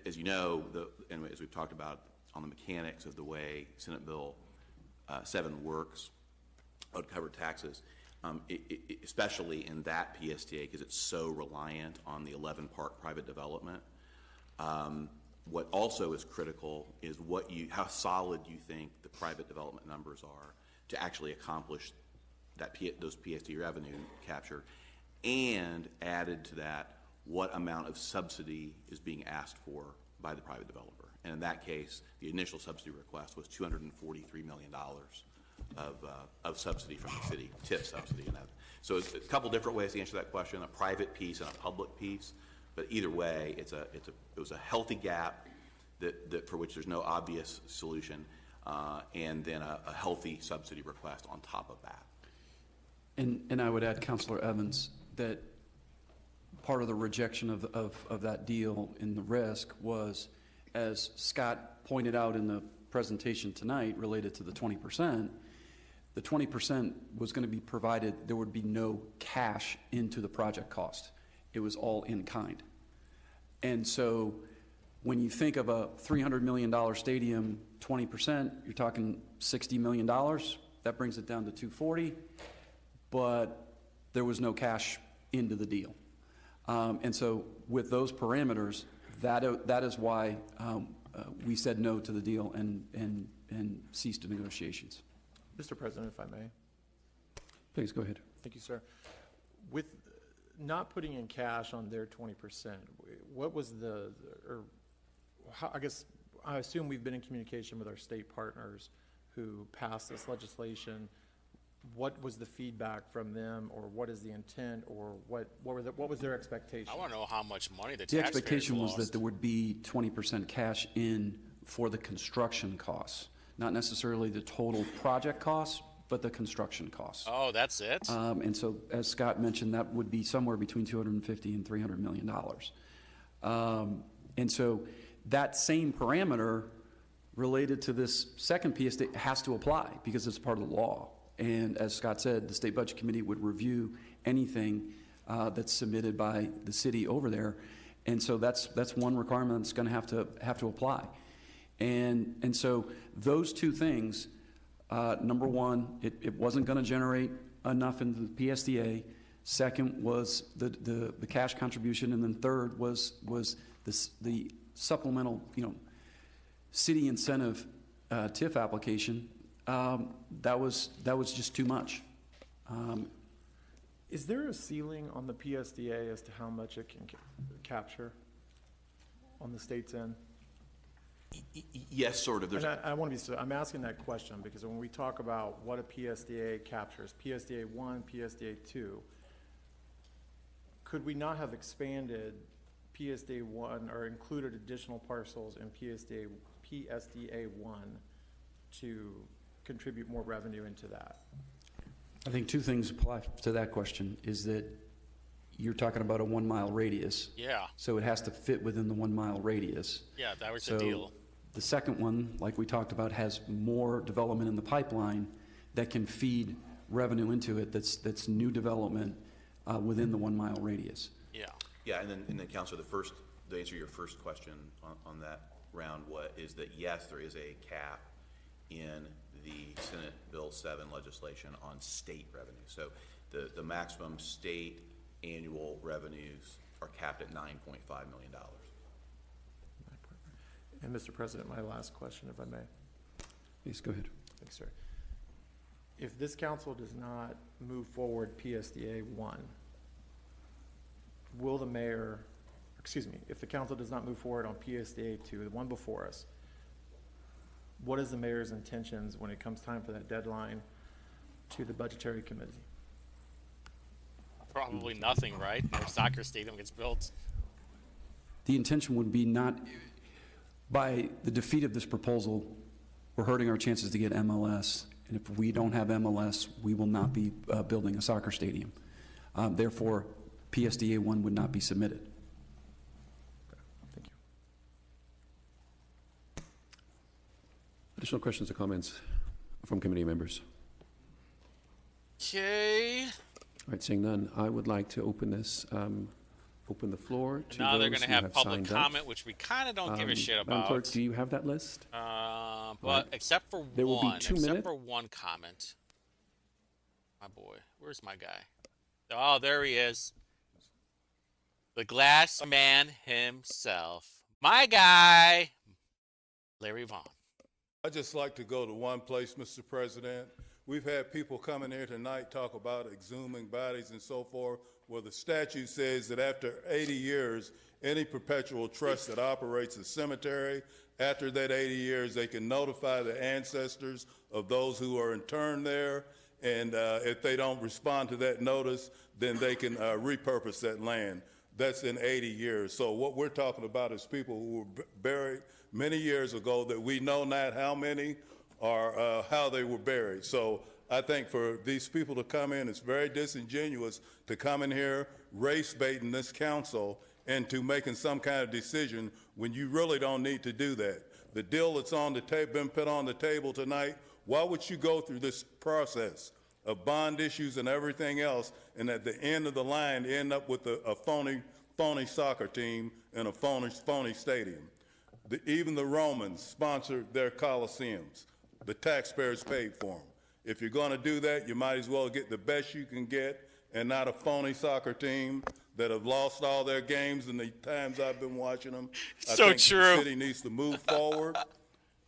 As you know, and as we've talked about on the mechanics of the way Senate Bill 7 works, covered taxes, especially in that PSTA, because it's so reliant on the 11-park private development. What also is critical is how solid you think the private development numbers are to actually accomplish those PSD revenue capture, and added to that, what amount of subsidy is being asked for by the private developer. And in that case, the initial subsidy request was $243 million of subsidy from the city, TIF subsidy. And so it's a couple different ways to answer that question, a private piece and a public piece. But either way, it was a healthy gap for which there's no obvious solution, and then a healthy subsidy request on top of that. And I would add, Councilor Evans, that part of the rejection of that deal in the risk was, as Scott pointed out in the presentation tonight related to the 20%, the 20% was going to be provided, there would be no cash into the project cost. It was all in kind. And so when you think of a $300 million stadium, 20%, you're talking $60 million. That brings it down to 240, but there was no cash into the deal. And so with those parameters, that is why we said no to the deal and ceased the negotiations. Mr. President, if I may. Please go ahead. Thank you, sir. With not putting in cash on their 20%, what was I assume we've been in communication with our state partners who passed this legislation. What was the feedback from them, or what is the intent, or what was their expectation? I want to know how much money the The taxpayers expectation was lost. that there would be 20% cash in for the construction costs, not necessarily the total project costs, but the construction costs. Oh, that's it? And so, as Scott mentioned, that would be somewhere between $250 and $300 million. And so that same parameter related to this second PSD has to apply because it's part of the law. And as Scott said, the State Budget Committee would review anything that's submitted by the city over there. And so that's one requirement that's going to have to apply. And so those two things, number one, it wasn't going to generate enough in the PSDA. Second was the cash contribution, and then third was the supplemental, city incentive TIF application. That was just too much. Is there a ceiling on the PSDA as to how much it can capture on the state's end? Yes, sort of. I'm asking that question because when we talk about what a PSDA captures, PSDA 1, PSDA 2, could we not have expanded PSDA 1 or included additional parcels in PSDA 1 to contribute more revenue into that? I think two things apply to that question. Is that you're talking about a 1 mile radius. Yeah. So it has to fit within the 1 mile radius. Yeah, that was the deal. The second one, like we talked about, has more development in the pipeline that can feed revenue into it. That's new development within the 1 mile radius. Yeah. Yeah, and then Councilor, to answer your first question on that round, is that yes, there is a cap in the Senate Bill 7 legislation on state revenue. So the maximum state annual revenues are capped at $9.5 million. And Mr. President, my last question, if I may. Please go ahead. Thanks, sir. If this council does not move forward PSDA 1, will the mayor, if the council does not move forward on PSDA 2, the one before us, what is the mayor's intentions when it comes time for that deadline to the budgetary committee? Probably nothing, right? No soccer stadium gets built. The intention would be not, by the defeat of this proposal, we're hurting our chances to get MLS. And if we don't have MLS, we will not be building a soccer stadium. Therefore, PSDA 1 would not be submitted. Thank you. Additional questions or comments from committee members? Okay. All right, seeing none, I would like to open this, open the floor to Now those they're going to who have public signed up. comment, which we kind of don't give a shit Madam about. Clerk, do you have that list? But right. except for There will be one, 2 except minutes. for one comment. My boy. Where's my guy? Oh, there he is. The glass man himself. My guy, Larry Vaughn. I'd just like to go to one place, Mr. President. We've had people come in here tonight talk about exhuming bodies and so forth. Well, the statute says that after 80 years, any perpetual trust that operates a cemetery, after that 80 years, they can notify the ancestors of those who are interned there. And if they don't respond to that notice, then they can repurpose that land. That's in 80 years. So what we're talking about is people who were buried many years ago that we know not how many or how they were buried. So I think for these people to come in, it's very disingenuous to come in here, race baiting this council into making some kind of decision when you really don't need to do that. The deal that's on the been put on the table tonight, why would you go through this process of bond issues and everything else, and at the end of the line end up with a phony soccer team and a phony stadium? Even the Romans sponsored their coliseums. The taxpayers paid for them. If you're going to do that, you might as well get the best you can get and not a phony soccer team that have lost all their games in the times I've been watching them. I think the city needs to move forward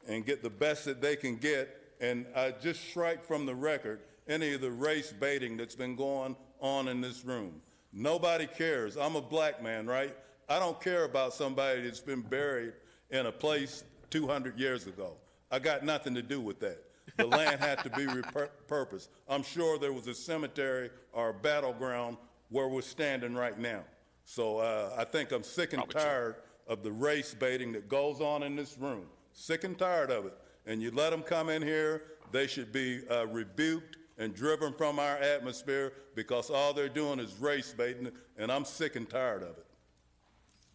and get the best that they can get. And I just strike from the record any of the race baiting that's been going on in this room. Nobody cares. I'm a black man, right? I don't care about somebody that's been buried in a place 200 years ago. I got nothing to do with that. The land had to be repurposed. I'm sure there was a cemetery or a battleground where we're standing right now. So I think I'm sick and tired of the race baiting that goes on in this room. Sick and tired of it. And you let them come in here, they should be rebuked and driven from our atmosphere because all they're doing is race baiting, and I'm sick and tired of it.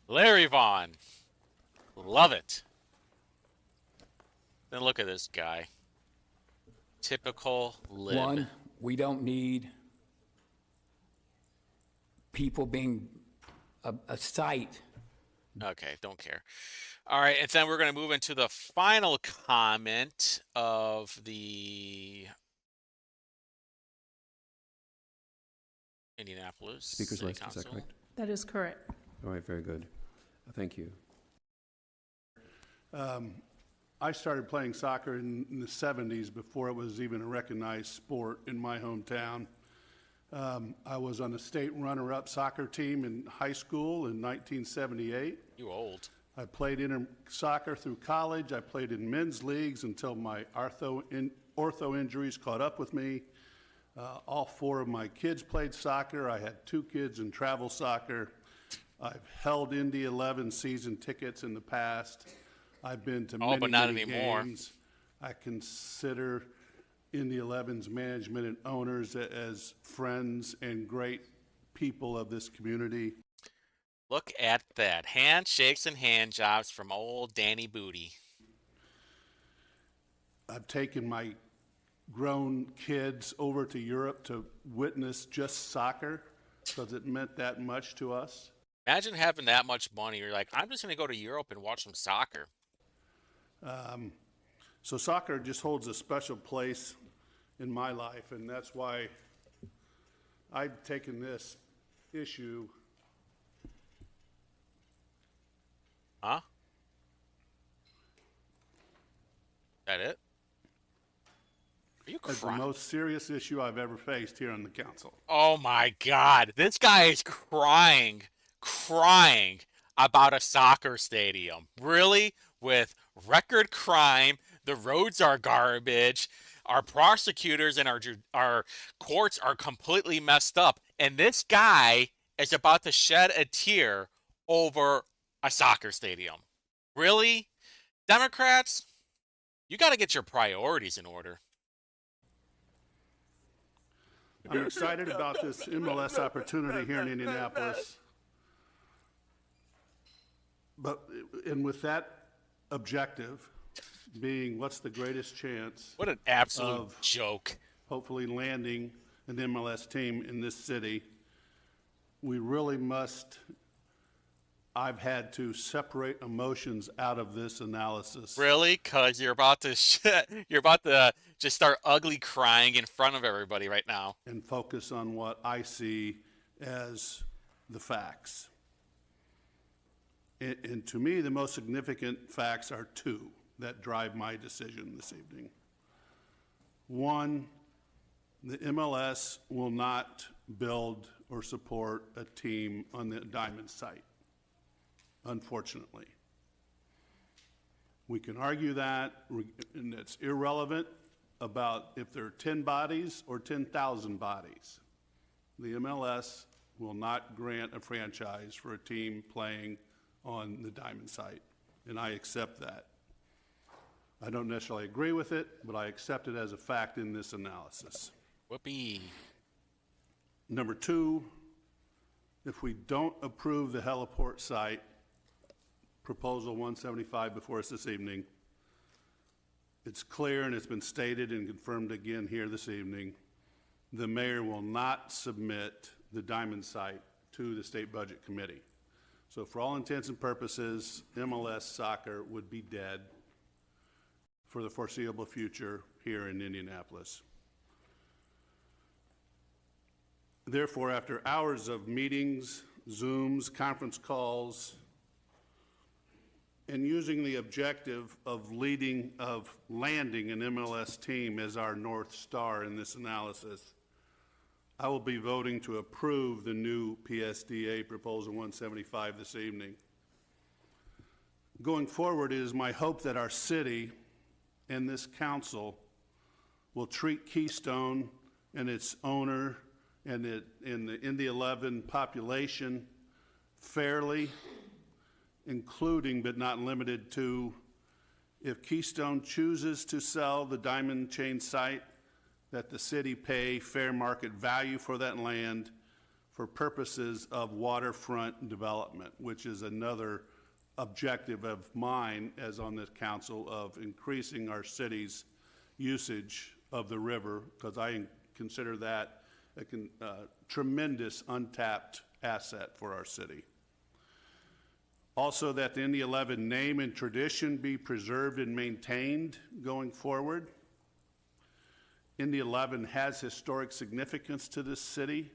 Larry Vaughn. Love it. Then look at this guy. Typical lib. One, we don't need people being a sight. Okay, don't care. All right, and then we're going to move into the final comment of the Indianapolis Speaker's City list, Council. is that correct? That is correct. All right, very good. Thank you. I started playing soccer in the 70s before it was even a recognized sport in my hometown. I was on the state runner-up soccer team in high school in 1978. You old. I played soccer through college. I played in men's leagues until my ortho injuries caught up with me. All four of my kids played soccer. I had two kids in travel soccer. I've held Indy 11 season tickets in the past. I've been to many, but not many anymore. games. I consider Indy 11's management and owners as friends and great people of this community. Look at that. Handshakes and hand jobs from old Danny Booty. I've taken my grown kids over to Europe to witness just soccer because it meant that much to us. Imagine having that much money. You're like, I'm just going to go to Europe and watch some soccer. So soccer just holds a special place in my life, and that's why I've taken this issue. Huh? That it? Are you As the crying? most serious issue I've ever faced here on the council. Oh my God. This guy is crying about a soccer stadium. Really? With record crime, the roads are garbage, our prosecutors and our courts are completely messed up, and this guy is about to shed a tear over a soccer stadium. Really? Democrats, you got to get your priorities in order. I'm excited about this MLS opportunity here in Indianapolis. And with that objective being what's the greatest chance What an absolute of joke. hopefully landing an MLS team in this city, we really must I've had to separate emotions out of this analysis. Really? Cause you're about to you're about to just start ugly crying in front of everybody right now. And focus on what I see as the facts. And to me, the most significant facts are two that drive my decision this evening. One, the MLS will not build or support a team on the Diamond site, unfortunately. We can argue that, and it's irrelevant about if there are 10 bodies or 10,000 bodies. The MLS will not grant a franchise for a team playing on the Diamond site, and I accept that. I don't necessarily agree with it, but I accept it as a fact in this analysis. Whoopee. Number two, if we don't approve the heliport site, proposal 175 before us this evening, it's clear and it's been stated and confirmed again here this evening, the mayor will not submit the Diamond site to the State Budget Committee. So for all intents and purposes, MLS soccer would be dead for the foreseeable future here in Indianapolis. Therefore, after hours of meetings, Zooms, conference calls, and using the objective of landing an MLS team as our North Star in this analysis, I will be voting to approve the new PSDA Proposal 175 this evening. Going forward, it is my hope that our city and this council will treat Keystone and its owner and the Indy 11 population fairly, including but not limited to, if Keystone chooses to sell the Diamond Chain site, that the city pay fair market value for that land for purposes of waterfront development, which is another objective of mine as on this council of increasing our city's usage of the river, because I consider that a tremendous untapped asset for our city. Also, that the Indy 11 name and tradition be preserved and maintained going forward. Indy 11 has historic significance to this city.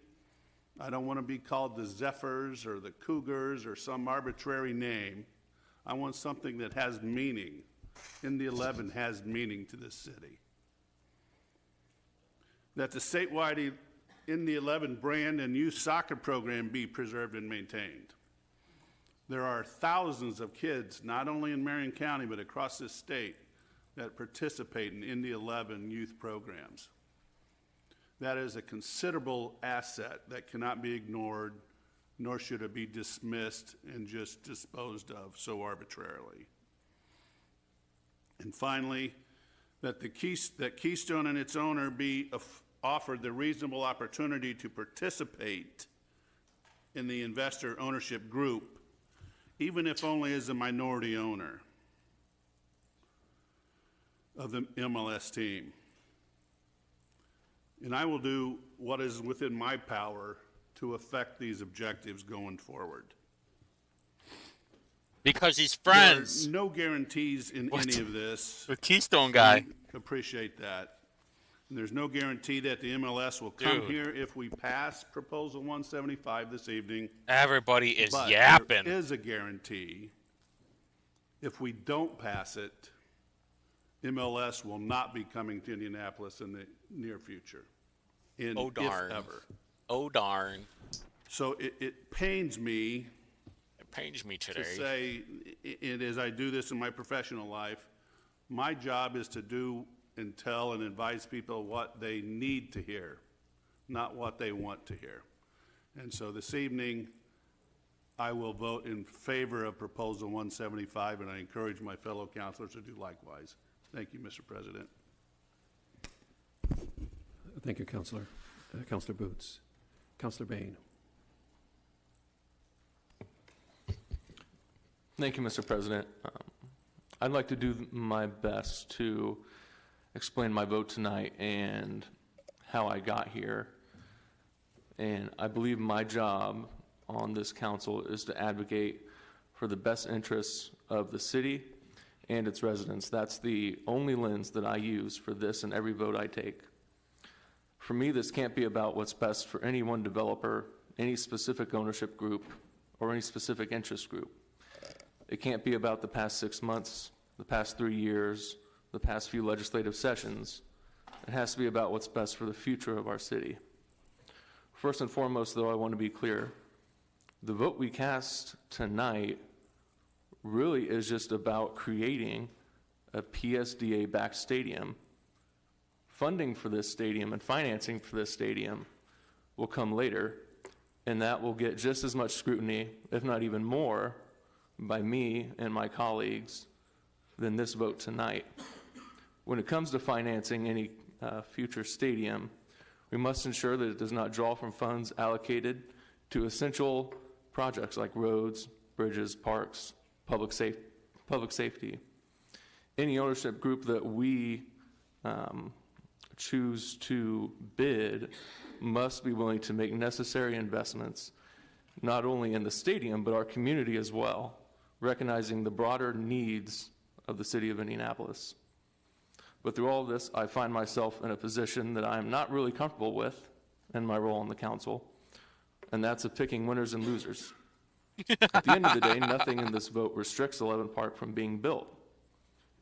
I don't want to be called the Zephyrs or the Cougars or some arbitrary name. I want something that has meaning. Indy 11 has meaning to this city. That the statewide Indy 11 brand and youth soccer program be preserved and maintained. There are thousands of kids, not only in Marion County, but across this state, that participate in Indy 11 youth programs. That is a considerable asset that cannot be ignored, nor should it be dismissed and just disposed of so arbitrarily. And finally, that Keystone and its owner be offered the reasonable opportunity to participate in the investor ownership group, even if only as a minority owner of the MLS team. And I will do what is within my power to affect these objectives going forward. Because he's friends. There are no guarantees in any of this. With Keystone guy. I appreciate that. And there's no guarantee that the MLS will come here if we pass Proposal 175 this evening. Everybody is but yapping. There is a guarantee if we don't pass it, MLS will not be coming to Indianapolis in the near future. Oh, darn. If ever. Oh, darn. So it pains me. It pains me today. To say, as I do this in my professional life, my job is to do and tell and advise people what they need to hear, not what they want to hear. And so this evening, I will vote in favor of Proposal 175, and I encourage my fellow councilors to do likewise. Thank you, Mr. President. Thank you, Councilor. Councilor Boots. Councilor Bain. Thank you, Mr. President. I'd like to do my best to explain my vote tonight and how I got here. And I believe my job on this council is to advocate for the best interests of the city and its residents. That's the only lens that I use for this and every vote I take. For me, this can't be about what's best for any one developer, any specific ownership group, or any specific interest group. It can't be about the past 6 months, the past 3 years, the past few legislative sessions. It has to be about what's best for the future of our city. First and foremost, though, I want to be clear. The vote we cast tonight really is just about creating a PSDA-backed stadium. Funding for this stadium and financing for this stadium will come later, and that will get just as much scrutiny, if not even more, by me and my colleagues than this vote tonight. When it comes to financing any future stadium, we must ensure that it does not draw from funds allocated to essential projects like roads, bridges, parks, public safety. Any ownership group that we choose to bid must be willing to make necessary investments, not only in the stadium, but our community as well, recognizing the broader needs of the city of Indianapolis. But through all of this, I find myself in a position that I'm not really comfortable with in my role on the council, and that's of picking winners and losers. At the end of the day, nothing in this vote restricts 11 Park from being built.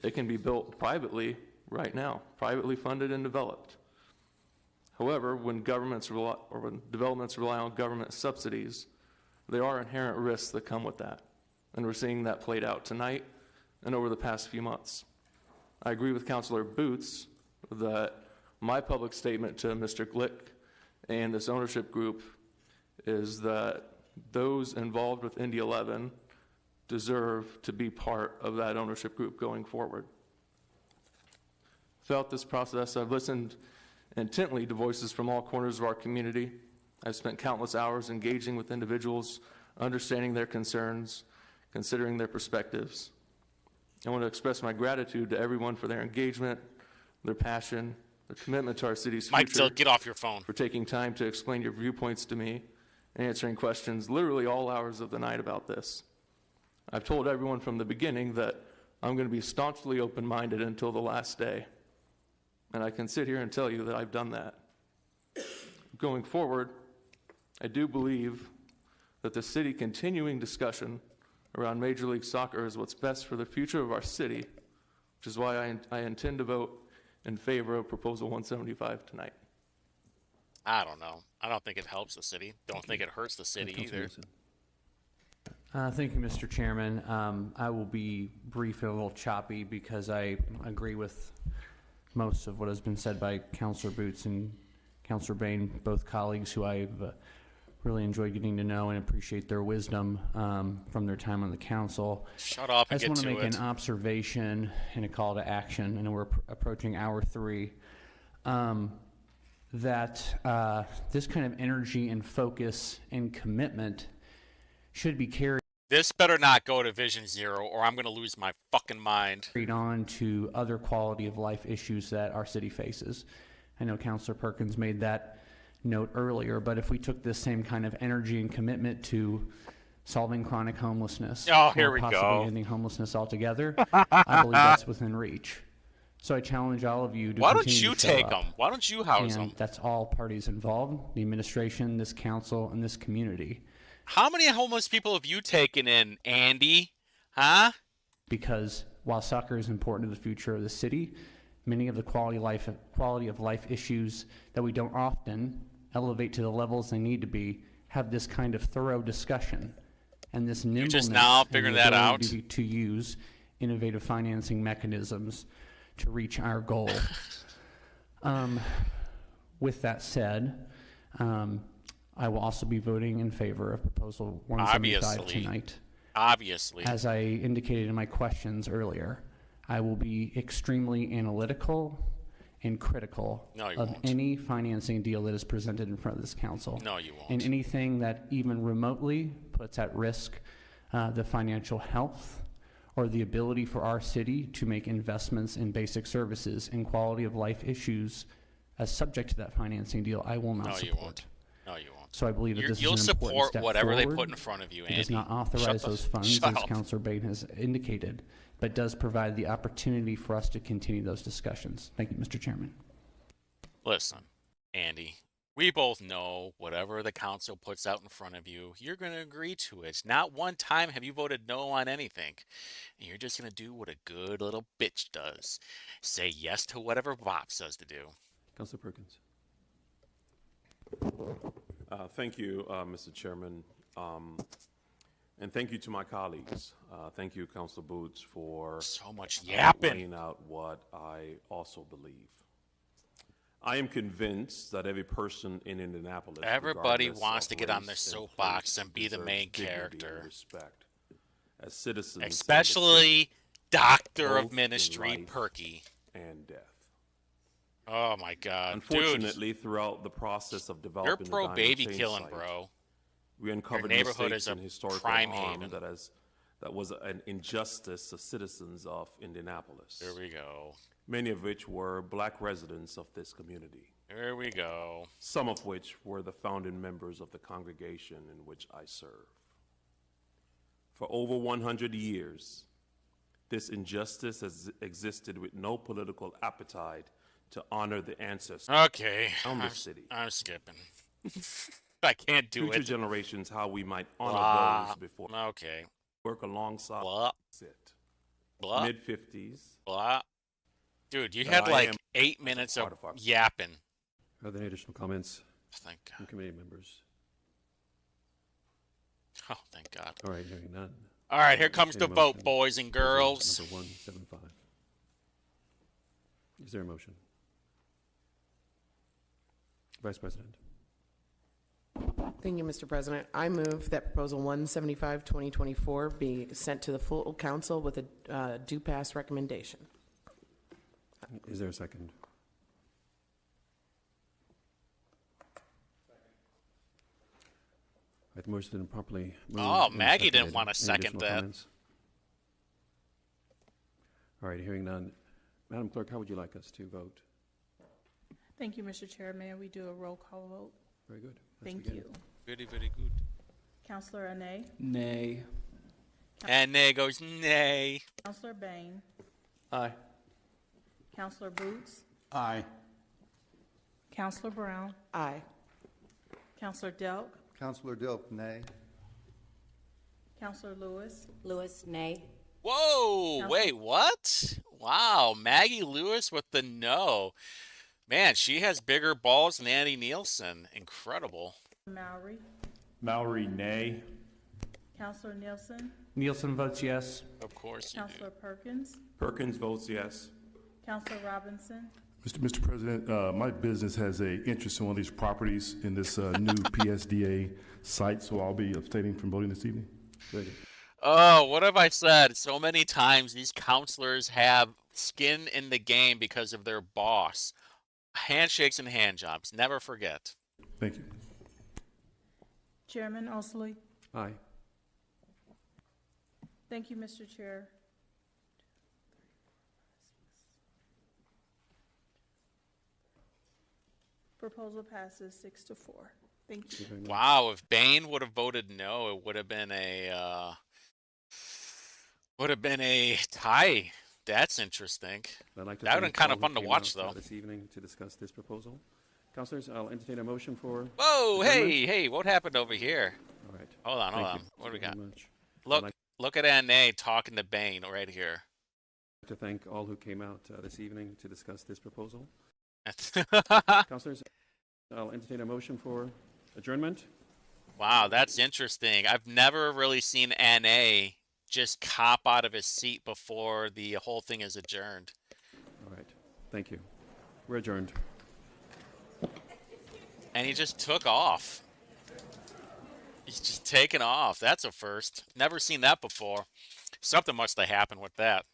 It can be built privately right now, privately funded and developed. However, when developments rely on government subsidies, there are inherent risks that come with that. And we're seeing that played out tonight and over the past few months. I agree with Councilor Boots that my public statement to Mr. Glick and this ownership group is that those involved with Indy 11 deserve to be part of that ownership group going forward. Throughout this process, I've listened intently to voices from all corners of our community. I've spent countless hours engaging with individuals, understanding their concerns, considering their perspectives. I want to express my gratitude to everyone for their engagement, their passion, their commitment to our city's future. Mike, still get off your phone. For taking time to explain your viewpoints to me and answering questions literally all hours of the night about this. I've told everyone from the beginning that I'm going to be staunchly open-minded until the last day. And I can sit here and tell you that I've done that. Going forward, I do believe that the city continuing discussion around Major League Soccer is what's best for the future of our city, which is why I intend to vote in favor of Proposal 175 tonight. I don't know. I don't think it helps the city. Don't think it hurts the city either. Thank you, Mr. Chairman. I will be brief and a little choppy because I agree with most of what has been said by Councilor Boots and Councilor Bain, both colleagues who I've really enjoyed getting to know and appreciate their wisdom from their time on the council. Shut up and I just get want to to make it. an observation and a call to action, and we're approaching hour 3, that this kind of energy and focus and commitment should be carried This better not go to Vision Zero, or I'm going to lose my fucking mind. on to other quality of life issues that our city faces. I know Councilor Perkins made that note earlier, but if we took this same kind of energy and commitment to solving chronic homelessness, Oh, here or we possibly go. ending homelessness altogether, I believe that's within reach. So I challenge all of you to Why don't continue you to show take up. them? Why don't you house And them? that's all parties involved, the administration, this council, and this community. How many homeless people have you taken in, Andy? Huh? Because while soccer is important to the future of the city, many of the quality of life issues that we don't often elevate to the levels they need to be have this kind of thorough discussion and this nimbleness just now and figuring the that ability to use innovative financing mechanisms to reach our goal. With that said, I will also be voting in favor of Proposal 175 Obviously. tonight. Obviously. As I indicated in my questions earlier, I will be extremely analytical and critical No, you of won't. any financing deal that is presented in front of this council. No, you won't. And anything that even remotely puts at risk the financial health or the ability for our city to make investments in basic services and quality of life issues as subject to that financing deal, I will not No, you support. won't. No, you won't. So I believe that this You'll is an important support step whatever they forward. put in front of you, It does Andy. not authorize those funds, shut as up. Councilor Bain has indicated, but does provide the opportunity for us to continue those discussions. Thank you, Mr. Chairman. Listen, Andy, we both know whatever the council puts out in front of you, you're going to agree to it. Not one time have you voted no on anything. And you're just going to do what a good little bitch does. Say yes to whatever Bob says to do. Councilor Perkins. Thank you, Mr. Chairman. And thank you to my colleagues. Thank you, Councilor Boots, for so much yapping. Laying out what I also believe. I am convinced that every person in Indianapolis, Everybody regardless wants of to get on race their and soapbox place, and be the deserves main dignity and character. respect as citizens of the Especially city, Doctor both of in Ministry life Perky. and death. Oh my God, Unfortunately, throughout the process of dude, developing you're the pro Diamond baby Chain killing, site, bro. we uncovered Your neighborhood mistakes is a in historical crime harm haven. that was an injustice to citizens of Indianapolis. Here we go. Many of which were black residents of this community. Here we go. Some of which were the founding members of the congregation in which I serve. For over 100 years, this injustice has existed with no political appetite to honor the ancestors Okay, around the city. I'm skipping. I can't do Future it. generations, how we might honor Blah. those before. Okay. Work alongside. Blah. Sit. Blah. Mid-50s. Blah. Dude, you That had I like am 8 minutes of part of our- yapping. Are there any additional comments Thank God. from committee members? Oh, thank God. All right, hearing none. All right, here comes the Entertain a vote, motion. boys and Proposal girls. Number 175. Is there a motion? Vice President. Thank you, Mr. President. I move that Proposal 175, 2024 be sent to the full council with a due pass recommendation. Is there a second? Right, the motion's been properly moved. Oh, and Maggie didn't seconded. want to Any second additional that. comments? All right, hearing none. Madam Clerk, how would you like us to vote? Thank you, Mr. Chair. May we do a roll call vote? Very good. Let's Thank begin. you. Very, very good. Counselor Anay, Nay. And Nay goes, nay. Counselor Bain, Aye. Counselor Boots, Aye. Counselor Brown, Aye. Counselor Delk, Counselor Dilk, nay. Counselor Lewis, Lewis, nay. Whoa, Counsel- wait, what? Wow, Maggie Lewis with the no. Man, she has bigger balls than Annie Nielsen. Incredible. Mowry, Mallory, nay. Counselor Nielsen, Nielsen votes yes. Of course you do. Counselor Perkins, Perkins votes yes. Counselor Robinson, Mr. President, my business has a interest in one of these properties in this new PSDA site, so I'll be abstaining from voting this evening. Very good. Oh, what have I said? So many times these counselors have skin in the game because of their boss. Handshakes and hand jobs. Never forget. Thank you. Chairman Osley. Aye. Thank you, Mr. Chair. Proposal passes 6-4. Thank you. Wow, if Bain would have voted no, it would have been a tie. That's interesting. I'd like to That would have been thank kind all of who fun to came watch, out, though. This evening to discuss this proposal. Councilors, I'll entertain a motion for. Whoa, adjournment. hey, what happened over here? All right. Hold on, Thank hold you. on. What do we Thank got? you very much. Look, I'd like look at Anne talking to Bain right here. to thank all who came out this evening to discuss this proposal. Councilors, I'll entertain a motion for adjournment. Wow, that's interesting. I've never really seen Anne just cop out of his seat before the whole thing is adjourned. All right. Thank you. We're adjourned. And he just took off. He's just taken off. That's a first. Never seen that before. Something must have happened with that.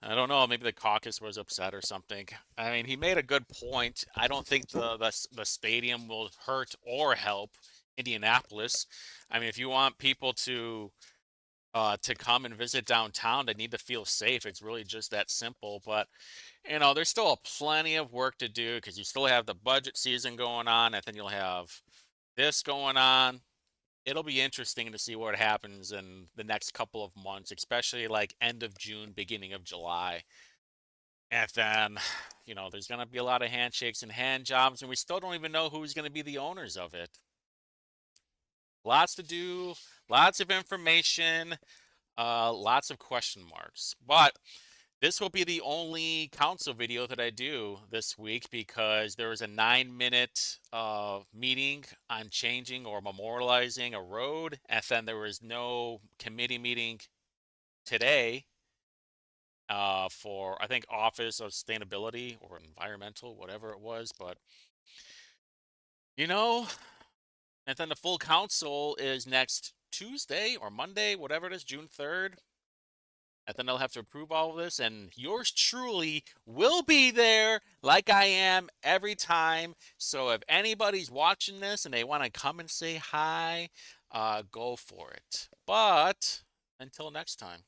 I don't know. Maybe the caucus was upset or something. I mean, he made a good point. I don't think the stadium will hurt or help Indianapolis. I mean, if you want people to come and visit downtown, they need to feel safe. It's really just that simple. But there's still plenty of work to do because you still have the budget season going on, and then you'll have this going on. It'll be interesting to see what happens in the next couple of months, especially like end of June, beginning of July. And then, there's going to be a lot of handshakes and hand jobs, and we still don't even know who's going to be the owners of it. Lots to do, lots of information, lots of question marks. But this will be the only council video that I do this week because there was a 9-minute meeting on changing or memorializing a road, and then there was no committee meeting today for, I think, Office of Sustainability or Environmental, whatever it was. But, and then the full council is next Tuesday or Monday, whatever it is, June 3rd. And then they'll have to approve all of this. And yours truly will be there like I am every time. So if anybody's watching this and they want to come and say hi, go for it. But until next time.